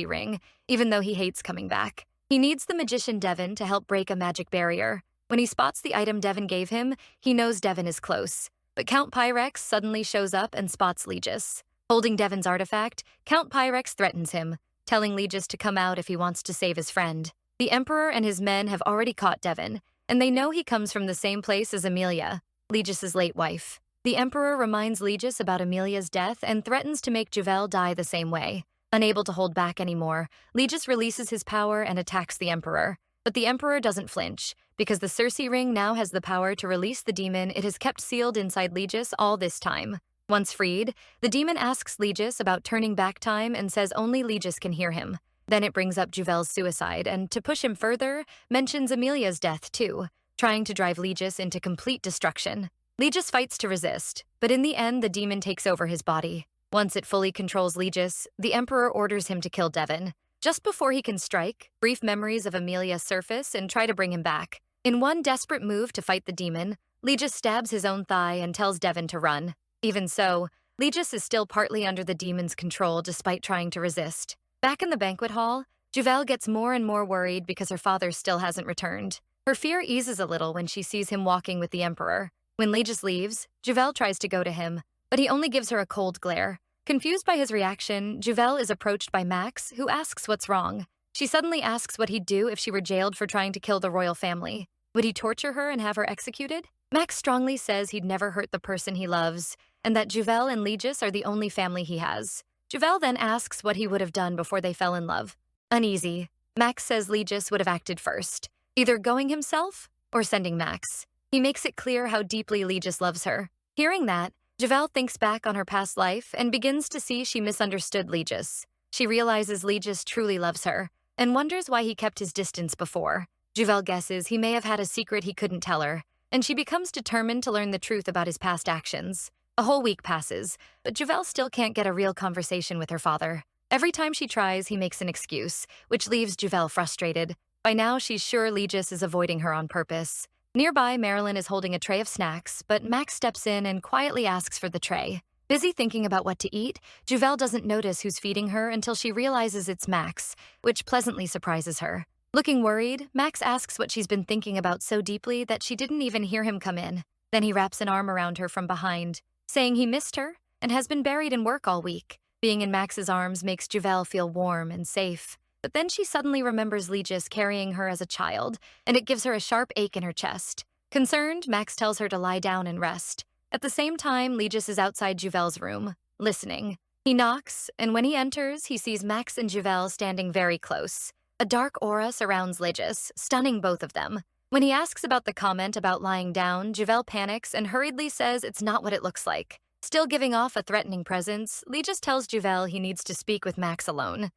ring, even though he hates coming back. He needs the magician Devon to help break a magic barrier. When he spots the item Devon gave him, he knows Devon is close. But Count Pyrex suddenly shows up and spots Legis. Holding Devon's artifact, Count Pyrex threatens him, telling Legis to come out if he wants to save his friend. The Emperor and his men have already caught Devon, and they know he comes from the same place as Emilia, Legis's late wife. The Emperor reminds Legis about Emilia's death and threatens to make Juvel die the same way. Unable to hold back anymore, Legis releases his power and attacks the Emperor. But the Emperor doesn't flinch, because the Circe ring now has the power to release the demon it has kept sealed inside Legis all this time. Once freed, the demon asks Legis about turning back time and says only Legis can hear him. Then it brings up Juvel's suicide and, to push him further, mentions Emilia's death too, trying to drive Legis into complete destruction. Legis fights to resist, but in the end the demon takes over his body. Once it fully controls Legis, the Emperor orders him to kill Devon. Just before he can strike, brief memories of Emilia surface and try to bring him back. In one desperate move to fight the demon, Legis stabs his own thigh and tells Devon to run. Even so, Legis is still partly under the demon's control despite trying to resist. Back in the banquet hall, Juvel gets more and more worried because her father still hasn't returned. Her fear eases a little when she sees him walking with the Emperor. When Legis leaves, Juvel tries to go to him, but he only gives her a cold glare. Confused by his reaction, Juvel is approached by Max, who asks what's wrong. She suddenly asks what he'd do if she were jailed for trying to kill the royal family. Would he torture her and have her executed? Max strongly says he'd never hurt the person he loves, and that Juvel and Legis are the only family he has. Juvel then asks what he would have done before they fell in love. Uneasy, Max says Legis would have acted first, either going himself or sending Max. He makes it clear how deeply Legis loves her. Hearing that, Juvel thinks back on her past life and begins to see she misunderstood Legis. She realizes Legis truly loves her and wonders why he kept his distance before. Juvel guesses he may have had a secret he couldn't tell her, and she becomes determined to learn the truth about his past actions. A whole week passes, but Juvel still can't get a real conversation with her father. Every time she tries, he makes an excuse, which leaves Juvel frustrated. By now, she's sure Legis is avoiding her on purpose. Nearby, Marilyn is holding a tray of snacks, but Max steps in and quietly asks for the tray. Busy thinking about what to eat, Juvel doesn't notice who's feeding her until she realizes it's Max, which pleasantly surprises her. Looking worried, Max asks what she's been thinking about so deeply that she didn't even hear him come in. Then he wraps an arm around her from behind, saying he missed her and has been buried in work all week. Being in Max's arms makes Juvel feel warm and safe. But then she suddenly remembers Legis carrying her as a child, and it gives her a sharp ache in her chest. Concerned, Max tells her to lie down and rest. At the same time, Legis is outside Juvel's room, listening. He knocks, and when he enters, he sees Max and Juvel standing very close. A dark aura surrounds Legis, stunning both of them. When he asks about the comment about lying down, Juvel panics and hurriedly says it's not what it looks like. Still giving off a threatening presence, Legis tells Juvel he needs to speak with Max alone.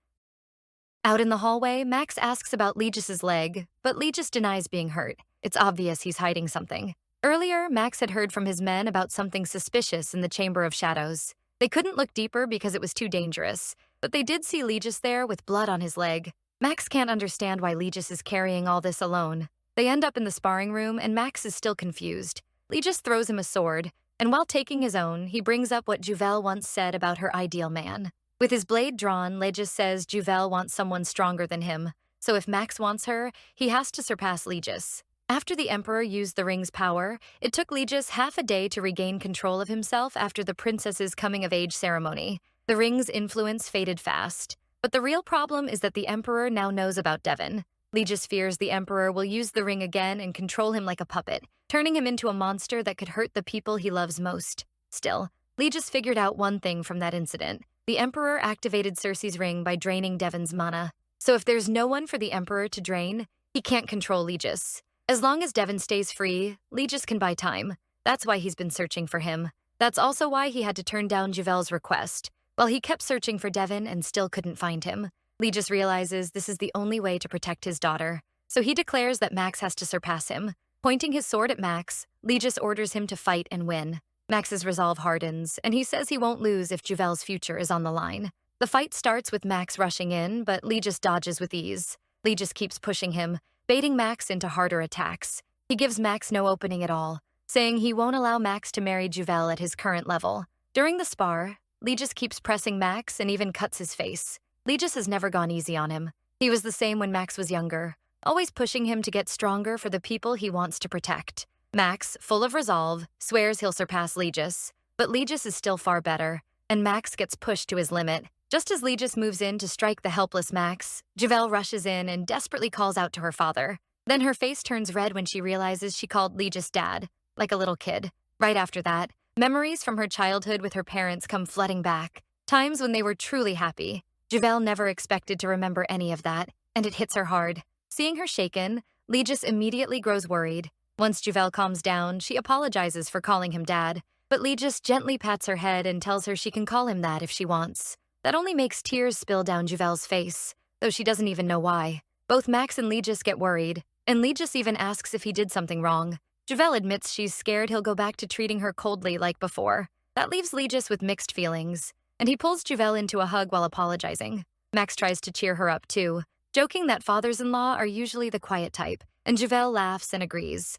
Out in the hallway, Max asks about Legis's leg, but Legis denies being hurt. It's obvious he's hiding something. Earlier, Max had heard from his men about something suspicious in the Chamber of Shadows. They couldn't look deeper because it was too dangerous, but they did see Legis there with blood on his leg. Max can't understand why Legis is carrying all this alone. They end up in the sparring room, and Max is still confused. Legis throws him a sword, and while taking his own, he brings up what Juvel once said about her ideal man. With his blade drawn, Legis says Juvel wants someone stronger than him, so if Max wants her, he has to surpass Legis. After the Emperor used the ring's power, it took Legis half a day to regain control of himself after the princess's coming-of-age ceremony. The ring's influence faded fast. But the real problem is that the Emperor now knows about Devon. Legis fears the Emperor will use the ring again and control him like a puppet, turning him into a monster that could hurt the people he loves most. Still, Legis figured out one thing from that incident. The Emperor activated Cersei's ring by draining Devon's mana. So if there's no one for the Emperor to drain, he can't control Legis. As long as Devon stays free, Legis can buy time. That's why he's been searching for him. That's also why he had to turn down Juvel's request. While he kept searching for Devon and still couldn't find him, Legis realizes this is the only way to protect his daughter. So he declares that Max has to surpass him. Pointing his sword at Max, Legis orders him to fight and win. Max's resolve hardens, and he says he won't lose if Juvel's future is on the line. The fight starts with Max rushing in, but Legis dodges with ease. Legis keeps pushing him, baiting Max into harder attacks. He gives Max no opening at all, saying he won't allow Max to marry Juvel at his current level. During the spar, Legis keeps pressing Max and even cuts his face. Legis has never gone easy on him. He was the same when Max was younger, always pushing him to get stronger for the people he wants to protect. Max, full of resolve, swears he'll surpass Legis, but Legis is still far better, and Max gets pushed to his limit. Just as Legis moves in to strike the helpless Max, Juvel rushes in and desperately calls out to her father. Then her face turns red when she realizes she called Legis dad, like a little kid. Right after that, memories from her childhood with her parents come flooding back, times when they were truly happy. Juvel never expected to remember any of that, and it hits her hard. Seeing her shaken, Legis immediately grows worried. Once Juvel calms down, she apologizes for calling him dad, but Legis gently pats her head and tells her she can call him that if she wants. That only makes tears spill down Juvel's face, though she doesn't even know why. Both Max and Legis get worried, and Legis even asks if he did something wrong. Juvel admits she's scared he'll go back to treating her coldly like before. That leaves Legis with mixed feelings, and he pulls Juvel into a hug while apologizing. Max tries to cheer her up too, joking that fathers-in-law are usually the quiet type, and Juvel laughs and agrees.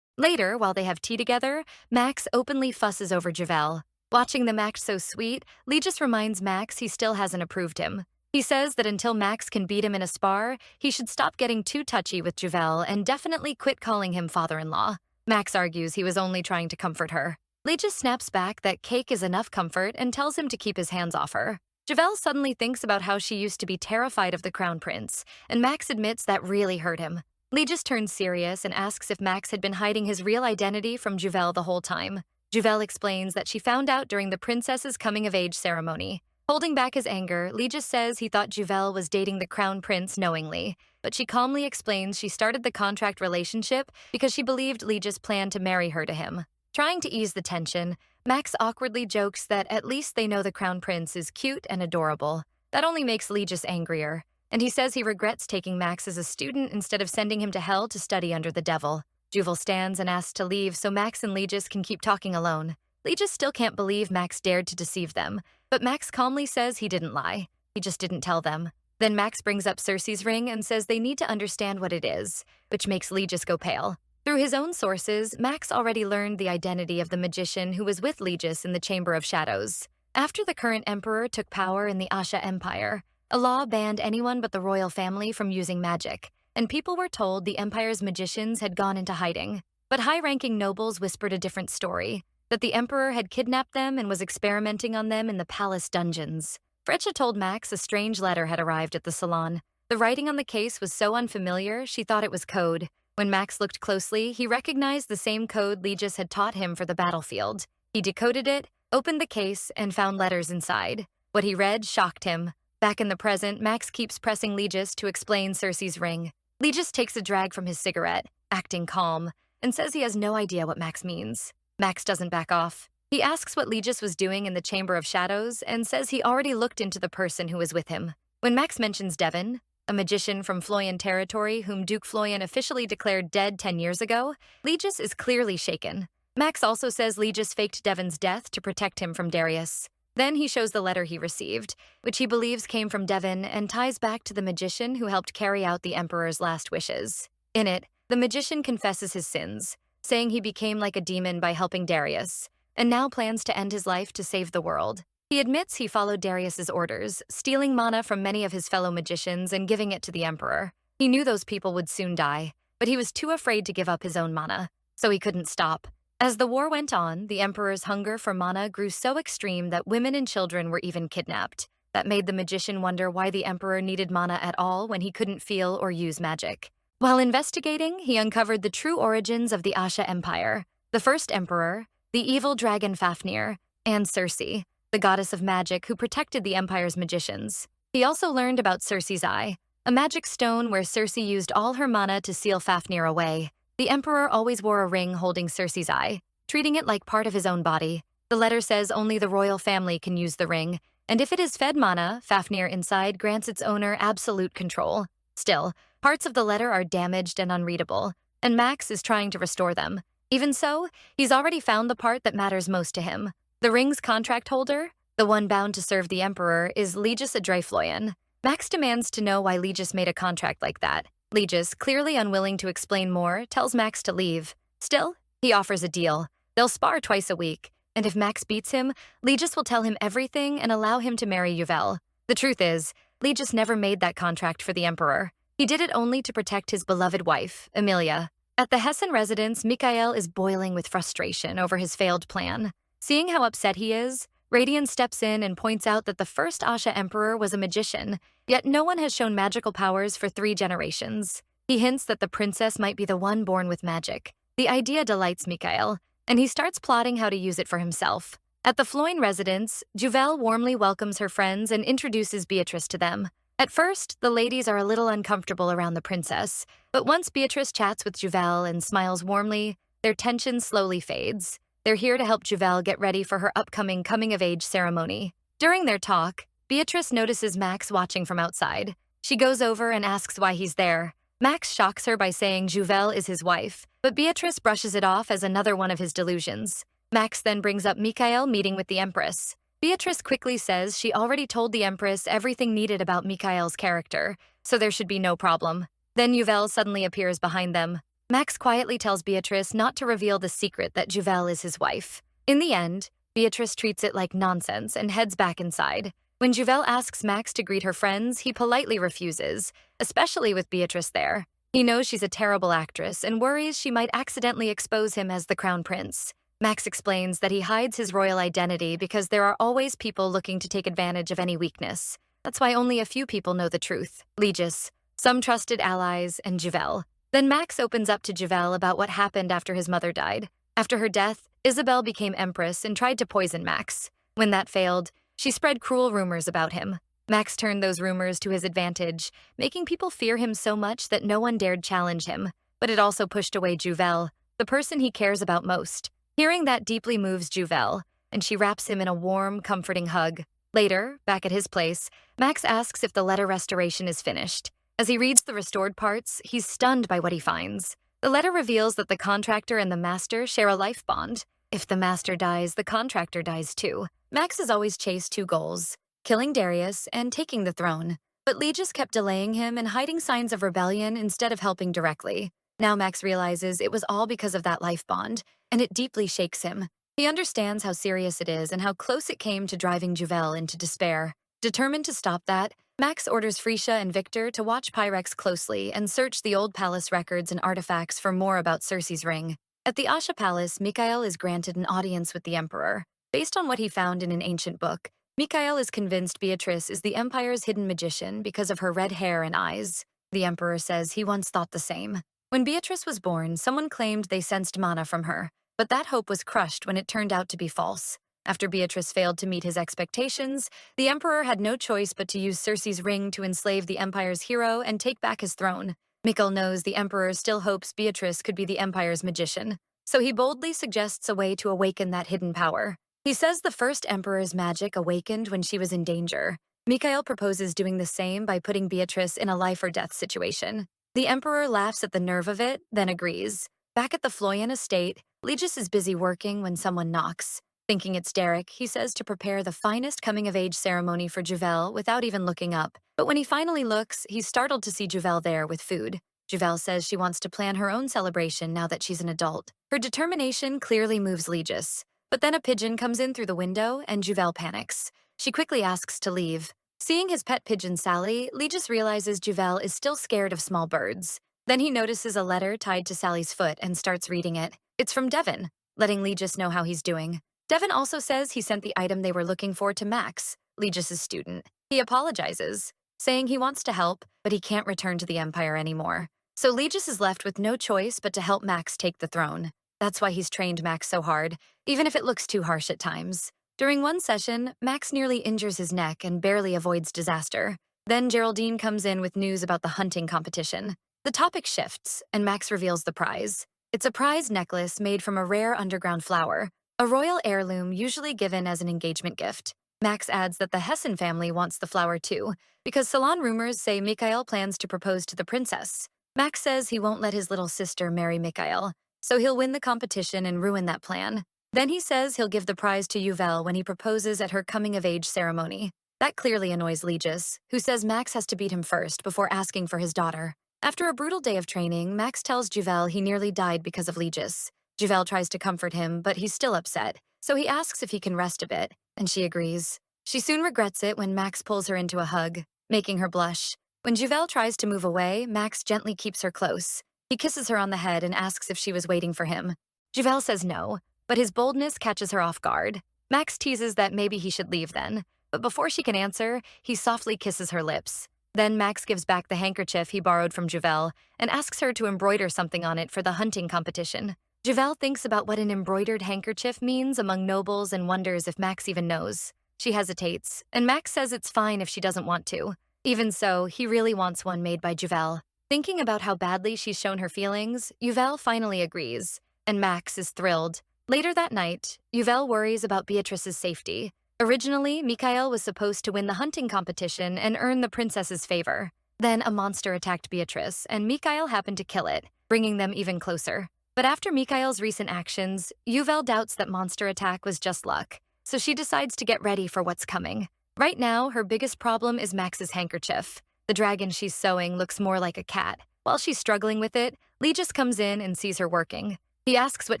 Later, while they have tea together, Max openly fusses over Juvel. Watching them act so sweet, Legis reminds Max he still hasn't approved him. He says that until Max can beat him in a spar, he should stop getting too touchy with Juvel and definitely quit calling him father-in-law. Max argues he was only trying to comfort her. Legis snaps back that cake is enough comfort and tells him to keep his hands off her. Juvel suddenly thinks about how she used to be terrified of the crown prince, and Max admits that really hurt him. Legis turns serious and asks if Max had been hiding his real identity from Juvel the whole time. Juvel explains that she found out during the princess's coming-of-age ceremony. Holding back his anger, Legis says he thought Juvel was dating the crown prince knowingly, but she calmly explains she started the contract relationship because she believed Legis planned to marry her to him. Trying to ease the tension, Max awkwardly jokes that at least they know the crown prince is cute and adorable. That only makes Legis angrier, and he says he regrets taking Max as a student instead of sending him to hell to study under the devil. Juvel stands and asks to leave so Max and Legis can keep talking alone. Legis still can't believe Max dared to deceive them, but Max calmly says he didn't lie. He just didn't tell them. Then Max brings up Cersei's ring and says they need to understand what it is, which makes Legis go pale. Through his own sources, Max already learned the identity of the magician who was with Legis in the Chamber of Shadows. After the current emperor took power in the Asha Empire, a law banned anyone but the royal family from using magic, and people were told the empire's magicians had gone into hiding. But high-ranking nobles whispered a different story, that the emperor had kidnapped them and was experimenting on them in the palace dungeons. Freccia told Max a strange letter had arrived at the salon. The writing on the case was so unfamiliar, she thought it was code. When Max looked closely, he recognized the same code Legis had taught him for the battlefield. He decoded it, opened the case, and found letters inside. What he read shocked him. Back in the present, Max keeps pressing Legis to explain Cersei's ring. Legis takes a drag from his cigarette, acting calm, and says he has no idea what Max means. Max doesn't back off. He asks what Legis was doing in the Chamber of Shadows and says he already looked into the person who was with him. When Max mentions Devon, a magician from Floyan territory whom Duke Floyan officially declared dead 10 years ago, Legis is clearly shaken. Max also says Legis faked Devon's death to protect him from Darius. Then he shows the letter he received, which he believes came from Devon and ties back to the magician who helped carry out the Emperor's last wishes. In it, the magician confesses his sins, saying he became like a demon by helping Darius, and now plans to end his life to save the world. He admits he followed Darius's orders, stealing mana from many of his fellow magicians and giving it to the Emperor. He knew those people would soon die, but he was too afraid to give up his own mana, so he couldn't stop. As the war went on, the Emperor's hunger for mana grew so extreme that women and children were even kidnapped. That made the magician wonder why the Emperor needed mana at all when he couldn't feel or use magic. While investigating, he uncovered the true origins of the Asha Empire, the first Emperor, the evil dragon Fafnir, and Cersei, the goddess of magic who protected the Empire's magicians. He also learned about Cersei's Eye, a magic stone where Cersei used all her mana to seal Fafnir away. The Emperor always wore a ring holding Cersei's eye, treating it like part of his own body. The letter says only the royal family can use the ring, and if it is fed mana, Fafnir inside grants its owner absolute control. Still, parts of the letter are damaged and unreadable, and Max is trying to restore them. Even so, he's already found the part that matters most to him. The ring's contract holder, the one bound to serve the Emperor, is Legis Adrefloyan. Max demands to know why Legis made a contract like that. Legis, clearly unwilling to explain more, tells Max to leave. Still, he offers a deal. They'll spar twice a week, and if Max beats him, Legis will tell him everything and allow him to marry Uvelle. The truth is, Legis never made that contract for the Emperor. He did it only to protect his beloved wife, Emilia. At the Hessen residence, Mikhail is boiling with frustration over his failed plan. Seeing how upset he is, Radian steps in and points out that the first Asha Emperor was a magician, yet no one has shown magical powers for 3 generations. He hints that the princess might be the one born with magic. The idea delights Mikhail, and he starts plotting how to use it for himself. At the Floyn residence, Uvelle warmly welcomes her friends and introduces Beatrice to them. At first, the ladies are a little uncomfortable around the princess, but once Beatrice chats with Uvelle and smiles warmly, their tension slowly fades. They're here to help Uvelle get ready for her upcoming coming-of-age ceremony. During their talk, Beatrice notices Max watching from outside. She goes over and asks why he's there. Max shocks her by saying Uvelle is his wife, but Beatrice brushes it off as another one of his delusions. Max then brings up Mikhail meeting with the Empress. Beatrice quickly says she already told the Empress everything needed about Mikhail's character, so there should be no problem. Then Uvelle suddenly appears behind them. Max quietly tells Beatrice not to reveal the secret that Uvelle is his wife. In the end, Beatrice treats it like nonsense and heads back inside. When Uvelle asks Max to greet her friends, he politely refuses, especially with Beatrice there. He knows she's a terrible actress and worries she might accidentally expose him as the crown prince. Max explains that he hides his royal identity because there are always people looking to take advantage of any weakness. That's why only a few people know the truth. Legis, some trusted allies, and Uvelle. Then Max opens up to Uvelle about what happened after his mother died. After her death, Isabel became empress and tried to poison Max. When that failed, she spread cruel rumors about him. Max turned those rumors to his advantage, making people fear him so much that no one dared challenge him. But it also pushed away Uvelle, the person he cares about most. Hearing that deeply moves Uvelle, and she wraps him in a warm, comforting hug. Later, back at his place, Max asks if the letter restoration is finished. As he reads the restored parts, he's stunned by what he finds. The letter reveals that the contractor and the master share a life bond. If the master dies, the contractor dies too. Max has always chased 2 goals, killing Darius and taking the throne. But Legis kept delaying him and hiding signs of rebellion instead of helping directly. Now Max realizes it was all because of that life bond, and it deeply shakes him. He understands how serious it is and how close it came to driving Uvelle into despair. Determined to stop that, Max orders Frisha and Victor to watch Pyrex closely and search the old palace records and artifacts for more about Cersei's ring. At the Asha Palace, Mikhail is granted an audience with the Emperor. Based on what he found in an ancient book, Mikhail is convinced Beatrice is the Empire's hidden magician because of her red hair and eyes. The Emperor says he once thought the same. When Beatrice was born, someone claimed they sensed mana from her, but that hope was crushed when it turned out to be false. After Beatrice failed to meet his expectations, the emperor had no choice but to use Circe's ring to enslave the empire's hero and take back his throne. Mikkel knows the emperor still hopes Beatrice could be the empire's magician, so he boldly suggests a way to awaken that hidden power. He says the first emperor's magic awakened when she was in danger. Mikhail proposes doing the same by putting Beatrice in a life-or-death situation. The emperor laughs at the nerve of it, then agrees. Back at the Floyan estate, Legis is busy working when someone knocks. Thinking it's Derek, he says to prepare the finest coming-of-age ceremony for Juvel without even looking up. But when he finally looks, he's startled to see Juvel there with food. Juvel says she wants to plan her own celebration now that she's an adult. Her determination clearly moves Legis. But then a pigeon comes in through the window, and Juvel panics. She quickly asks to leave. Seeing his pet pigeon Sally, Legis realizes Juvel is still scared of small birds. Then he notices a letter tied to Sally's foot and starts reading it. It's from Devin, letting Legis know how he's doing. Devin also says he sent the item they were looking for to Max, Legis' student. He apologizes, saying he wants to help, but he can't return to the Empire anymore. So Legis is left with no choice but to help Max take the throne. That's why he's trained Max so hard, even if it looks too harsh at times. During one session, Max nearly injures his neck and barely avoids disaster. Then Geraldine comes in with news about the hunting competition. The topic shifts, and Max reveals the prize. It's a prize necklace made from a rare underground flower, a royal heirloom usually given as an engagement gift. Max adds that the Hessen family wants the flower too, because salon rumors say Mikhail plans to propose to the princess. Max says he won't let his little sister marry Mikhail, so he'll win the competition and ruin that plan. Then he says he'll give the prize to Uvel when he proposes at her coming-of-age ceremony. That clearly annoys Legis, who says Max has to beat him first before asking for his daughter. After a brutal day of training, Max tells Juvel he nearly died because of Legis. Juvel tries to comfort him, but he's still upset, so he asks if he can rest a bit, and she agrees. She soon regrets it when Max pulls her into a hug, making her blush. When Juvel tries to move away, Max gently keeps her close. He kisses her on the head and asks if she was waiting for him. Juvel says no, but his boldness catches her off guard. Max teases that maybe he should leave then, but before she can answer, he softly kisses her lips. Then Max gives back the handkerchief he borrowed from Juvel and asks her to embroider something on it for the hunting competition. Juvel thinks about what an embroidered handkerchief means among nobles and wonders if Max even knows. She hesitates, and Max says it's fine if she doesn't want to. Even so, he really wants one made by Juvel. Thinking about how badly she's shown her feelings, Uvel finally agrees, and Max is thrilled. Later that night, Uvel worries about Beatrice's safety. Originally, Mikhail was supposed to win the hunting competition and earn the princess's favor. Then a monster attacked Beatrice, and Mikhail happened to kill it, bringing them even closer. But after Mikhail's recent actions, Uvel doubts that monster attack was just luck, so she decides to get ready for what's coming. Right now, her biggest problem is Max's handkerchief. The dragon she's sewing looks more like a cat. While she's struggling with it, Legis comes in and sees her working. He asks what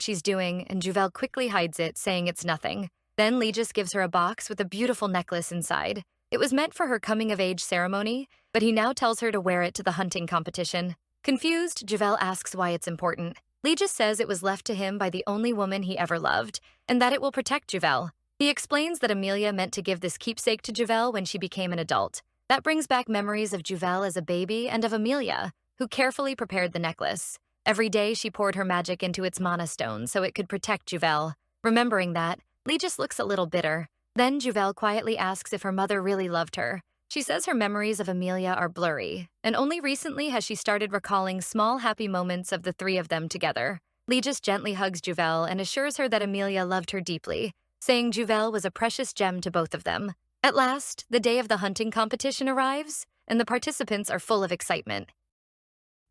she's doing, and Juvel quickly hides it, saying it's nothing. Then Legis gives her a box with a beautiful necklace inside. It was meant for her coming-of-age ceremony, but he now tells her to wear it to the hunting competition. Confused, Juvel asks why it's important. Legis says it was left to him by the only woman he ever loved, and that it will protect Juvel. He explains that Amelia meant to give this keepsake to Juvel when she became an adult. That brings back memories of Juvel as a baby and of Amelia, who carefully prepared the necklace. Every day she poured her magic into its mana stone so it could protect Juvel. Remembering that, Legis looks a little bitter. Then Juvel quietly asks if her mother really loved her. She says her memories of Amelia are blurry, and only recently has she started recalling small happy moments of the three of them together. Legis gently hugs Juvel and assures her that Amelia loved her deeply, saying Juvel was a precious gem to both of them. At last, the day of the hunting competition arrives, and the participants are full of excitement.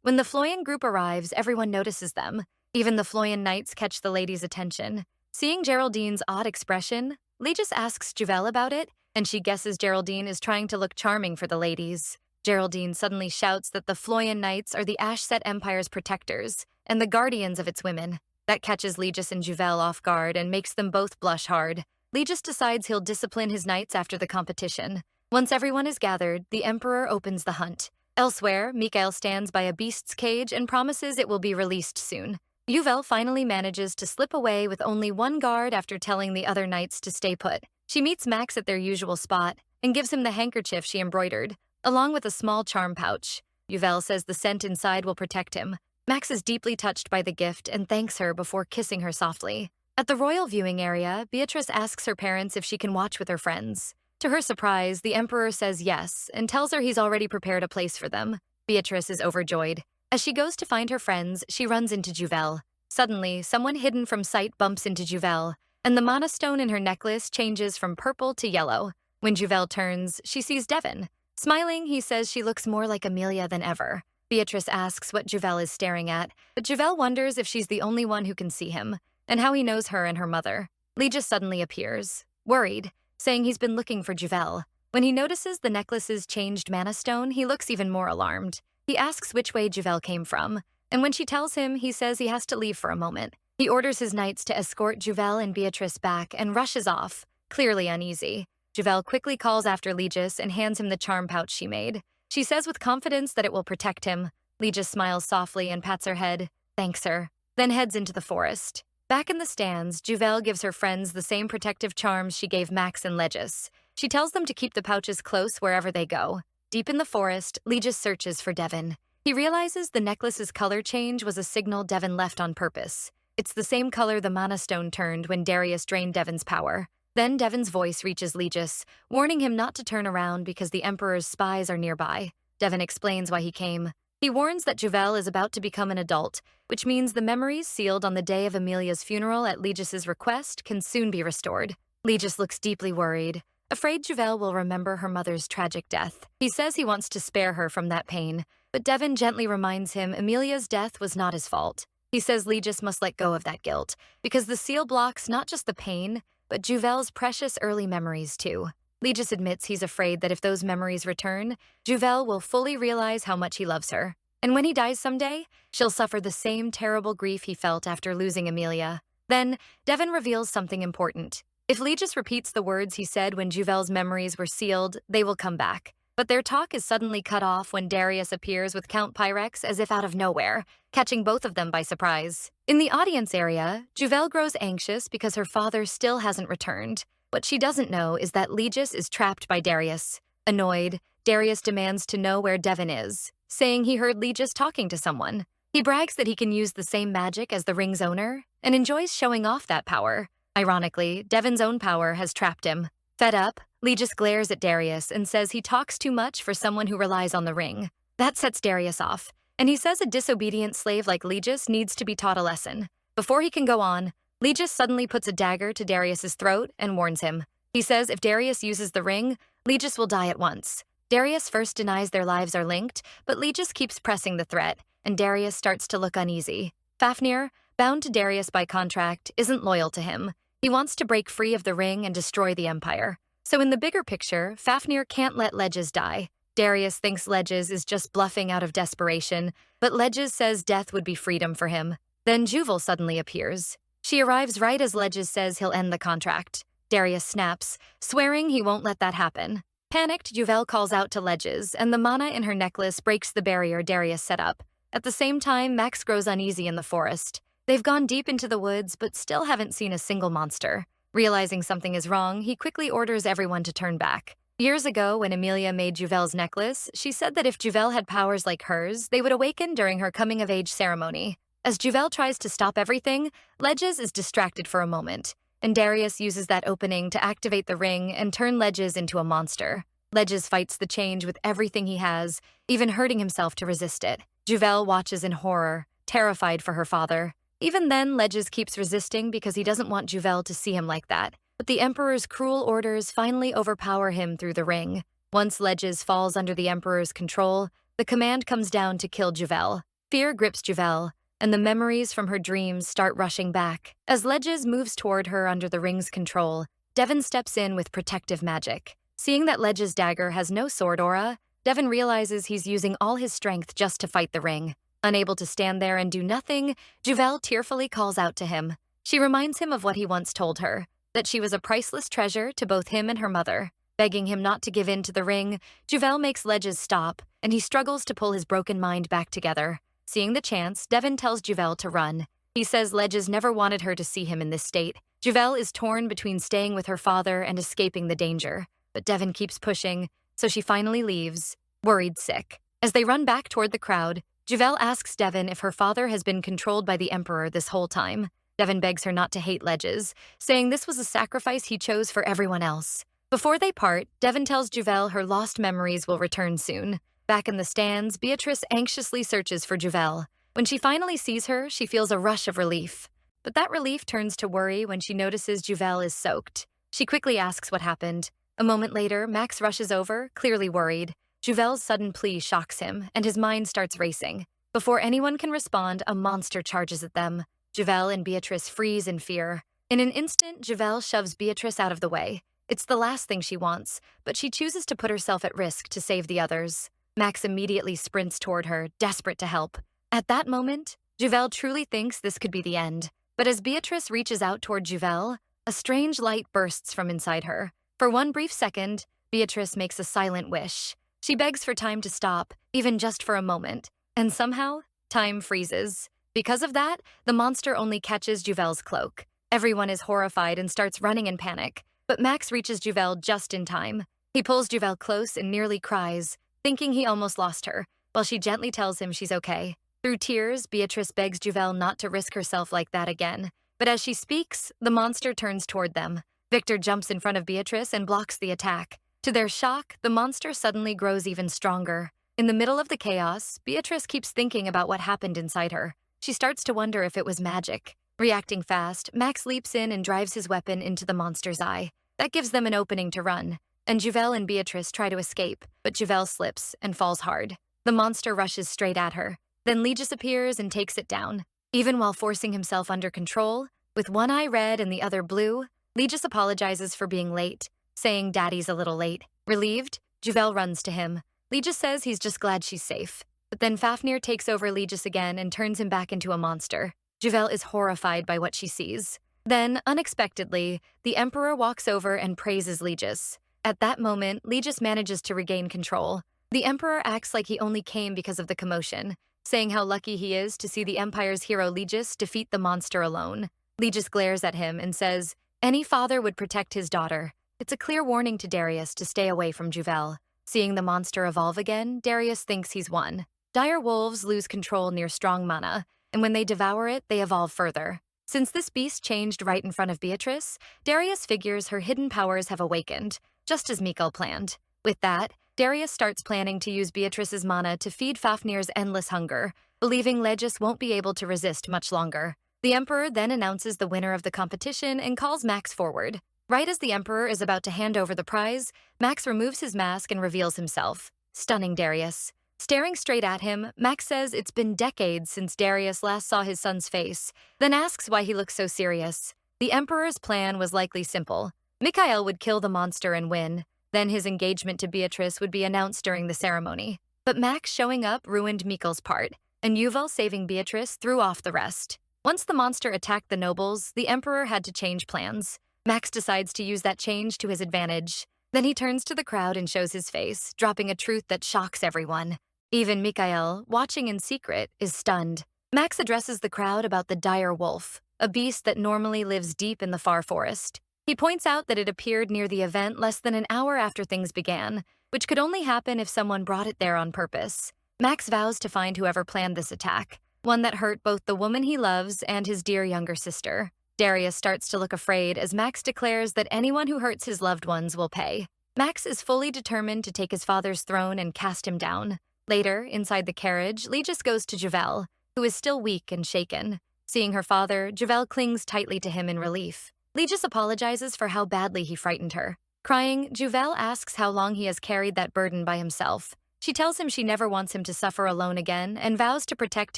When the Floyan group arrives, everyone notices them. Even the Floyan knights catch the ladies' attention. Seeing Geraldine's odd expression, Legis asks Juvel about it, and she guesses Geraldine is trying to look charming for the ladies. Geraldine suddenly shouts that the Floyan knights are the Ashset Empire's protectors and the guardians of its women. That catches Legis and Juvel off guard and makes them both blush hard. Legis decides he'll discipline his knights after the competition. Once everyone is gathered, the Emperor opens the hunt. Elsewhere, Mikhail stands by a beast's cage and promises it will be released soon. Uvel finally manages to slip away with only one guard after telling the other knights to stay put. She meets Max at their usual spot and gives him the handkerchief she embroidered, along with a small charm pouch. Uvel says the scent inside will protect him. Max is deeply touched by the gift and thanks her before kissing her softly. At the royal viewing area, Beatrice asks her parents if she can watch with her friends. To her surprise, the emperor says yes and tells her he's already prepared a place for them. Beatrice is overjoyed. As she goes to find her friends, she runs into Juvel. Suddenly, someone hidden from sight bumps into Juvel, and the mana stone in her necklace changes from purple to yellow. When Juvel turns, she sees Devin. Smiling, he says she looks more like Amelia than ever. Beatrice asks what Juvel is staring at, but Juvel wonders if she's the only one who can see him, and how he knows her and her mother. Legis suddenly appears, worried, saying he's been looking for Juvel. When he notices the necklace's changed mana stone, he looks even more alarmed. He asks which way Juvel came from, and when she tells him, he says he has to leave for a moment. He orders his knights to escort Juvel and Beatrice back and rushes off, clearly uneasy. Juvel quickly calls after Legis and hands him the charm pouch she made. She says with confidence that it will protect him. Legis smiles softly and pats her head. Thanks her. Then heads into the forest. Back in the stands, Juvel gives her friends the same protective charms she gave Max and Legis. She tells them to keep the pouches close wherever they go. Deep in the forest, Legis searches for Devin. He realizes the necklace's color change was a signal Devin left on purpose. It's the same color the mana stone turned when Darius drained Devin's power. Then Devin's voice reaches Legis, warning him not to turn around because the Emperor's spies are nearby. Devin explains why he came. He warns that Juvel is about to become an adult, which means the memories sealed on the day of Amelia's funeral at Legis's request can soon be restored. Legis looks deeply worried, afraid Juvel will remember her mother's tragic death. He says he wants to spare her from that pain, but Devin gently reminds him Amelia's death was not his fault. He says Legis must let go of that guilt, because the seal blocks not just the pain, but Juvel's precious early memories too. Legis admits he's afraid that if those memories return, Juvel will fully realize how much he loves her. And when he dies someday, she'll suffer the same terrible grief he felt after losing Amelia. Then, Devin reveals something important. If Legis repeats the words he said when Juvel's memories were sealed, they will come back. But their talk is suddenly cut off when Darius appears with Count Pyrex as if out of nowhere, catching both of them by surprise. In the audience area, Juvel grows anxious because her father still hasn't returned. What she doesn't know is that Legis is trapped by Darius. Annoyed, Darius demands to know where Devin is, saying he heard Legis talking to someone. He brags that he can use the same magic as the ring's owner and enjoys showing off that power. Ironically, Devin's own power has trapped him. Fed up, Legis glares at Darius and says he talks too much for someone who relies on the ring. That sets Darius off, and he says a disobedient slave like Legis needs to be taught a lesson. Before he can go on, Legis suddenly puts a dagger to Darius's throat and warns him. He says if Darius uses the ring, Legis will die at once. Darius first denies their lives are linked, but Legis keeps pressing the threat, and Darius starts to look uneasy. Fafnir, bound to Darius by contract, isn't loyal to him. He wants to break free of the ring and destroy the Empire. So in the bigger picture, Fafnir can't let Legis die. Darius thinks Legis is just bluffing out of desperation, but Legis says death would be freedom for him. Then Juvel suddenly appears. She arrives right as Legis says he'll end the contract. Darius snaps, swearing he won't let that happen. Panicked, Juvel calls out to Legis, and the mana in her necklace breaks the barrier Darius set up. At the same time, Max grows uneasy in the forest. They've gone deep into the woods, but still haven't seen a single monster. Realizing something is wrong, he quickly orders everyone to turn back. Years ago, when Amelia made Juvel's necklace, she said that if Juvel had powers like hers, they would awaken during her coming-of-age ceremony. As Juvel tries to stop everything, Legis is distracted for a moment, and Darius uses that opening to activate the ring and turn Legis into a monster. Legis fights the change with everything he has, even hurting himself to resist it. Juvel watches in horror, terrified for her father. Even then, Legis keeps resisting because he doesn't want Juvel to see him like that. But the Emperor's cruel orders finally overpower him through the ring. Once Legis falls under the Emperor's control, the command comes down to kill Juvel. Fear grips Juvel, and the memories from her dreams start rushing back. As Legis moves toward her under the ring's control, Devin steps in with protective magic. Seeing that Legis' dagger has no sword aura, Devin realizes he's using all his strength just to fight the ring. Unable to stand there and do nothing, Juvel tearfully calls out to him. She reminds him of what he once told her, that she was a priceless treasure to both him and her mother. Begging him not to give in to the ring, Juvel makes Legis stop, and he struggles to pull his broken mind back together. Seeing the chance, Devin tells Juvel to run. He says Legis never wanted her to see him in this state. Juvel is torn between staying with her father and escaping the danger, but Devin keeps pushing, so she finally leaves, worried sick. As they run back toward the crowd, Juvel asks Devin if her father has been controlled by the Emperor this whole time. Devon begs her not to hate Legis, saying this was a sacrifice he chose for everyone else. Before they part, Devon tells Juvel her lost memories will return soon. Back in the stands, Beatrice anxiously searches for Juvel. When she finally sees her, she feels a rush of relief. But that relief turns to worry when she notices Juvel is soaked. She quickly asks what happened. A moment later, Max rushes over, clearly worried. Juvel's sudden plea shocks him, and his mind starts racing. Before anyone can respond, a monster charges at them. Juvel and Beatrice freeze in fear. In an instant, Juvel shoves Beatrice out of the way. It's the last thing she wants, but she chooses to put herself at risk to save the others. Max immediately sprints toward her, desperate to help. At that moment, Juvel truly thinks this could be the end. But as Beatrice reaches out toward Juvel, a strange light bursts from inside her. For one brief second, Beatrice makes a silent wish. She begs for time to stop, even just for a moment. And somehow, time freezes. Because of that, the monster only catches Juvel's cloak. Everyone is horrified and starts running in panic. But Max reaches Juvel just in time. He pulls Juvel close and nearly cries, thinking he almost lost her, while she gently tells him she's okay. Through tears, Beatrice begs Juvel not to risk herself like that again. But as she speaks, the monster turns toward them. Victor jumps in front of Beatrice and blocks the attack. To their shock, the monster suddenly grows even stronger. In the middle of the chaos, Beatrice keeps thinking about what happened inside her. She starts to wonder if it was magic. Reacting fast, Max leaps in and drives his weapon into the monster's eye. That gives them an opening to run, and Juvel and Beatrice try to escape, but Juvel slips and falls hard. The monster rushes straight at her. Then Legis appears and takes it down. Even while forcing himself under control, with one eye red and the other blue, Legis apologizes for being late, saying Daddy's a little late. Relieved, Juvel runs to him. Legis says he's just glad she's safe. But then Fafnir takes over Legis again and turns him back into a monster. Juvel is horrified by what she sees. Then, unexpectedly, the Emperor walks over and praises Legis. At that moment, Legis manages to regain control. The Emperor acts like he only came because of the commotion, saying how lucky he is to see the Empire's hero Legis defeat the monster alone. Legis glares at him and says, any father would protect his daughter. It's a clear warning to Darius to stay away from Juvel. Seeing the monster evolve again, Darius thinks he's won. Dire wolves lose control near strong mana, and when they devour it, they evolve further. Since this beast changed right in front of Beatrice, Darius figures her hidden powers have awakened, just as Mikkel planned. With that, Darius starts planning to use Beatrice's mana to feed Fafnir's endless hunger, believing Legis won't be able to resist much longer. The Emperor then announces the winner of the competition and calls Max forward. Right as the Emperor is about to hand over the prize, Max removes his mask and reveals himself, stunning Darius. Staring straight at him, Max says it's been decades since Darius last saw his son's face, then asks why he looks so serious. The Emperor's plan was likely simple. Mikhail would kill the monster and win. Then his engagement to Beatrice would be announced during the ceremony. But Max showing up ruined Mikkel's part, and Yuval saving Beatrice threw off the rest. Once the monster attacked the nobles, the Emperor had to change plans. Max decides to use that change to his advantage. Then he turns to the crowd and shows his face, dropping a truth that shocks everyone. Even Mikhail, watching in secret, is stunned. Max addresses the crowd about the dire wolf, a beast that normally lives deep in the far forest. He points out that it appeared near the event less than an hour after things began, which could only happen if someone brought it there on purpose. Max vows to find whoever planned this attack, one that hurt both the woman he loves and his dear younger sister. Darius starts to look afraid as Max declares that anyone who hurts his loved ones will pay. Max is fully determined to take his father's throne and cast him down. Later, inside the carriage, Legis goes to Juvel, who is still weak and shaken. Seeing her father, Juvel clings tightly to him in relief. Legis apologizes for how badly he frightened her. Crying, Juvel asks how long he has carried that burden by himself. She tells him she never wants him to suffer alone again and vows to protect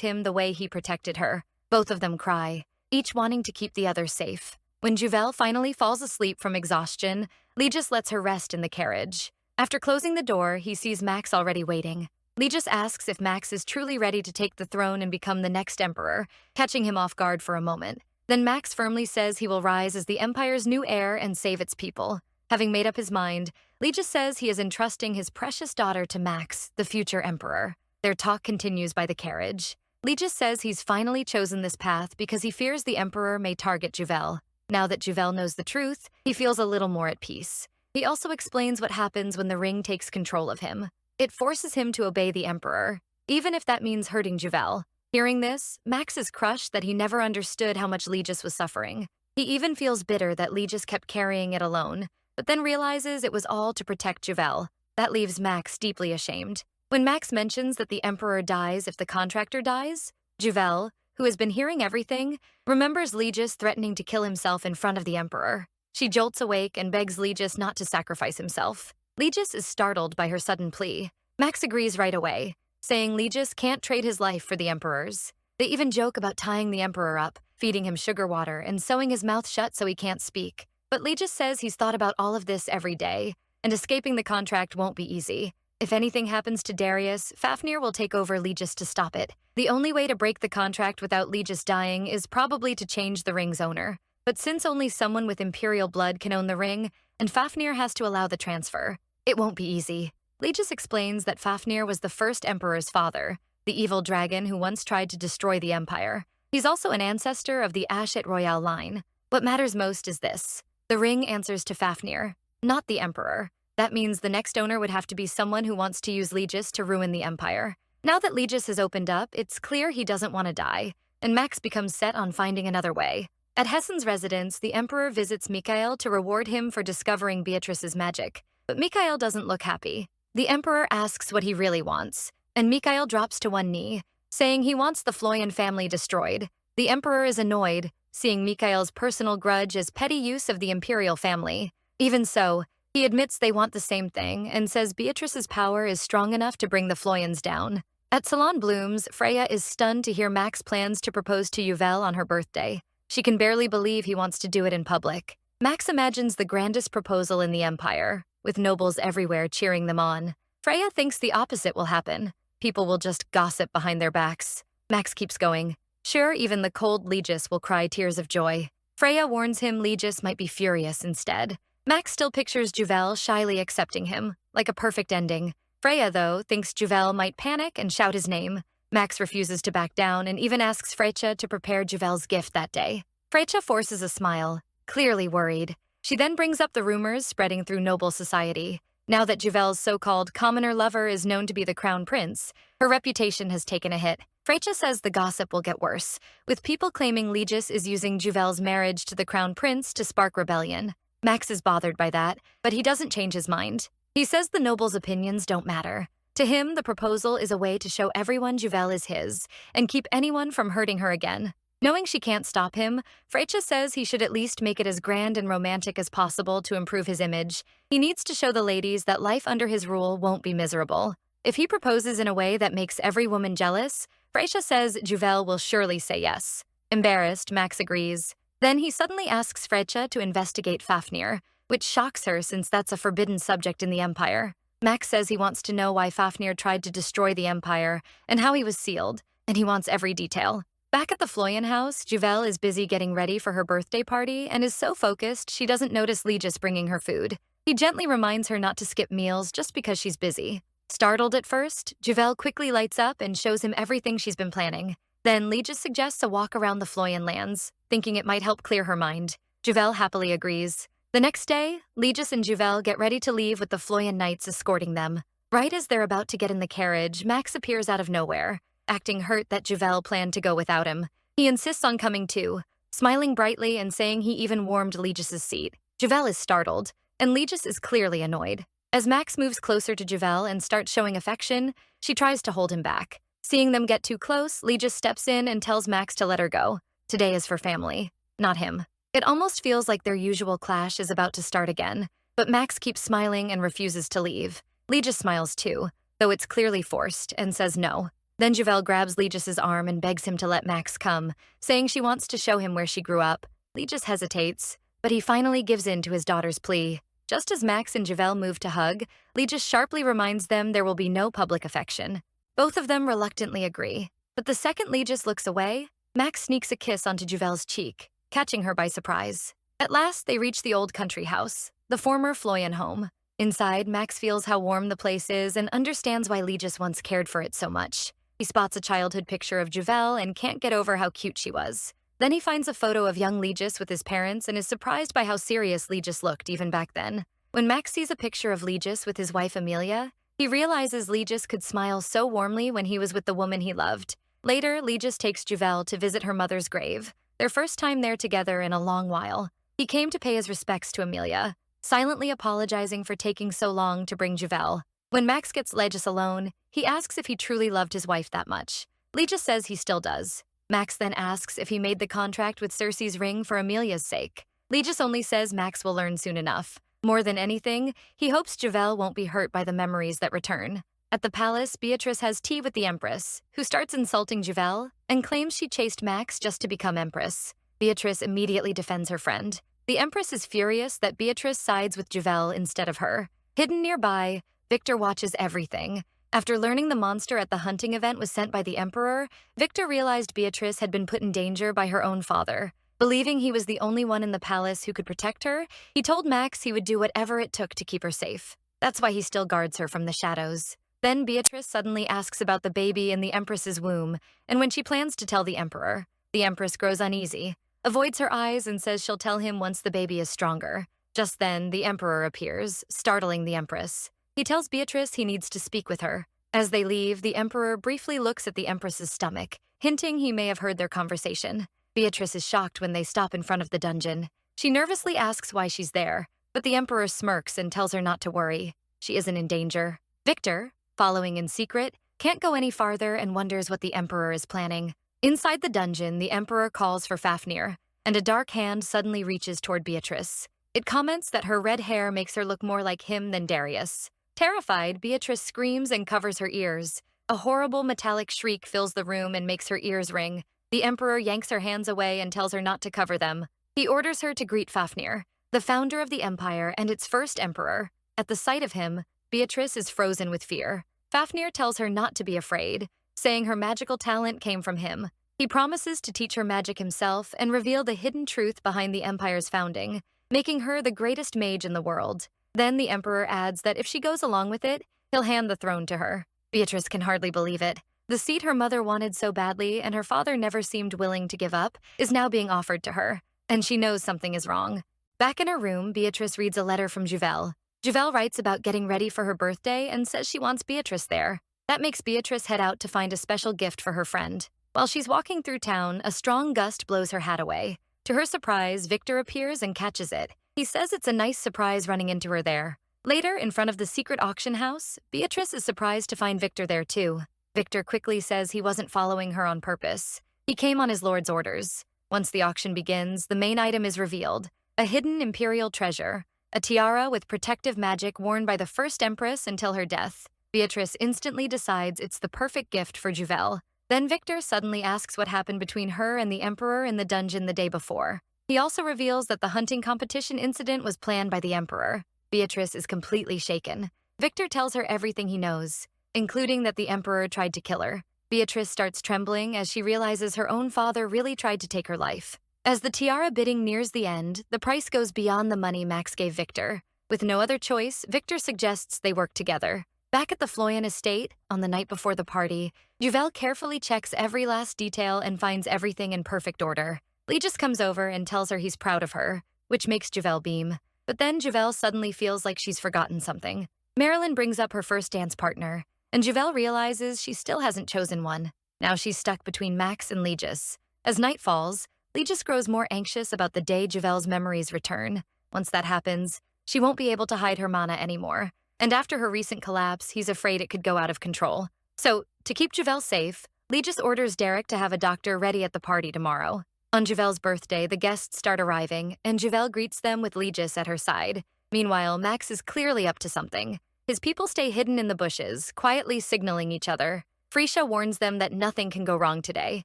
him the way he protected her. Both of them cry, each wanting to keep the other safe. When Juvel finally falls asleep from exhaustion, Legis lets her rest in the carriage. After closing the door, he sees Max already waiting. Legis asks if Max is truly ready to take the throne and become the next emperor, catching him off guard for a moment. Then Max firmly says he will rise as the Empire's new heir and save its people. Having made up his mind, Legis says he is entrusting his precious daughter to Max, the future emperor. Their talk continues by the carriage. Legis says he's finally chosen this path because he fears the emperor may target Juvel. Now that Juvel knows the truth, he feels a little more at peace. He also explains what happens when the ring takes control of him. It forces him to obey the emperor, even if that means hurting Juvel. Hearing this, Max is crushed that he never understood how much Legis was suffering. He even feels bitter that Legis kept carrying it alone, but then realizes it was all to protect Juvel. That leaves Max deeply ashamed. When Max mentions that the Emperor dies if the contractor dies, Juvel, who has been hearing everything, remembers Legis threatening to kill himself in front of the Emperor. She jolts awake and begs Legis not to sacrifice himself. Legis is startled by her sudden plea. Max agrees right away, saying Legis can't trade his life for the Emperor's. They even joke about tying the Emperor up, feeding him sugar water, and sewing his mouth shut so he can't speak. But Legis says he's thought about all of this every day, and escaping the contract won't be easy. If anything happens to Darius, Fafnir will take over Legis to stop it. The only way to break the contract without Legis dying is probably to change the ring's owner. But since only someone with Imperial blood can own the ring, and Fafnir has to allow the transfer, it won't be easy. Legis explains that Fafnir was the first Emperor's father, the evil dragon who once tried to destroy the Empire. He's also an ancestor of the Ashet Royale line. What matters most is this. The ring answers to Fafnir, not the Emperor. That means the next owner would have to be someone who wants to use Legis to ruin the Empire. Now that Legis has opened up, it's clear he doesn't want to die, and Max becomes set on finding another way. At Hessen's residence, the Emperor visits Mikhail to reward him for discovering Beatrice's magic. But Mikhail doesn't look happy. The Emperor asks what he really wants, and Mikhail drops to one knee, saying he wants the Floyan family destroyed. The Emperor is annoyed, seeing Mikhail's personal grudge as petty use of the Imperial family. Even so, he admits they want the same thing and says Beatrice's power is strong enough to bring the Floyans down. At Salon Blooms, Freya is stunned to hear Max plans to propose to Uvel on her birthday. She can barely believe he wants to do it in public. Max imagines the grandest proposal in the Empire, with nobles everywhere cheering them on. Freya thinks the opposite will happen. People will just gossip behind their backs. Max keeps going. Sure, even the cold Legis will cry tears of joy. Freya warns him Legis might be furious instead. Max still pictures Juvel shyly accepting him, like a perfect ending. Freya, though, thinks Juvel might panic and shout his name. Max refuses to back down and even asks Freya to prepare Juvel's gift that day. Freya forces a smile, clearly worried. She then brings up the rumors spreading through noble society. Now that Juvel's so-called commoner lover is known to be the crown prince, her reputation has taken a hit. Freya says the gossip will get worse, with people claiming Legis is using Juvel's marriage to the crown prince to spark rebellion. Max is bothered by that, but he doesn't change his mind. He says the nobles' opinions don't matter. To him, the proposal is a way to show everyone Juvel is his, and keep anyone from hurting her again. Knowing she can't stop him, Freya says he should at least make it as grand and romantic as possible to improve his image. He needs to show the ladies that life under his rule won't be miserable. If he proposes in a way that makes every woman jealous, Freya says Juvel will surely say yes. Embarrassed, Max agrees. Then he suddenly asks Freya to investigate Fafnir, which shocks her since that's a forbidden subject in the Empire. Max says he wants to know why Fafnir tried to destroy the Empire and how he was sealed, and he wants every detail. Back at the Floyan house, Juvel is busy getting ready for her birthday party and is so focused she doesn't notice Legis bringing her food. He gently reminds her not to skip meals just because she's busy. Startled at first, Juvel quickly lights up and shows him everything she's been planning. Then Legis suggests a walk around the Floyan lands, thinking it might help clear her mind. Juvel happily agrees. The next day, Legis and Juvel get ready to leave with the Floyan knights escorting them. Right as they're about to get in the carriage, Max appears out of nowhere, acting hurt that Juvel planned to go without him. He insists on coming too, smiling brightly and saying he even warmed Legis's seat. Juvel is startled, and Legis is clearly annoyed. As Max moves closer to Juvel and starts showing affection, she tries to hold him back. Seeing them get too close, Legis steps in and tells Max to let her go. Today is for family, not him. It almost feels like their usual clash is about to start again, but Max keeps smiling and refuses to leave. Legis smiles too, though it's clearly forced, and says no. Then Juvel grabs Legis's arm and begs him to let Max come, saying she wants to show him where she grew up. Legis hesitates, but he finally gives in to his daughter's plea. Just as Max and Juvel move to hug, Legis sharply reminds them there will be no public affection. Both of them reluctantly agree, but the second Legis looks away, Max sneaks a kiss onto Juvel's cheek, catching her by surprise. At last, they reach the old country house, the former Floyan home. Inside, Max feels how warm the place is and understands why Legis once cared for it so much. He spots a childhood picture of Juvel and can't get over how cute she was. Then he finds a photo of young Legis with his parents and is surprised by how serious Legis looked even back then. When Max sees a picture of Legis with his wife Amelia, he realizes Legis could smile so warmly when he was with the woman he loved. Later, Legis takes Juvel to visit her mother's grave, their first time there together in a long while. He came to pay his respects to Amelia, silently apologizing for taking so long to bring Juvel. When Max gets Legis alone, he asks if he truly loved his wife that much. Legis says he still does. Max then asks if he made the contract with Cersei's ring for Amelia's sake. Legis only says Max will learn soon enough. More than anything, he hopes Juvel won't be hurt by the memories that return. At the palace, Beatrice has tea with the Empress, who starts insulting Juvel and claims she chased Max just to become Empress. Beatrice immediately defends her friend. The Empress is furious that Beatrice sides with Juvel instead of her. Hidden nearby, Victor watches everything. After learning the monster at the hunting event was sent by the Emperor, Victor realized Beatrice had been put in danger by her own father. Believing he was the only one in the palace who could protect her, he told Max he would do whatever it took to keep her safe. That's why he still guards her from the shadows. Then Beatrice suddenly asks about the baby in the Empress's womb, and when she plans to tell the Emperor, the Empress grows uneasy, avoids her eyes and says she'll tell him once the baby is stronger. Just then, the Emperor appears, startling the Empress. He tells Beatrice he needs to speak with her. As they leave, the Emperor briefly looks at the Empress's stomach, hinting he may have heard their conversation. Beatrice is shocked when they stop in front of the dungeon. She nervously asks why she's there, but the Emperor smirks and tells her not to worry. She isn't in danger. Victor, following in secret, can't go any farther and wonders what the Emperor is planning. Inside the dungeon, the Emperor calls for Fafnir, and a dark hand suddenly reaches toward Beatrice. It comments that her red hair makes her look more like him than Darius. Terrified, Beatrice screams and covers her ears. A horrible metallic shriek fills the room and makes her ears ring. The Emperor yanks her hands away and tells her not to cover them. He orders her to greet Fafnir, the founder of the empire and its first emperor. At the sight of him, Beatrice is frozen with fear. Fafnir tells her not to be afraid, saying her magical talent came from him. He promises to teach her magic himself and reveal the hidden truth behind the empire's founding, making her the greatest mage in the world. Then the Emperor adds that if she goes along with it, he'll hand the throne to her. Beatrice can hardly believe it. The seat her mother wanted so badly and her father never seemed willing to give up is now being offered to her, and she knows something is wrong. Back in her room, Beatrice reads a letter from Juvel. Juvel writes about getting ready for her birthday and says she wants Beatrice there. That makes Beatrice head out to find a special gift for her friend. While she's walking through town, a strong gust blows her hat away. To her surprise, Victor appears and catches it. He says it's a nice surprise running into her there. Later, in front of the secret auction house, Beatrice is surprised to find Victor there too. Victor quickly says he wasn't following her on purpose. He came on his lord's orders. Once the auction begins, the main item is revealed, a hidden imperial treasure, a tiara with protective magic worn by the first empress until her death. Beatrice instantly decides it's the perfect gift for Juvel. Then Victor suddenly asks what happened between her and the Emperor in the dungeon the day before. He also reveals that the hunting competition incident was planned by the Emperor. Beatrice is completely shaken. Victor tells her everything he knows, including that the Emperor tried to kill her. Beatrice starts trembling as she realizes her own father really tried to take her life. As the tiara bidding nears the end, the price goes beyond the money Max gave Victor. With no other choice, Victor suggests they work together. Back at the Floyan estate, on the night before the party, Juvel carefully checks every last detail and finds everything in perfect order. Legis comes over and tells her he's proud of her, which makes Juvel beam. But then Juvel suddenly feels like she's forgotten something. Marilyn brings up her first dance partner, and Juvel realizes she still hasn't chosen one. Now she's stuck between Max and Legis. As night falls, Legis grows more anxious about the day Juvel's memories return. Once that happens, she won't be able to hide her mana anymore. And after her recent collapse, he's afraid it could go out of control. So, to keep Juvel safe, Legis orders Derek to have a doctor ready at the party tomorrow. On Juvel's birthday, the guests start arriving, and Juvel greets them with Legis at her side. Meanwhile, Max is clearly up to something. His people stay hidden in the bushes, quietly signaling each other. Frisha warns them that nothing can go wrong today.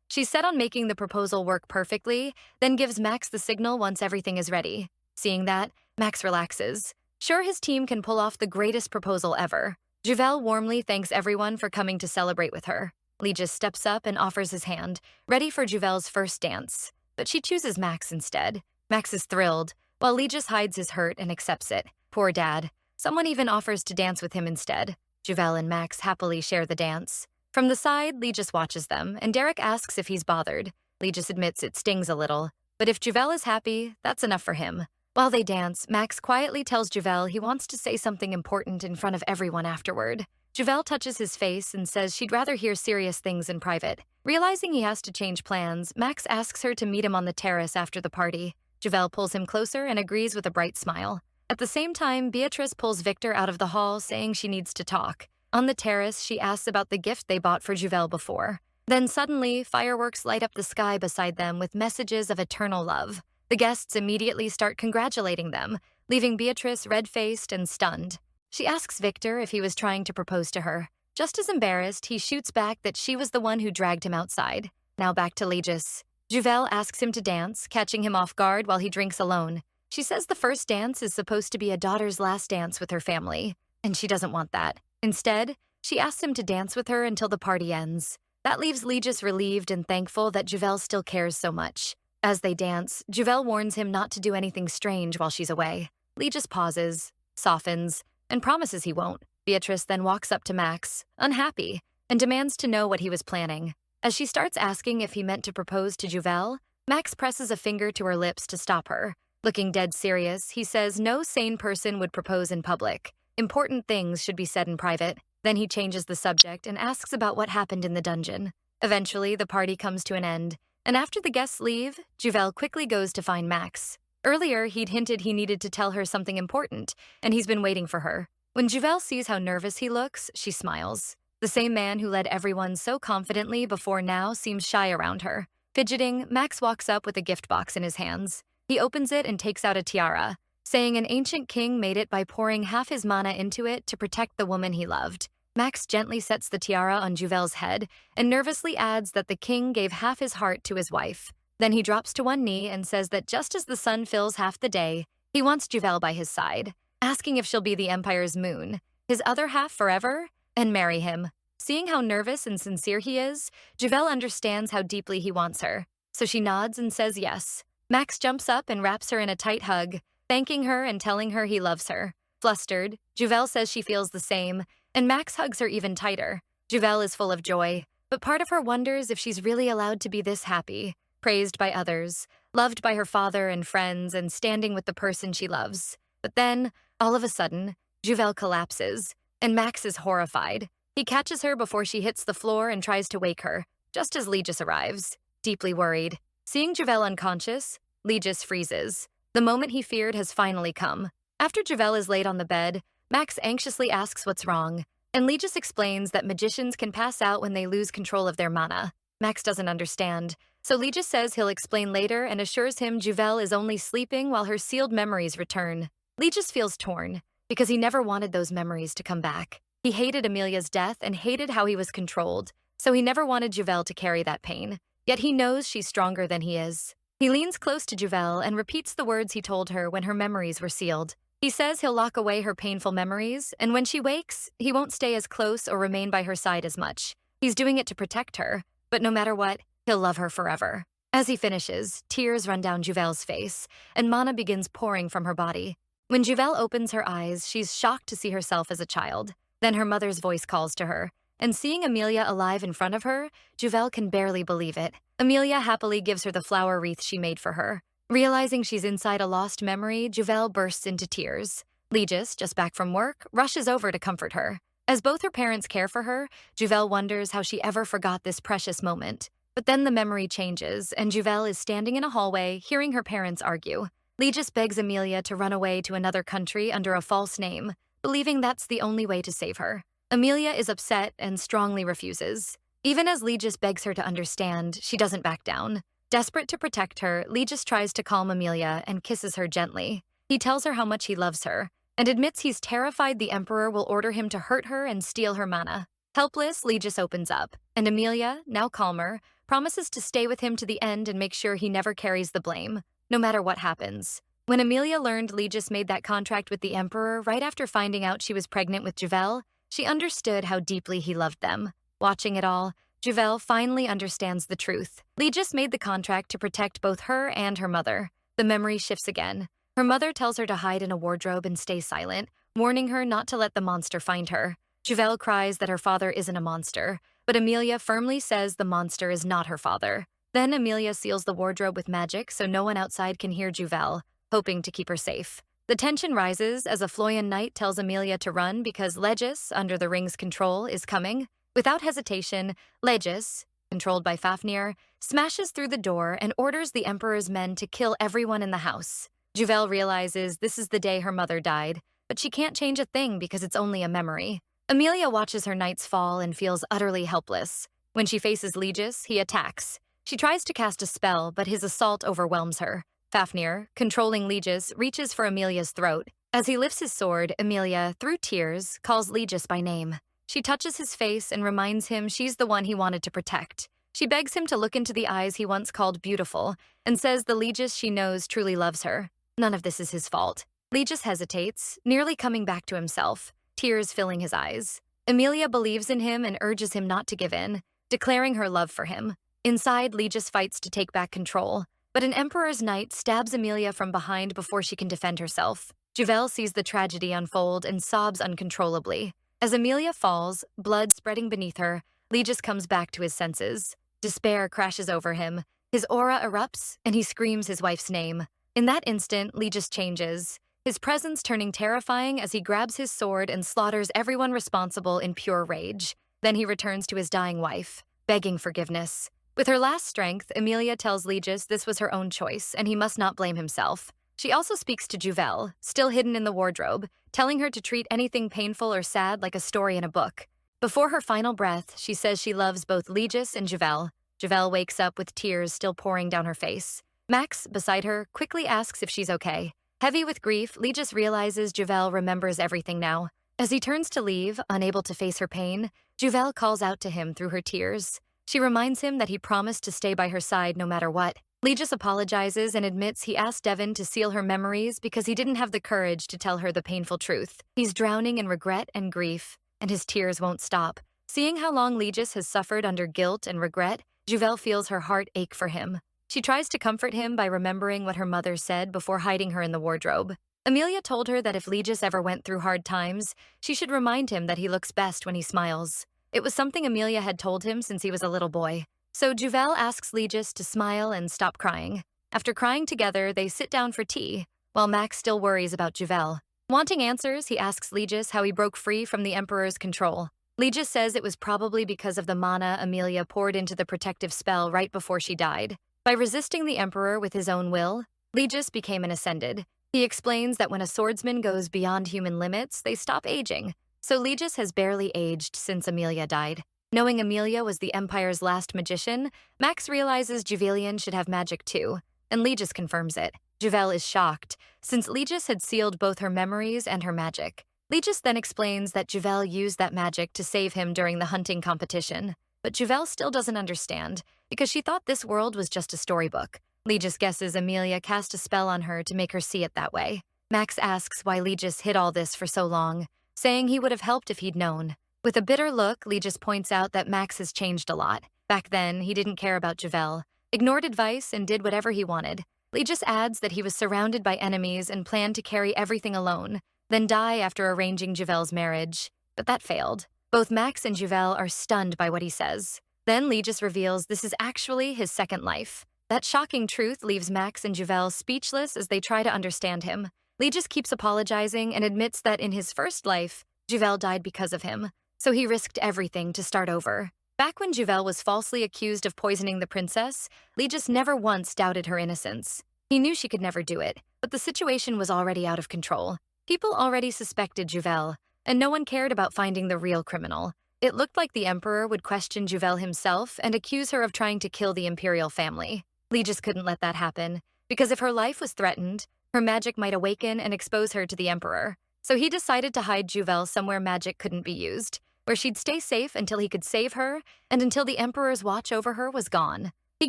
She's set on making the proposal work perfectly, then gives Max the signal once everything is ready. Seeing that, Max relaxes. Sure, his team can pull off the greatest proposal ever. Juvel warmly thanks everyone for coming to celebrate with her. Legis steps up and offers his hand, ready for Juvel's first dance. But she chooses Max instead. Max is thrilled, while Legis hides his hurt and accepts it. Poor dad. Someone even offers to dance with him instead. Juvel and Max happily share the dance. From the side, Legis watches them, and Derek asks if he's bothered. Legis admits it stings a little, but if Juvel is happy, that's enough for him. While they dance, Max quietly tells Juvel he wants to say something important in front of everyone afterward. Juvel touches his face and says she'd rather hear serious things in private. Realizing he has to change plans, Max asks her to meet him on the terrace after the party. Javel pulls him closer and agrees with a bright smile. At the same time, Beatrice pulls Victor out of the hall, saying she needs to talk. On the terrace, she asks about the gift they bought for Javel before. Then suddenly, fireworks light up the sky beside them with messages of eternal love. The guests immediately start congratulating them, leaving Beatrice red-faced and stunned. She asks Victor if he was trying to propose to her. Just as embarrassed, he shoots back that she was the one who dragged him outside. Now back to Legis. Juvel asks him to dance, catching him off guard while he drinks alone. She says the first dance is supposed to be a daughter's last dance with her family, and she doesn't want that. Instead, she asks him to dance with her until the party ends. That leaves Legis relieved and thankful that Juvel still cares so much. As they dance, Juvel warns him not to do anything strange while she's away. Legis pauses, softens, and promises he won't. Beatrice then walks up to Max, unhappy, and demands to know what he was planning. As she starts asking if he meant to propose to Juvel, Max presses a finger to her lips to stop her. Looking dead serious, he says no sane person would propose in public. Important things should be said in private. Then he changes the subject and asks about what happened in the dungeon. Eventually, the party comes to an end, and after the guests leave, Juvel quickly goes to find Max. Earlier, he'd hinted he needed to tell her something important, and he's been waiting for her. When Juvel sees how nervous he looks, she smiles. The same man who led everyone so confidently before now seems shy around her. Fidgeting, Max walks up with a gift box in his hands. He opens it and takes out a tiara, saying an ancient king made it by pouring half his mana into it to protect the woman he loved. Max gently sets the tiara on Juvel's head and nervously adds that the king gave half his heart to his wife. Then he drops to one knee and says that just as the sun fills half the day, he wants Juvel by his side, asking if she'll be the Empire's moon, his other half forever, and marry him. Seeing how nervous and sincere he is, Juvel understands how deeply he wants her, so she nods and says yes. Max jumps up and wraps her in a tight hug, thanking her and telling her he loves her. Flustered, Juvel says she feels the same, and Max hugs her even tighter. Juvel is full of joy, but part of her wonders if she's really allowed to be this happy, praised by others, loved by her father and friends, and standing with the person she loves. But then, all of a sudden, Juvel collapses, and Max is horrified. He catches her before she hits the floor and tries to wake her, just as Legis arrives, deeply worried. Seeing Juvel unconscious, Legis freezes. The moment he feared has finally come. After Juvel is laid on the bed, Max anxiously asks what's wrong, and Legis explains that magicians can pass out when they lose control of their mana. Max doesn't understand, so Legis says he'll explain later and assures him Juvel is only sleeping while her sealed memories return. Legis feels torn, because he never wanted those memories to come back. He hated Amelia's death and hated how he was controlled, so he never wanted Juvel to carry that pain. Yet he knows she's stronger than he is. He leans close to Juvel and repeats the words he told her when her memories were sealed. He says he'll lock away her painful memories, and when she wakes, he won't stay as close or remain by her side as much. He's doing it to protect her, but no matter what, he'll love her forever. As he finishes, tears run down Juvel's face, and mana begins pouring from her body. When Juvel opens her eyes, she's shocked to see herself as a child. Then her mother's voice calls to her, and seeing Amelia alive in front of her, Juvel can barely believe it. Amelia happily gives her the flower wreath she made for her. Realizing she's inside a lost memory, Juvel bursts into tears. Legis, just back from work, rushes over to comfort her. As both her parents care for her, Juvel wonders how she ever forgot this precious moment. But then the memory changes, and Juvel is standing in a hallway, hearing her parents argue. Legis begs Amelia to run away to another country under a false name, believing that's the only way to save her. Amelia is upset and strongly refuses. Even as Legis begs her to understand, she doesn't back down. Desperate to protect her, Legis tries to calm Amelia and kisses her gently. He tells her how much he loves her, and admits he's terrified the Emperor will order him to hurt her and steal her mana. Helpless, Legis opens up, and Amelia, now calmer, promises to stay with him to the end and make sure he never carries the blame, no matter what happens. When Amelia learned Legis made that contract with the Emperor right after finding out she was pregnant with Juvel, she understood how deeply he loved them. Watching it all, Juvel finally understands the truth. Legis made the contract to protect both her and her mother. The memory shifts again. Her mother tells her to hide in a wardrobe and stay silent, warning her not to let the monster find her. Juvel cries that her father isn't a monster, but Amelia firmly says the monster is not her father. Then Amelia seals the wardrobe with magic so no one outside can hear Juvel, hoping to keep her safe. The tension rises as a Floyan knight tells Amelia to run because Legis, under the ring's control, is coming. Without hesitation, Legis, controlled by Fafnir, smashes through the door and orders the Emperor's men to kill everyone in the house. Juvel realizes this is the day her mother died, but she can't change a thing because it's only a memory. Emilia watches her knights fall and feels utterly helpless. When she faces Legis, he attacks. She tries to cast a spell, but his assault overwhelms her. Fafnir, controlling Legis, reaches for Emilia's throat. As he lifts his sword, Emilia, through tears, calls Legis by name. She touches his face and reminds him she's the one he wanted to protect. She begs him to look into the eyes he once called beautiful and says the Legis she knows truly loves her. None of this is his fault. Legis hesitates, nearly coming back to himself, tears filling his eyes. Emilia believes in him and urges him not to give in, declaring her love for him. Inside, Legis fights to take back control, but an Emperor's knight stabs Emilia from behind before she can defend herself. Juvel sees the tragedy unfold and sobs uncontrollably. As Emilia falls, blood spreading beneath her, Legis comes back to his senses. Despair crashes over him. His aura erupts, and he screams his wife's name. In that instant, Legis changes, his presence turning terrifying as he grabs his sword and slaughters everyone responsible in pure rage. Then he returns to his dying wife, begging forgiveness. With her last strength, Emilia tells Legis this was her own choice, and he must not blame himself. She also speaks to Juvel, still hidden in the wardrobe, telling her to treat anything painful or sad like a story in a book. Before her final breath, she says she loves both Legis and Juvel. Juvel wakes up with tears still pouring down her face. Max, beside her, quickly asks if she's okay. Heavy with grief, Legis realizes Juvel remembers everything now. As he turns to leave, unable to face her pain, Juvel calls out to him through her tears. She reminds him that he promised to stay by her side no matter what. Legis apologizes and admits he asked Devon to seal her memories because he didn't have the courage to tell her the painful truth. He's drowning in regret and grief, and his tears won't stop. Seeing how long Legis has suffered under guilt and regret, Juvel feels her heart ache for him. She tries to comfort him by remembering what her mother said before hiding her in the wardrobe. Emilia told her that if Legis ever went through hard times, she should remind him that he looks best when he smiles. It was something Emilia had told him since he was a little boy. So Juvel asks Legis to smile and stop crying. After crying together, they sit down for tea, while Max still worries about Juvel. Wanting answers, he asks Legis how he broke free from the Emperor's control. Legis says it was probably because of the mana Emilia poured into the protective spell right before she died. By resisting the Emperor with his own will, Legis became an ascended. He explains that when a swordsman goes beyond human limits, they stop aging. So Legis has barely aged since Emilia died. Knowing Emilia was the Empire's last magician, Max realizes Uvelian should have magic too, and Legis confirms it. Juvel is shocked, since Legis had sealed both her memories and her magic. Legis then explains that Juvel used that magic to save him during the hunting competition. But Juvel still doesn't understand, because she thought this world was just a storybook. Legis guesses Emilia cast a spell on her to make her see it that way. Max asks why Legis hid all this for so long, saying he would have helped if he'd known. With a bitter look, Legis points out that Max has changed a lot. Back then, he didn't care about Juvel, ignored advice, and did whatever he wanted. Legis adds that he was surrounded by enemies and planned to carry everything alone, then die after arranging Juvel's marriage. But that failed. Both Max and Juvel are stunned by what he says. Then Legis reveals this is actually his second life. That shocking truth leaves Max and Juvel speechless as they try to understand him. Legis keeps apologizing and admits that in his first life, Juvel died because of him, so he risked everything to start over. Back when Juvel was falsely accused of poisoning the princess, Legis never once doubted her innocence. He knew she could never do it, but the situation was already out of control. People already suspected Juvel, and no one cared about finding the real criminal. It looked like the Emperor would question Juvel himself and accuse her of trying to kill the imperial family. Legis couldn't let that happen, because if her life was threatened, her magic might awaken and expose her to the Emperor. So he decided to hide Juvel somewhere magic couldn't be used, where she'd stay safe until he could save her and until the Emperor's watch over her was gone. He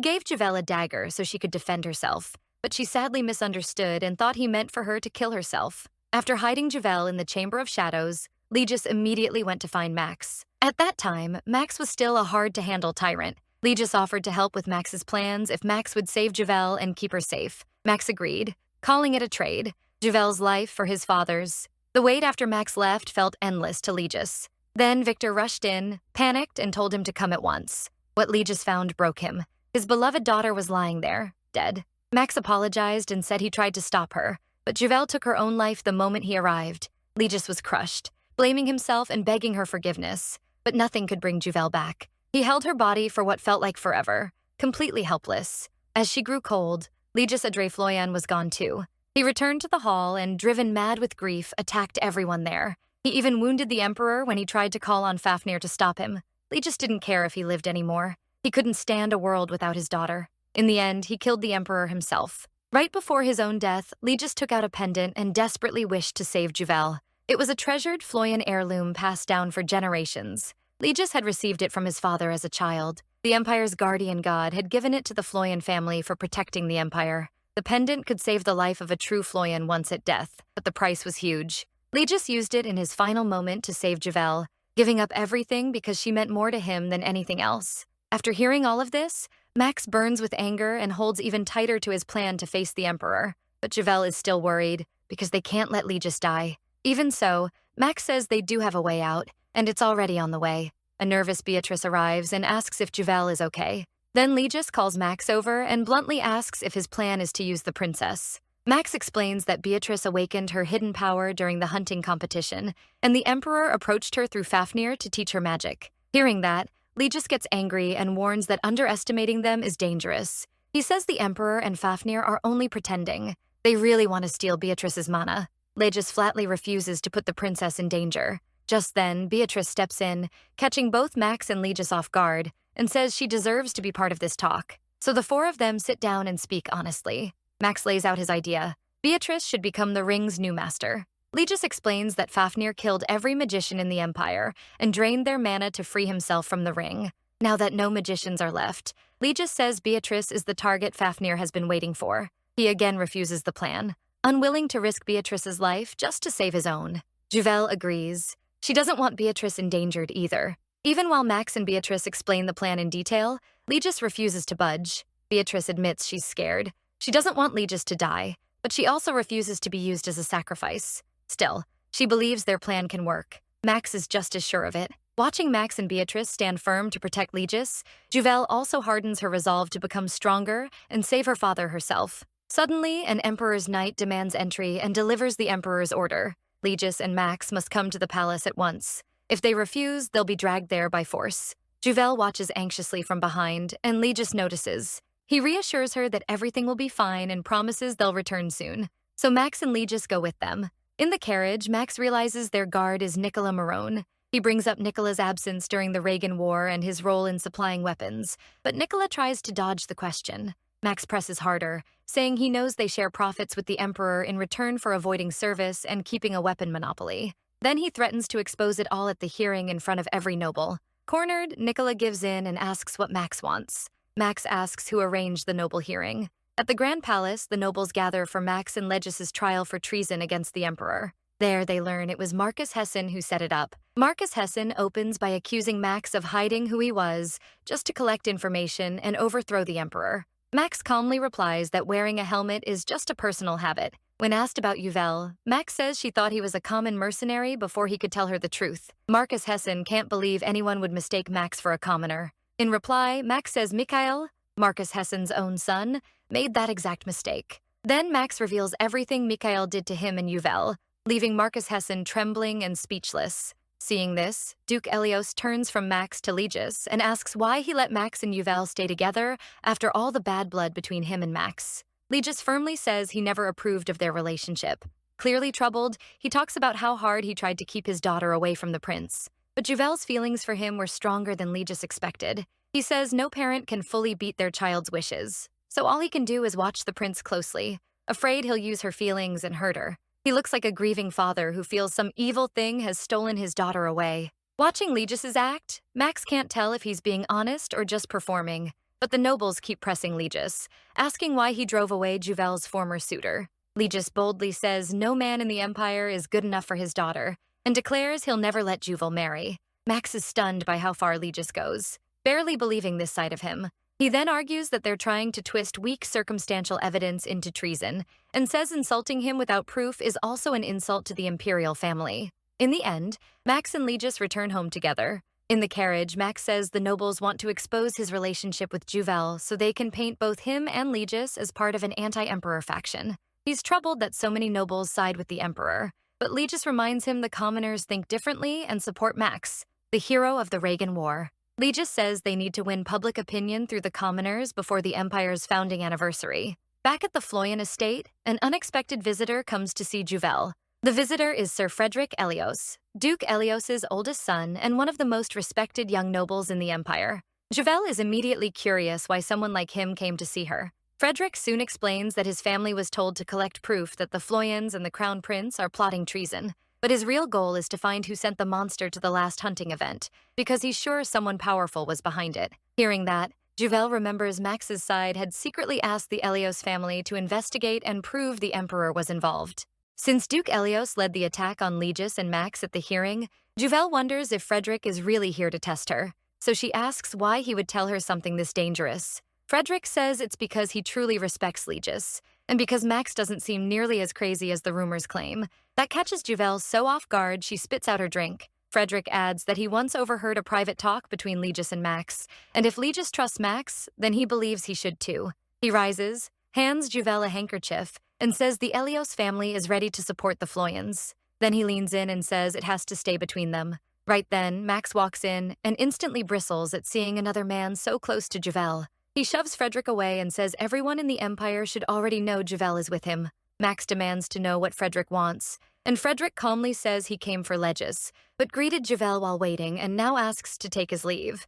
gave Juvel a dagger so she could defend herself, but she sadly misunderstood and thought he meant for her to kill herself. After hiding Juvel in the Chamber of Shadows, Legis immediately went to find Max. At that time, Max was still a hard-to-handle tyrant. Legis offered to help with Max's plans if Max would save Juvel and keep her safe. Max agreed, calling it a trade. Juvel's life for his father's. The wait after Max left felt endless to Legis. Then Victor rushed in, panicked, and told him to come at once. What Legis found broke him. His beloved daughter was lying there, dead. Max apologized and said he tried to stop her, but Juvel took her own life the moment he arrived. Legis was crushed, blaming himself and begging her forgiveness, but nothing could bring Juvel back. He held her body for what felt like forever, completely helpless. As she grew cold, Legis Adrefloyan was gone too. He returned to the hall and, driven mad with grief, attacked everyone there. He even wounded the Emperor when he tried to call on Fafnir to stop him. Legis didn't care if he lived anymore. He couldn't stand a world without his daughter. In the end, he killed the Emperor himself. Right before his own death, Legis took out a pendant and desperately wished to save Juvel. It was a treasured Floyan heirloom passed down for generations. Legis had received it from his father as a child. The Empire's guardian god had given it to the Floyan family for protecting the Empire. The pendant could save the life of a true Floyan once at death, but the price was huge. Legis used it in his final moment to save Juvel, giving up everything because she meant more to him than anything else. After hearing all of this, Max burns with anger and holds even tighter to his plan to face the Emperor. But Juvel is still worried, because they can't let Legis die. Even so, Max says they do have a way out, and it's already on the way. A nervous Beatrice arrives and asks if Juvel is okay. Then Legis calls Max over and bluntly asks if his plan is to use the princess. Max explains that Beatrice awakened her hidden power during the hunting competition, and the Emperor approached her through Fafnir to teach her magic. Hearing that, Legis gets angry and warns that underestimating them is dangerous. He says the Emperor and Fafnir are only pretending. They really want to steal Beatrice's mana. Legis flatly refuses to put the princess in danger. Just then, Beatrice steps in, catching both Max and Legis off guard, and says she deserves to be part of this talk. So the four of them sit down and speak honestly. Max lays out his idea. Beatrice should become the ring's new master. Legis explains that Fafnir killed every magician in the Empire and drained their mana to free himself from the ring. Now that no magicians are left, Legis says Beatrice is the target Fafnir has been waiting for. He again refuses the plan, unwilling to risk Beatrice's life just to save his own. Juvel agrees. She doesn't want Beatrice endangered either. Even while Max and Beatrice explain the plan in detail, Legis refuses to budge. Beatrice admits she's scared. She doesn't want Legis to die, but she also refuses to be used as a sacrifice. Still, she believes their plan can work. Max is just as sure of it. Watching Max and Beatrice stand firm to protect Legis, Juvel also hardens her resolve to become stronger and save her father herself. Suddenly, an Emperor's knight demands entry and delivers the Emperor's order. Legis and Max must come to the palace at once. If they refuse, they'll be dragged there by force. Juvel watches anxiously from behind, and Legis notices. He reassures her that everything will be fine and promises they'll return soon. So Max and Legis go with them. In the carriage, Max realizes their guard is Nicola Marone. He brings up Nicola's absence during the Reagan War and his role in supplying weapons, but Nicola tries to dodge the question. Max presses harder, saying he knows they share profits with the Emperor in return for avoiding service and keeping a weapon monopoly. Then he threatens to expose it all at the hearing in front of every noble. Cornered, Nicola gives in and asks what Max wants. Max asks who arranged the noble hearing. At the Grand Palace, the nobles gather for Max and Legis's trial for treason against the Emperor. There, they learn it was Marcus Hessen who set it up. Marcus Hessen opens by accusing Max of hiding who he was, just to collect information and overthrow the Emperor. Max calmly replies that wearing a helmet is just a personal habit. When asked about Uvelle, Max says she thought he was a common mercenary before he could tell her the truth. Marcus Hessen can't believe anyone would mistake Max for a commoner. In reply, Max says Mikhail, Marcus Hessen's own son, made that exact mistake. Then Max reveals everything Mikhail did to him and Uvelle, leaving Marcus Hessen trembling and speechless. Seeing this, Duke Elios turns from Max to Legis and asks why he let Max and Uvelle stay together after all the bad blood between him and Max. Legis firmly says he never approved of their relationship. Clearly troubled, he talks about how hard he tried to keep his daughter away from the prince. But Juvel's feelings for him were stronger than Legis expected. He says no parent can fully beat their child's wishes, so all he can do is watch the prince closely, afraid he'll use her feelings and hurt her. He looks like a grieving father who feels some evil thing has stolen his daughter away. Watching Legis's act, Max can't tell if he's being honest or just performing, but the nobles keep pressing Legis, asking why he drove away Juvel's former suitor. Legis boldly says no man in the Empire is good enough for his daughter, and declares he'll never let Juvel marry. Max is stunned by how far Legis goes, barely believing this side of him. He then argues that they're trying to twist weak circumstantial evidence into treason, and says insulting him without proof is also an insult to the imperial family. In the end, Max and Legis return home together. In the carriage, Max says the nobles want to expose his relationship with Juvel so they can paint both him and Legis as part of an anti-emperor faction. He's troubled that so many nobles side with the emperor, but Legis reminds him the commoners think differently and support Max, the hero of the Reagan War. Legis says they need to win public opinion through the commoners before the Empire's founding anniversary. Back at the Floyan estate, an unexpected visitor comes to see Juvel. The visitor is Sir Frederick Elios, Duke Elios's oldest son and one of the most respected young nobles in the Empire. Juvel is immediately curious why someone like him came to see her. Frederick soon explains that his family was told to collect proof that the Floyans and the Crown Prince are plotting treason, but his real goal is to find who sent the monster to the last hunting event, because he's sure someone powerful was behind it. Hearing that, Juvel remembers Max's side had secretly asked the Elios family to investigate and prove the Emperor was involved. Since Duke Elios led the attack on Legis and Max at the hearing, Juvel wonders if Frederick is really here to test her, so she asks why he would tell her something this dangerous. Frederick says it's because he truly respects Legis, and because Max doesn't seem nearly as crazy as the rumors claim. That catches Juvel so off guard she spits out her drink. Frederick adds that he once overheard a private talk between Legis and Max, and if Legis trusts Max, then he believes he should too. He rises, hands Juvel a handkerchief, and says the Elios family is ready to support the Floyans. Then he leans in and says it has to stay between them. Right then, Max walks in and instantly bristles at seeing another man so close to Juvel. He shoves Frederick away and says everyone in the Empire should already know Juvel is with him. Max demands to know what Frederick wants, and Frederick calmly says he came for Legis, but greeted Juvel while waiting and now asks to take his leave.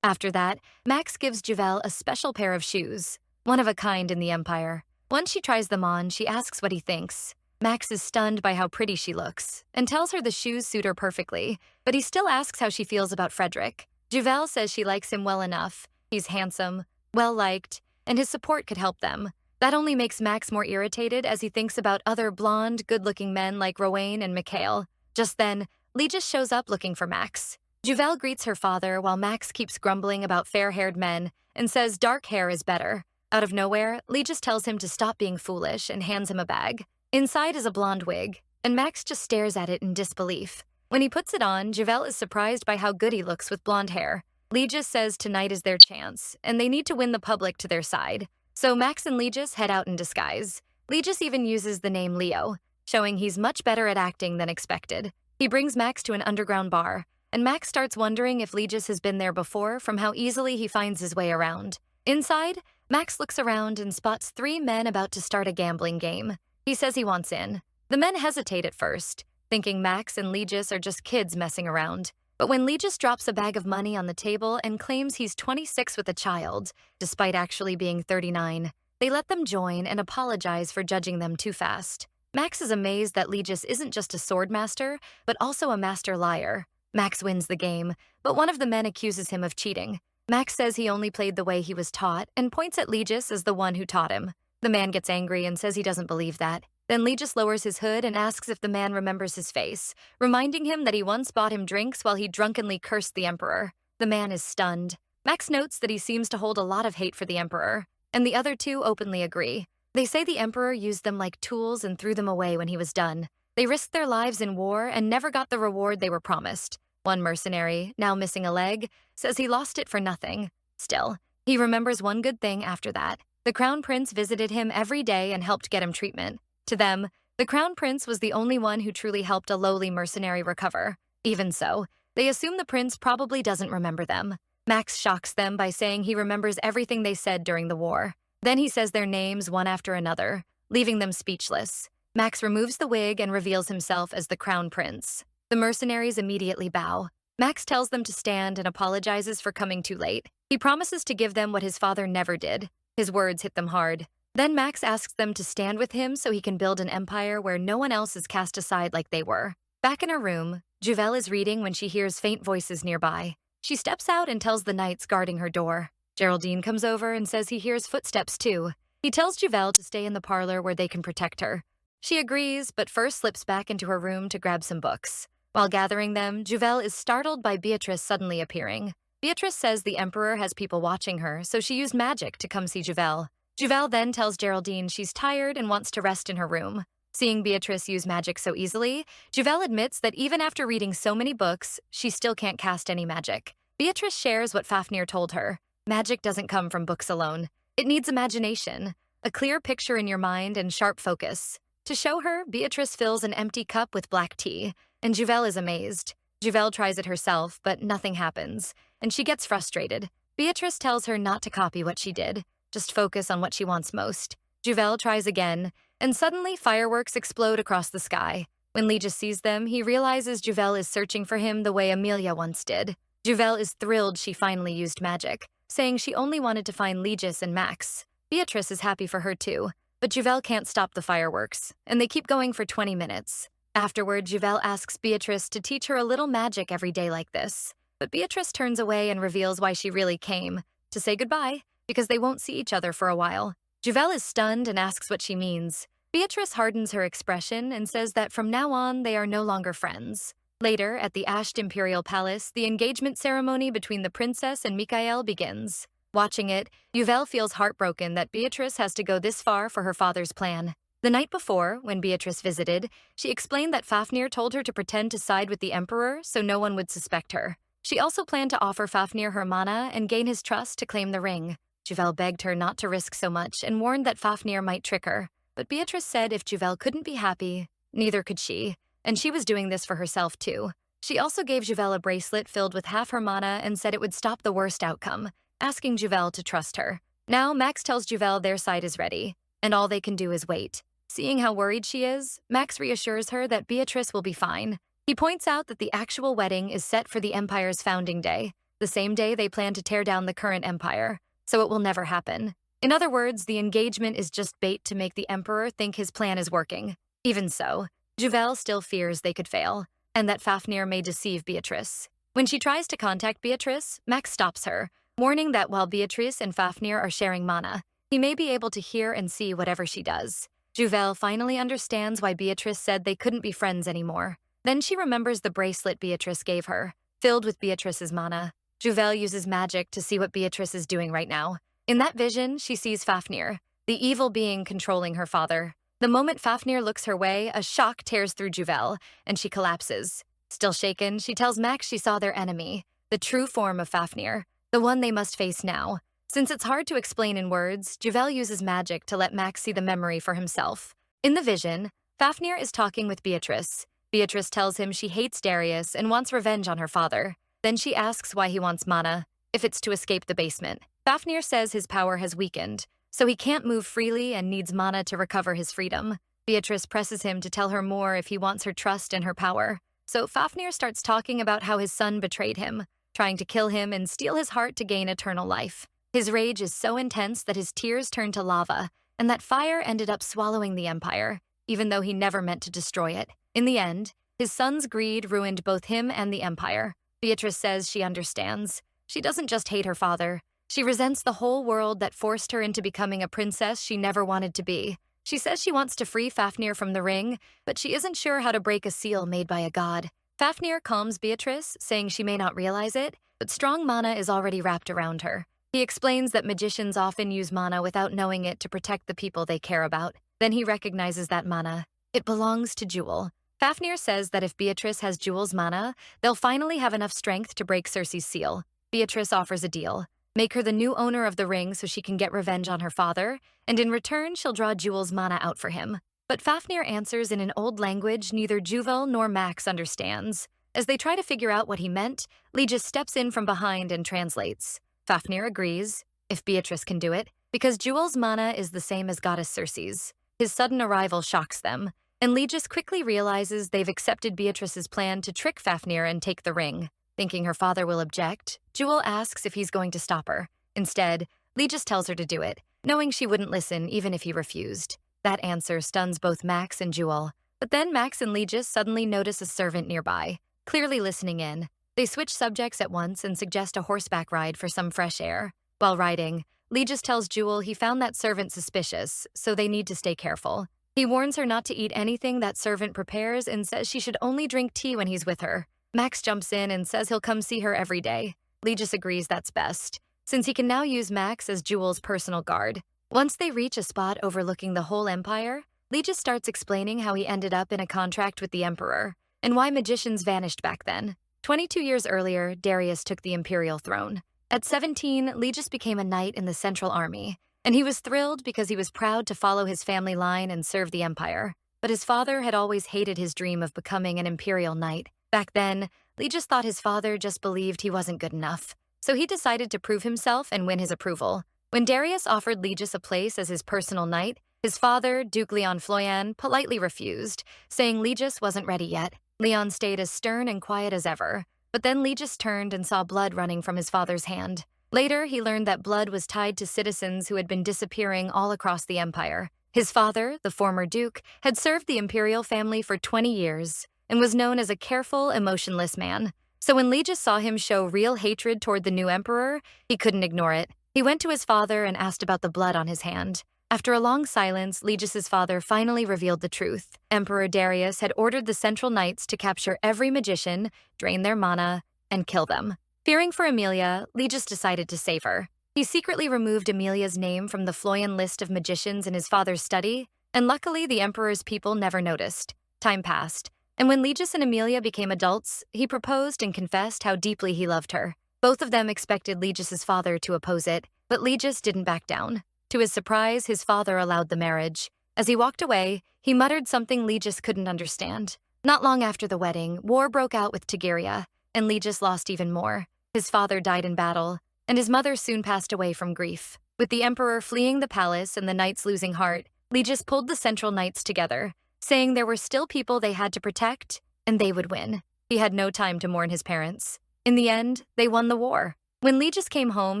After that, Max gives Juvel a special pair of shoes, one of a kind in the Empire. Once she tries them on, she asks what he thinks. Max is stunned by how pretty she looks, and tells her the shoes suit her perfectly, but he still asks how she feels about Frederick. Juvel says she likes him well enough. He's handsome, well-liked, and his support could help them. That only makes Max more irritated as he thinks about other blonde, good-looking men like Rowan and Mikhail. Just then, Legis shows up looking for Max. Juvel greets her father while Max keeps grumbling about fair-haired men and says dark hair is better. Out of nowhere, Legis tells him to stop being foolish and hands him a bag. Inside is a blonde wig, and Max just stares at it in disbelief. When he puts it on, Juvel is surprised by how good he looks with blonde hair. Legis says tonight is their chance, and they need to win the public to their side. So Max and Legis head out in disguise. Legis even uses the name Leo, showing he's much better at acting than expected. He brings Max to an underground bar, and Max starts wondering if Legis has been there before from how easily he finds his way around. Inside, Max looks around and spots 3 men about to start a gambling game. He says he wants in. The men hesitate at first, thinking Max and Legis are just kids messing around. But when Legis drops a bag of money on the table and claims he's 26 with a child, despite actually being 39, they let them join and apologize for judging them too fast. Max is amazed that Legis isn't just a sword master, but also a master liar. Max wins the game, but one of the men accuses him of cheating. Max says he only played the way he was taught and points at Legis as the one who taught him. The man gets angry and says he doesn't believe that. Then Legis lowers his hood and asks if the man remembers his face, reminding him that he once bought him drinks while he drunkenly cursed the Emperor. The man is stunned. Max notes that he seems to hold a lot of hate for the Emperor, and the other 2 openly agree. They say the Emperor used them like tools and threw them away when he was done. They risked their lives in war and never got the reward they were promised. One mercenary, now missing a leg, says he lost it for nothing. Still, he remembers one good thing after that. The Crown Prince visited him every day and helped get him treatment. To them, the Crown Prince was the only one who truly helped a lowly mercenary recover. Even so, they assume the prince probably doesn't remember them. Max shocks them by saying he remembers everything they said during the war. Then he says their names one after another, leaving them speechless. Max removes the wig and reveals himself as the Crown Prince. The mercenaries immediately bow. Max tells them to stand and apologizes for coming too late. He promises to give them what his father never did. His words hit them hard. Then Max asks them to stand with him so he can build an empire where no one else is cast aside like they were. Back in her room, Juvel is reading when she hears faint voices nearby. She steps out and tells the knights guarding her door. Geraldine comes over and says he hears footsteps too. He tells Juvel to stay in the parlor where they can protect her. She agrees, but first slips back into her room to grab some books. While gathering them, Juvel is startled by Beatrice suddenly appearing. Beatrice says the Emperor has people watching her, so she used magic to come see Juvel. Juvel then tells Geraldine she's tired and wants to rest in her room. Seeing Beatrice use magic so easily, Juvel admits that even after reading so many books, she still can't cast any magic. Beatrice shares what Fafnir told her. Magic doesn't come from books alone. It needs imagination, a clear picture in your mind, and sharp focus. To show her, Beatrice fills an empty cup with black tea, and Juvel is amazed. Juvel tries it herself, but nothing happens, and she gets frustrated. Beatrice tells her not to copy what she did, just focus on what she wants most. Juvel tries again, and suddenly fireworks explode across the sky. When Legis sees them, he realizes Juvel is searching for him the way Amelia once did. Juvel is thrilled she finally used magic, saying she only wanted to find Legis and Max. Beatrice is happy for her too, but Juvel can't stop the fireworks, and they keep going for 20 minutes. Afterward, Juvel asks Beatrice to teach her a little magic every day like this. But Beatrice turns away and reveals why she really came, to say goodbye, because they won't see each other for a while. Juvel is stunned and asks what she means. Beatrice hardens her expression and says that from now on they are no longer friends. Later, at the Ashed Imperial Palace, the engagement ceremony between the princess and Mikael begins. Watching it, Juvel feels heartbroken that Beatrice has to go this far for her father's plan. The night before, when Beatrice visited, she explained that Fafnir told her to pretend to side with the Emperor so no one would suspect her. She also planned to offer Fafnir her mana and gain his trust to claim the ring. Juvel begged her not to risk so much and warned that Fafnir might trick her. But Beatrice said if Juvel couldn't be happy, neither could she, and she was doing this for herself too. She also gave Juvel a bracelet filled with half her mana and said it would stop the worst outcome, asking Juvel to trust her. Now Max tells Juvel their side is ready, and all they can do is wait. Seeing how worried she is, Max reassures her that Beatrice will be fine. He points out that the actual wedding is set for the Empire's founding day, the same day they plan to tear down the current Empire, so it will never happen. In other words, the engagement is just bait to make the Emperor think his plan is working. Even so, Juvel still fears they could fail, and that Fafnir may deceive Beatrice. When she tries to contact Beatrice, Max stops her, warning that while Beatrice and Fafnir are sharing mana, he may be able to hear and see whatever she does. Juvel finally understands why Beatrice said they couldn't be friends anymore. Then she remembers the bracelet Beatrice gave her, filled with Beatrice's mana. Juvel uses magic to see what Beatrice is doing right now. In that vision, she sees Fafnir, the evil being controlling her father. The moment Fafnir looks her way, a shock tears through Juvel, and she collapses. Still shaken, she tells Max she saw their enemy, the true form of Fafnir, the one they must face now. Since it's hard to explain in words, Juvel uses magic to let Max see the memory for himself. In the vision, Fafnir is talking with Beatrice. Beatrice tells him she hates Darius and wants revenge on her father. Then she asks why he wants mana, if it's to escape the basement. Fafnir says his power has weakened, so he can't move freely and needs mana to recover his freedom. Beatrice presses him to tell her more if he wants her trust and her power. So Fafnir starts talking about how his son betrayed him, trying to kill him and steal his heart to gain eternal life. His rage is so intense that his tears turn to lava, and that fire ended up swallowing the Empire, even though he never meant to destroy it. In the end, his son's greed ruined both him and the Empire. Beatrice says she understands. She doesn't just hate her father. She resents the whole world that forced her into becoming a princess she never wanted to be. She says she wants to free Fafnir from the ring, but she isn't sure how to break a seal made by a god. Fafnir calms Beatrice, saying she may not realize it, but strong mana is already wrapped around her. He explains that magicians often use mana without knowing it to protect the people they care about. Then he recognizes that mana. It belongs to Jewel. Fafnir says that if Beatrice has Jewel's mana, they'll finally have enough strength to break Cersei's seal. Beatrice offers a deal. Make her the new owner of the ring so she can get revenge on her father, and in return she'll draw Jewel's mana out for him. But Fafnir answers in an old language neither Juvel nor Max understands. As they try to figure out what he meant, Legis steps in from behind and translates. Fafnir agrees, if Beatrice can do it, because Jewel's mana is the same as Goddess Cersei's. His sudden arrival shocks them, and Legis quickly realizes they've accepted Beatrice's plan to trick Fafnir and take the ring. Thinking her father will object, Jewel asks if he's going to stop her. Instead, Legis tells her to do it, knowing she wouldn't listen even if he refused. That answer stuns both Max and Jewel. But then Max and Legis suddenly notice a servant nearby, clearly listening in. They switch subjects at once and suggest a horseback ride for some fresh air. While riding, Legis tells Jewel he found that servant suspicious, so they need to stay careful. He warns her not to eat anything that servant prepares and says she should only drink tea when he's with her. Max jumps in and says he'll come see her every day. Legis agrees that's best, since he can now use Max as Jewel's personal guard. Once they reach a spot overlooking the whole empire, Legis starts explaining how he ended up in a contract with the Emperor, and why magicians vanished back then. 22 years earlier, Darius took the imperial throne. At 17, Legis became a knight in the Central Army, and he was thrilled because he was proud to follow his family line and serve the empire. But his father had always hated his dream of becoming an imperial knight. Back then, Legis thought his father just believed he wasn't good enough, so he decided to prove himself and win his approval. When Darius offered Legis a place as his personal knight, his father, Duke Leon Floyan, politely refused, saying Legis wasn't ready yet. Leon stayed as stern and quiet as ever, but then Legis turned and saw blood running from his father's hand. Later, he learned that blood was tied to citizens who had been disappearing all across the empire. His father, the former duke, had served the imperial family for 20 years and was known as a careful, emotionless man. So when Legis saw him show real hatred toward the new emperor, he couldn't ignore it. He went to his father and asked about the blood on his hand. After a long silence, Legis's father finally revealed the truth. Emperor Darius had ordered the Central Knights to capture every magician, drain their mana, and kill them. Fearing for Emilia, Legis decided to save her. He secretly removed Emilia's name from the Floyan list of magicians in his father's study, and luckily the emperor's people never noticed. Time passed, and when Legis and Emilia became adults, he proposed and confessed how deeply he loved her. Both of them expected Legis's father to oppose it, but Legis didn't back down. To his surprise, his father allowed the marriage. As he walked away, he muttered something Legis couldn't understand. Not long after the wedding, war broke out with Tigeria, and Legis lost even more. His father died in battle, and his mother soon passed away from grief. With the emperor fleeing the palace and the knights losing heart, Legis pulled the Central Knights together, saying there were still people they had to protect, and they would win. He had no time to mourn his parents. In the end, they won the war. When Legis came home,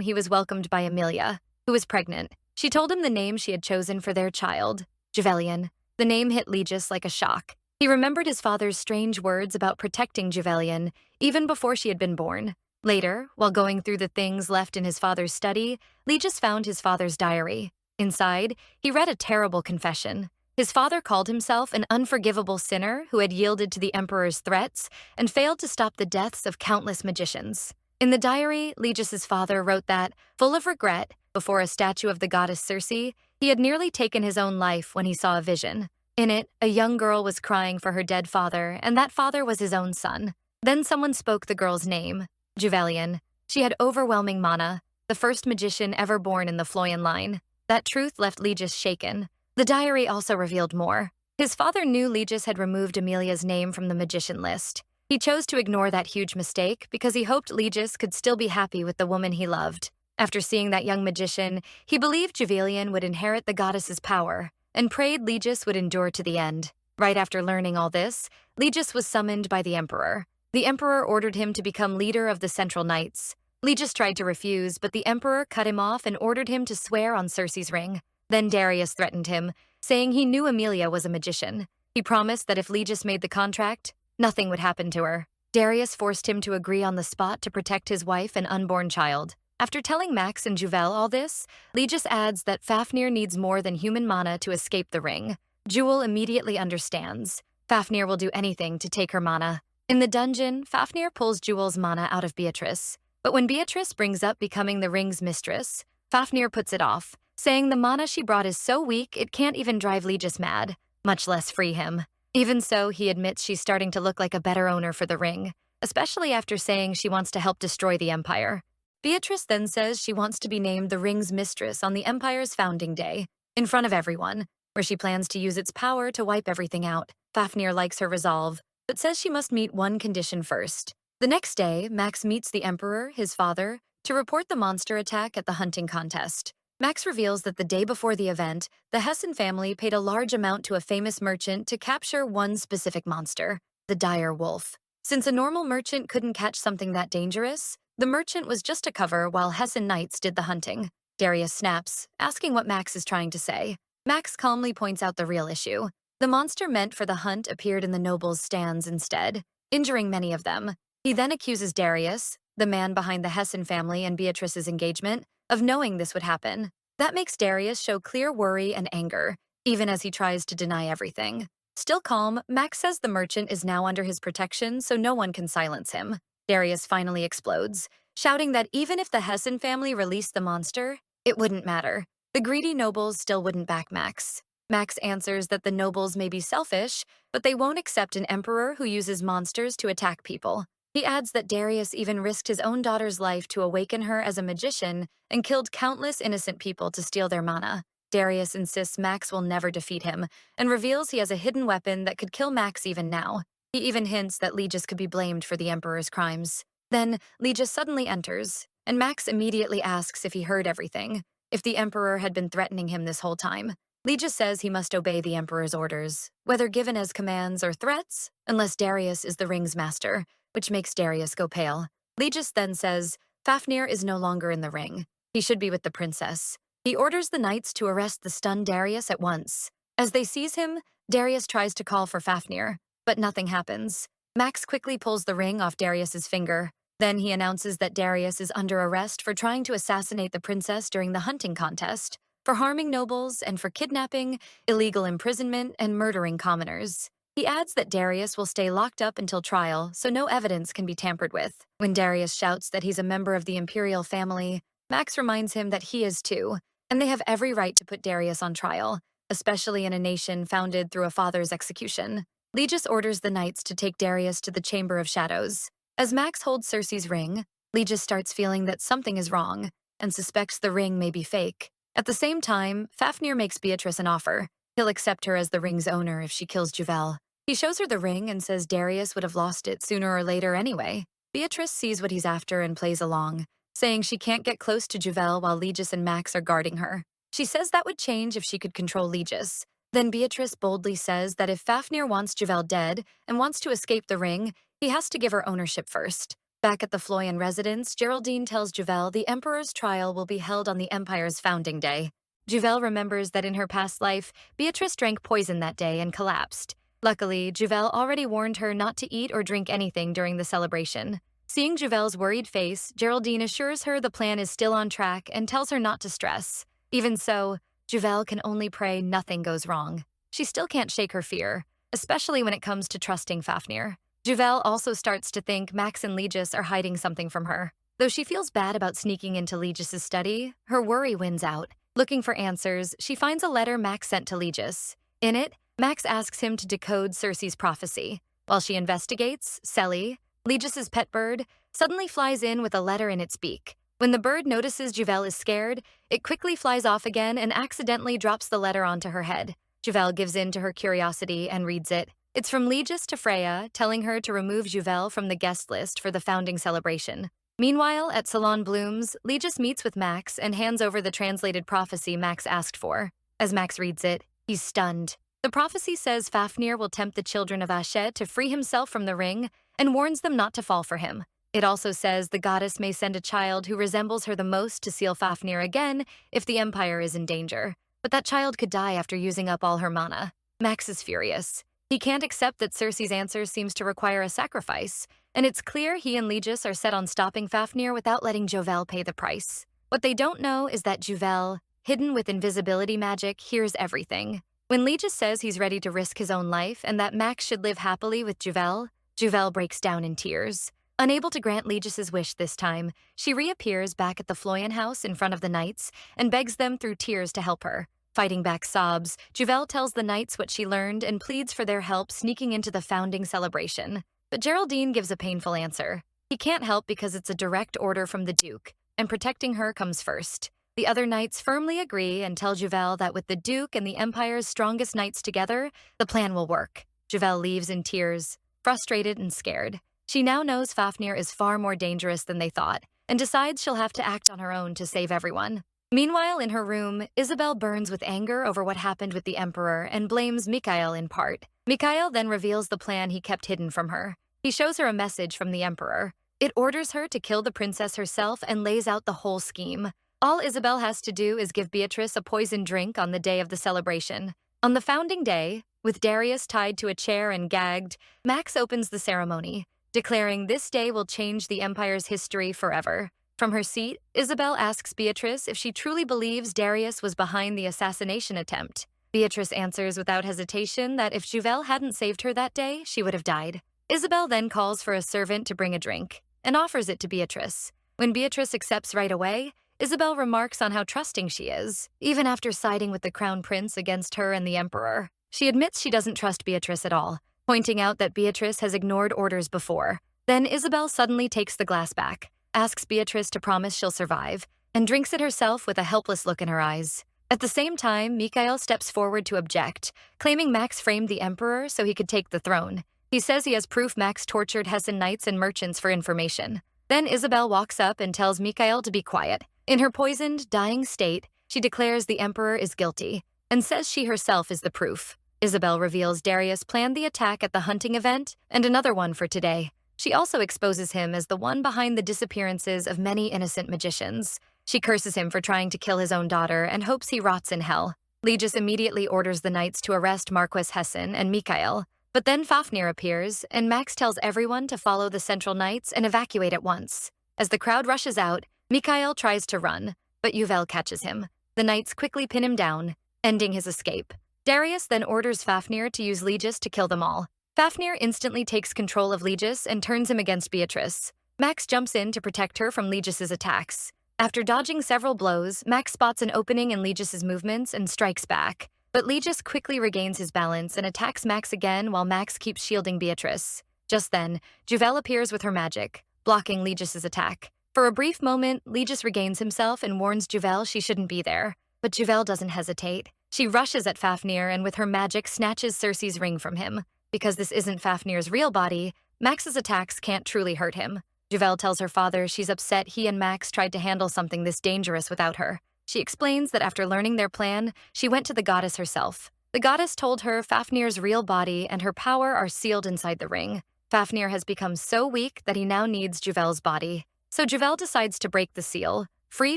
he was welcomed by Emilia, who was pregnant. She told him the name she had chosen for their child, Uvelian. The name hit Legis like a shock. He remembered his father's strange words about protecting Uvelian, even before she had been born. Later, while going through the things left in his father's study, Legis found his father's diary. Inside, he read a terrible confession. His father called himself an unforgivable sinner who had yielded to the emperor's threats and failed to stop the deaths of countless magicians. In the diary, Legis's father wrote that, full of regret, before a statue of the goddess Circe, he had nearly taken his own life when he saw a vision. In it, a young girl was crying for her dead father, and that father was his own son. Then someone spoke the girl's name, Uvelian. She had overwhelming mana, the first magician ever born in the Floyan line. That truth left Legis shaken. The diary also revealed more. His father knew Legis had removed Emilia's name from the magician list. He chose to ignore that huge mistake because he hoped Legis could still be happy with the woman he loved. After seeing that young magician, he believed Uvelian would inherit the goddess's power and prayed Legis would endure to the end. Right after learning all this, Legis was summoned by the emperor. The emperor ordered him to become leader of the Central Knights. Legis tried to refuse, but the emperor cut him off and ordered him to swear on Circe's ring. Then Darius threatened him, saying he knew Emilia was a magician. He promised that if Legis made the contract, nothing would happen to her. Darius forced him to agree on the spot to protect his wife and unborn child. After telling Max and Juvel all this, Legis adds that Fafnir needs more than human mana to escape the ring. Jewel immediately understands. Fafnir will do anything to take her mana. In the dungeon, Fafnir pulls Jewel's mana out of Beatrice. But when Beatrice brings up becoming the ring's mistress, Fafnir puts it off, saying the mana she brought is so weak it can't even drive Legis mad, much less free him. Even so, he admits she's starting to look like a better owner for the ring, especially after saying she wants to help destroy the Empire. Beatrice then says she wants to be named the ring's mistress on the Empire's founding day, in front of everyone, where she plans to use its power to wipe everything out. Fafnir likes her resolve, but says she must meet one condition first. The next day, Max meets the Emperor, his father, to report the monster attack at the hunting contest. Max reveals that the day before the event, the Hessen family paid a large amount to a famous merchant to capture one specific monster, the dire wolf. Since a normal merchant couldn't catch something that dangerous, the merchant was just a cover while Hessen knights did the hunting. Darius snaps, asking what Max is trying to say. Max calmly points out the real issue. The monster meant for the hunt appeared in the nobles' stands instead, injuring many of them. He then accuses Darius, the man behind the Hessen family and Beatrice's engagement, of knowing this would happen. That makes Darius show clear worry and anger, even as he tries to deny everything. Still calm, Max says the merchant is now under his protection so no one can silence him. Darius finally explodes, shouting that even if the Hessen family released the monster, it wouldn't matter. The greedy nobles still wouldn't back Max. Max answers that the nobles may be selfish, but they won't accept an emperor who uses monsters to attack people. He adds that Darius even risked his own daughter's life to awaken her as a magician and killed countless innocent people to steal their mana. Darius insists Max will never defeat him and reveals he has a hidden weapon that could kill Max even now. He even hints that Legis could be blamed for the Emperor's crimes. Then, Legis suddenly enters, and Max immediately asks if he heard everything, if the Emperor had been threatening him this whole time. Legis says he must obey the Emperor's orders, whether given as commands or threats, unless Darius is the ring's master, which makes Darius go pale. Legis then says Fafnir is no longer in the ring. He should be with the princess. He orders the knights to arrest the stunned Darius at once. As they seize him, Darius tries to call for Fafnir, but nothing happens. Max quickly pulls the ring off Darius's finger. Then he announces that Darius is under arrest for trying to assassinate the princess during the hunting contest, for harming nobles, and for kidnapping, illegal imprisonment, and murdering commoners. He adds that Darius will stay locked up until trial, so no evidence can be tampered with. When Darius shouts that he's a member of the imperial family, Max reminds him that he is too, and they have every right to put Darius on trial, especially in a nation founded through a father's execution. Legis orders the knights to take Darius to the Chamber of Shadows. As Max holds Cersei's ring, Legis starts feeling that something is wrong, and suspects the ring may be fake. At the same time, Fafnir makes Beatrice an offer. He'll accept her as the ring's owner if she kills Juvel. He shows her the ring and says Darius would have lost it sooner or later anyway. Beatrice sees what he's after and plays along, saying she can't get close to Juvel while Legis and Max are guarding her. She says that would change if she could control Legis. Then Beatrice boldly says that if Fafnir wants Juvel dead and wants to escape the ring, he has to give her ownership first. Back at the Floyan residence, Geraldine tells Juvel the Emperor's trial will be held on the Empire's founding day. Juvel remembers that in her past life, Beatrice drank poison that day and collapsed. Luckily, Juvel already warned her not to eat or drink anything during the celebration. Seeing Juvel's worried face, Geraldine assures her the plan is still on track and tells her not to stress. Even so, Juvel can only pray nothing goes wrong. She still can't shake her fear, especially when it comes to trusting Fafnir. Juvel also starts to think Max and Legis are hiding something from her. Though she feels bad about sneaking into Legis's study, her worry wins out. Looking for answers, she finds a letter Max sent to Legis. In it, Max asks him to decode Cersei's prophecy. While she investigates, Selly, Legis's pet bird, suddenly flies in with a letter in its beak. When the bird notices Juvel is scared, it quickly flies off again and accidentally drops the letter onto her head. Juvel gives in to her curiosity and reads it. It's from Legis to Freya, telling her to remove Juvel from the guest list for the founding celebration. Meanwhile, at Salon Bloom's, Legis meets with Max and hands over the translated prophecy Max asked for. As Max reads it, he's stunned. The prophecy says Fafnir will tempt the children of Ashe to free himself from the ring and warns them not to fall for him. It also says the goddess may send a child who resembles her the most to seal Fafnir again if the Empire is in danger. But that child could die after using up all her mana. Max is furious. He can't accept that Cersei's answer seems to require a sacrifice, and it's clear he and Legis are set on stopping Fafnir without letting Juvel pay the price. What they don't know is that Juvel, hidden with invisibility magic, hears everything. When Legis says he's ready to risk his own life and that Max should live happily with Juvel, Juvel breaks down in tears. Unable to grant Legis's wish this time, she reappears back at the Floyan house in front of the knights and begs them through tears to help her. Fighting back sobs, Juvel tells the knights what she learned and pleads for their help sneaking into the founding celebration. But Geraldine gives a painful answer. He can't help because it's a direct order from the Duke, and protecting her comes first. The other knights firmly agree and tell Juvel that with the Duke and the Empire's strongest knights together, the plan will work. Juvel leaves in tears, frustrated and scared. She now knows Fafnir is far more dangerous than they thought, and decides she'll have to act on her own to save everyone. Meanwhile, in her room, Isabel burns with anger over what happened with the Emperor and blames Mikhail in part. Mikhail then reveals the plan he kept hidden from her. He shows her a message from the Emperor. It orders her to kill the princess herself and lays out the whole scheme. All Isabel has to do is give Beatrice a poisoned drink on the day of the celebration. On the founding day, with Darius tied to a chair and gagged, Max opens the ceremony, declaring this day will change the Empire's history forever. From her seat, Isabel asks Beatrice if she truly believes Darius was behind the assassination attempt. Beatrice answers without hesitation that if Juvel hadn't saved her that day, she would have died. Isabel then calls for a servant to bring a drink, and offers it to Beatrice. When Beatrice accepts right away, Isabel remarks on how trusting she is, even after siding with the Crown Prince against her and the Emperor. She admits she doesn't trust Beatrice at all, pointing out that Beatrice has ignored orders before. Then Isabel suddenly takes the glass back, asks Beatrice to promise she'll survive, and drinks it herself with a helpless look in her eyes. At the same time, Mikhail steps forward to object, claiming Max framed the Emperor so he could take the throne. He says he has proof Max tortured Hessen knights and merchants for information. Then Isabel walks up and tells Mikhail to be quiet. In her poisoned, dying state, she declares the Emperor is guilty and says she herself is the proof. Isabel reveals Darius planned the attack at the hunting event and another one for today. She also exposes him as the one behind the disappearances of many innocent magicians. She curses him for trying to kill his own daughter and hopes he rots in hell. Legis immediately orders the knights to arrest Marquis Hessen and Mikhail, but then Fafnir appears, and Max tells everyone to follow the central knights and evacuate at once. As the crowd rushes out, Mikhail tries to run, but Uvel catches him. The knights quickly pin him down, ending his escape. Darius then orders Fafnir to use Legis to kill them all. Fafnir instantly takes control of Legis and turns him against Beatrice. Max jumps in to protect her from Legis's attacks. After dodging several blows, Max spots an opening in Legis's movements and strikes back. But Legis quickly regains his balance and attacks Max again while Max keeps shielding Beatrice. Just then, Juvel appears with her magic, blocking Legis's attack. For a brief moment, Legis regains himself and warns Juvel she shouldn't be there. But Juvel doesn't hesitate. She rushes at Fafnir and with her magic snatches Circe's ring from him. Because this isn't Fafnir's real body, Max's attacks can't truly hurt him. Juvel tells her father she's upset he and Max tried to handle something this dangerous without her. She explains that after learning their plan, she went to the goddess herself. The goddess told her Fafnir's real body and her power are sealed inside the ring. Fafnir has become so weak that he now needs Juvel's body. So Juvel decides to break the seal, free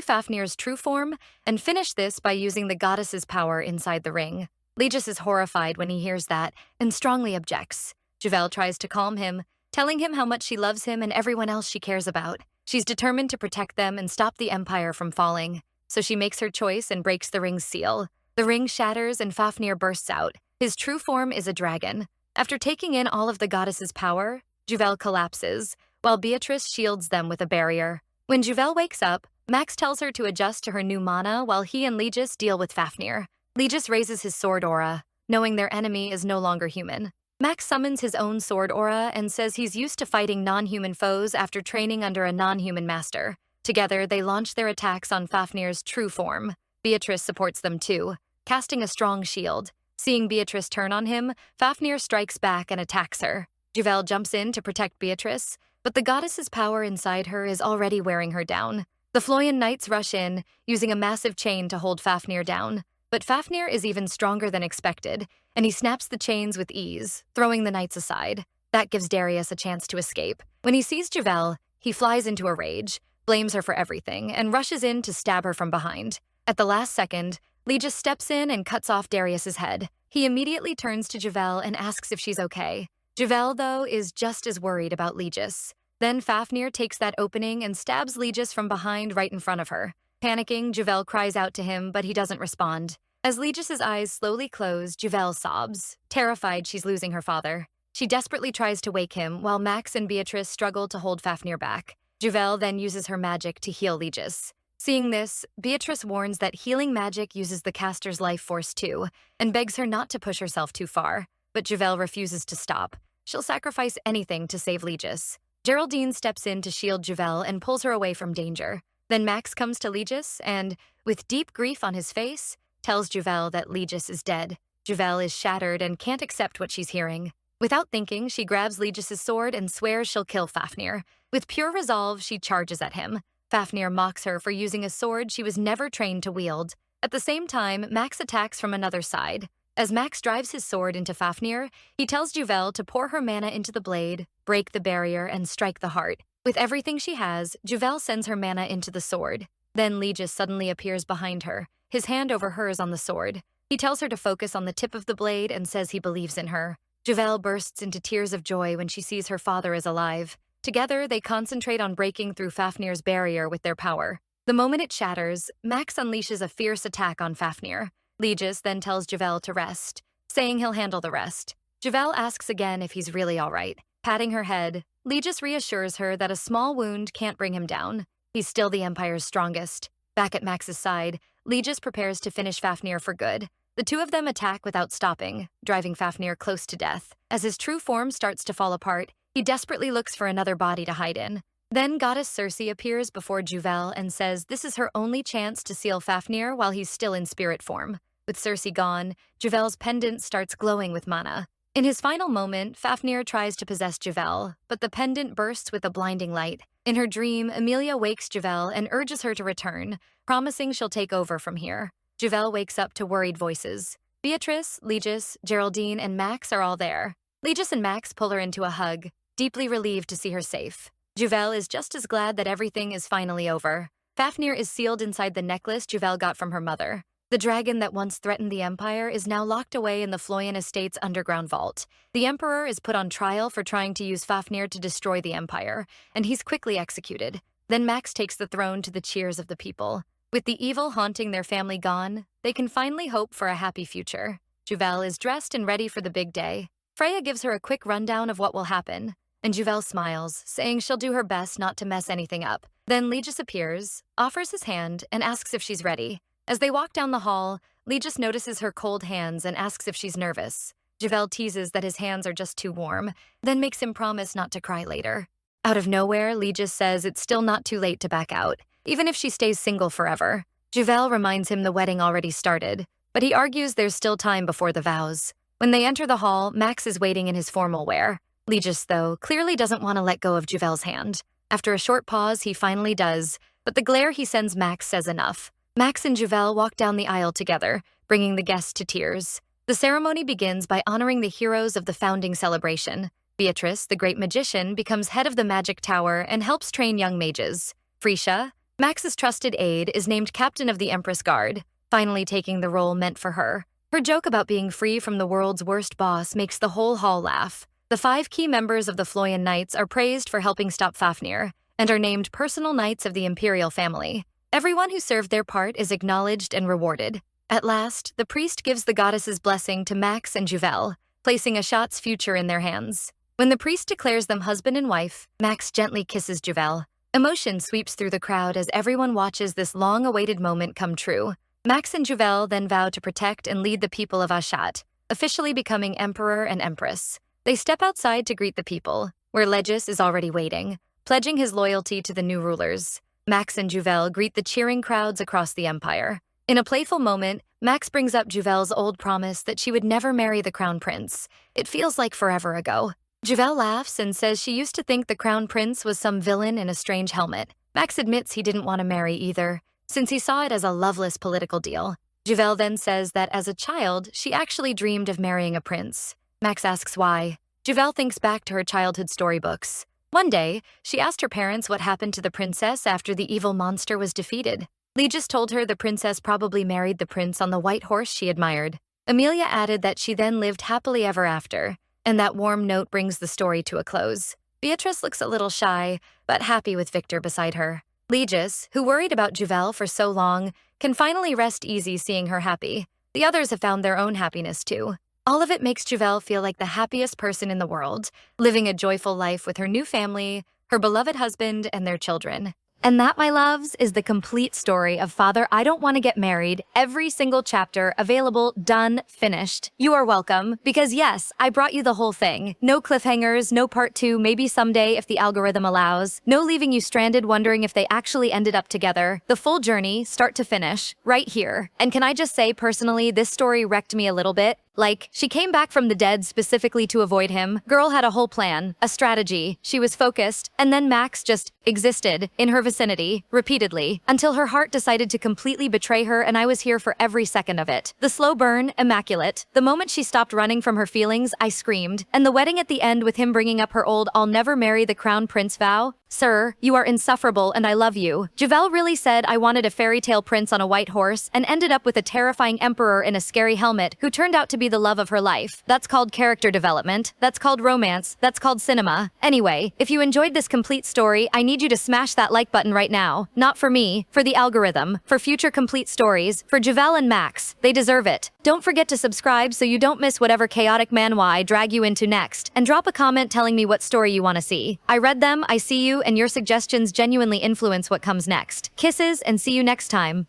Fafnir's true form, and finish this by using the goddess's power inside the ring. Legis is horrified when he hears that and strongly objects. Juvel tries to calm him, telling him how much she loves him and everyone else she cares about. She's determined to protect them and stop the Empire from falling. So she makes her choice and breaks the ring's seal. The ring shatters and Fafnir bursts out. His true form is a dragon. After taking in all of the goddess's power, Juvel collapses, while Beatrice shields them with a barrier. When Juvel wakes up, Max tells her to adjust to her new mana while he and Legis deal with Fafnir. Legis raises his sword aura, knowing their enemy is no longer human. Max summons his own sword aura and says he's used to fighting non-human foes after training under a non-human master. Together, they launch their attacks on Fafnir's true form. Beatrice supports them too, casting a strong shield. Seeing Beatrice turn on him, Fafnir strikes back and attacks her. Juvel jumps in to protect Beatrice, but the goddess's power inside her is already wearing her down. The Floyan knights rush in, using a massive chain to hold Fafnir down. But Fafnir is even stronger than expected, and he snaps the chains with ease, throwing the knights aside. That gives Darius a chance to escape. When he sees Juvel, he flies into a rage, blames her for everything, and rushes in to stab her from behind. At the last second, Legis steps in and cuts off Darius's head. He immediately turns to Juvel and asks if she's okay. Juvel, though, is just as worried about Legis. Then Fafnir takes that opening and stabs Legis from behind right in front of her. Panicking, Juvel cries out to him, but he doesn't respond. As Legis's eyes slowly close, Juvel sobs, terrified she's losing her father. She desperately tries to wake him, while Max and Beatrice struggle to hold Fafnir back. Juvel then uses her magic to heal Legis. Seeing this, Beatrice warns that healing magic uses the caster's life force too, and begs her not to push herself too far. But Juvel refuses to stop. She'll sacrifice anything to save Legis. Geraldine steps in to shield Juvel and pulls her away from danger. Then Max comes to Legis and, with deep grief on his face, tells Juvel that Legis is dead. Juvel is shattered and can't accept what she's hearing. Without thinking, she grabs Legis's sword and swears she'll kill Fafnir. With pure resolve, she charges at him. Fafnir mocks her for using a sword she was never trained to wield. At the same time, Max attacks from another side. As Max drives his sword into Fafnir, he tells Juvel to pour her mana into the blade, break the barrier, and strike the heart. With everything she has, Juvel sends her mana into the sword. Then Legis suddenly appears behind her, his hand over hers on the sword. He tells her to focus on the tip of the blade and says he believes in her. Juvel bursts into tears of joy when she sees her father is alive. Together, they concentrate on breaking through Fafnir's barrier with their power. The moment it shatters, Max unleashes a fierce attack on Fafnir. Legis then tells Juvel to rest, saying he'll handle the rest. Juvel asks again if he's really all right. Patting her head, Legis reassures her that a small wound can't bring him down. He's still the Empire's strongest. Back at Max's side, Legis prepares to finish Fafnir for good. The two of them attack without stopping, driving Fafnir close to death. As his true form starts to fall apart, he desperately looks for another body to hide in. Then Goddess Circe appears before Juvel and says this is her only chance to seal Fafnir while he's still in spirit form. With Circe gone, Juvel's pendant starts glowing with mana. In his final moment, Fafnir tries to possess Juvel, but the pendant bursts with a blinding light. In her dream, Emilia wakes Juvel and urges her to return, promising she'll take over from here. Juvel wakes up to worried voices. Beatrice, Legis, Geraldine, and Max are all there. Legis and Max pull her into a hug, deeply relieved to see her safe. Juvel is just as glad that everything is finally over. Fafnir is sealed inside the necklace Juvel got from her mother. The dragon that once threatened the Empire is now locked away in the Floyan estate's underground vault. The Emperor is put on trial for trying to use Fafnir to destroy the Empire, and he's quickly executed. Then Max takes the throne to the cheers of the people. With the evil haunting their family gone, they can finally hope for a happy future. Juvel is dressed and ready for the big day. Freya gives her a quick rundown of what will happen, and Juvel smiles, saying she'll do her best not to mess anything up. Then Legis appears, offers his hand, and asks if she's ready. As they walk down the hall, Legis notices her cold hands and asks if she's nervous. Juvel teases that his hands are just too warm, then makes him promise not to cry later. Out of nowhere, Legis says it's still not too late to back out, even if she stays single forever. Juvel reminds him the wedding already started, but he argues there's still time before the vows. When they enter the hall, Max is waiting in his formal wear. Legis, though, clearly doesn't want to let go of Juvel's hand. After a short pause, he finally does, but the glare he sends Max says enough. Max and Juvel walk down the aisle together, bringing the guests to tears. The ceremony begins by honoring the heroes of the founding celebration. Beatrice, the great magician, becomes head of the magic tower and helps train young mages. Frisia, Max's trusted aide, is named captain of the Empress Guard, finally taking the role meant for her. Her joke about being free from the world's worst boss makes the whole hall laugh. The 5 key members of the Floyan Knights are praised for helping stop Fafnir, and are named personal knights of the imperial family. Everyone who served their part is acknowledged and rewarded. At last, the priest gives the goddess's blessing to Max and Juvel, placing Ashat's future in their hands. When the priest declares them husband and wife, Max gently kisses Juvel. Emotion sweeps through the crowd as everyone watches this long-awaited moment come true. Max and Juvel then vow to protect and lead the people of Ashat, officially becoming emperor and empress. They step outside to greet the people, where Legis is already waiting, pledging his loyalty to the new rulers. Max and Juvel greet the cheering crowds across the empire. In a playful moment, Max brings up Juvel's old promise that she would never marry the crown prince. It feels like forever ago. Juvel laughs and says she used to think the crown prince was some villain in a strange helmet. Max admits he didn't want to marry either, since he saw it as a loveless political deal. Juvel then says that as a child, she actually dreamed of marrying a prince. Max asks why. Juvel thinks back to her childhood storybooks. One day, she asked her parents what happened to the princess after the evil monster was defeated. Legis told her the princess probably married the prince on the white horse she admired. Emilia added that she then lived happily ever after, and that warm note brings the story to a close. Beatrice looks a little shy, but happy with Victor beside her. Legis, who worried about Juvel for so long, can finally rest easy seeing her happy. The others have found their own happiness too. All of it makes Juvel feel like the happiest person in the world, living a joyful life with her new family, her beloved husband, and their children. And that, my loves, is the complete story of Father I Don't Want to Get Married. Every single chapter available, done, finished. You are welcome, because yes, I brought you the whole thing. No cliffhangers, no part 2, maybe someday if the algorithm allows. No leaving you stranded wondering if they actually ended up together. The full journey, start to finish, right here. And can I just say, personally, this story wrecked me a little bit. Like, she came back from the dead specifically to avoid him. Girl had a whole plan, a strategy. She was focused, and then Max just existed in her vicinity, repeatedly, until her heart decided to completely betray her, and I was here for every second of it. The slow burn, immaculate. The moment she stopped running from her feelings, I screamed. And the wedding at the end with him bringing up her old "I'll never marry the crown prince" vow? Sir, you are insufferable and I love you. Juvel really said I wanted a fairy tale prince on a white horse and ended up with a terrifying emperor in a scary helmet who turned out to be the love of her life. That's called character development. That's called romance. That's called cinema. Anyway, if you enjoyed this complete story, I need you to smash that like button right now. Not for me, for the algorithm, for future complete stories, for Juvel and Max. They deserve it. Don't forget to subscribe so you don't miss whatever chaotic manhwa I drag you into next, and drop a comment telling me what story you want to see. I read them, I see you, and your suggestions genuinely influence what comes next. Kisses, and see you next time.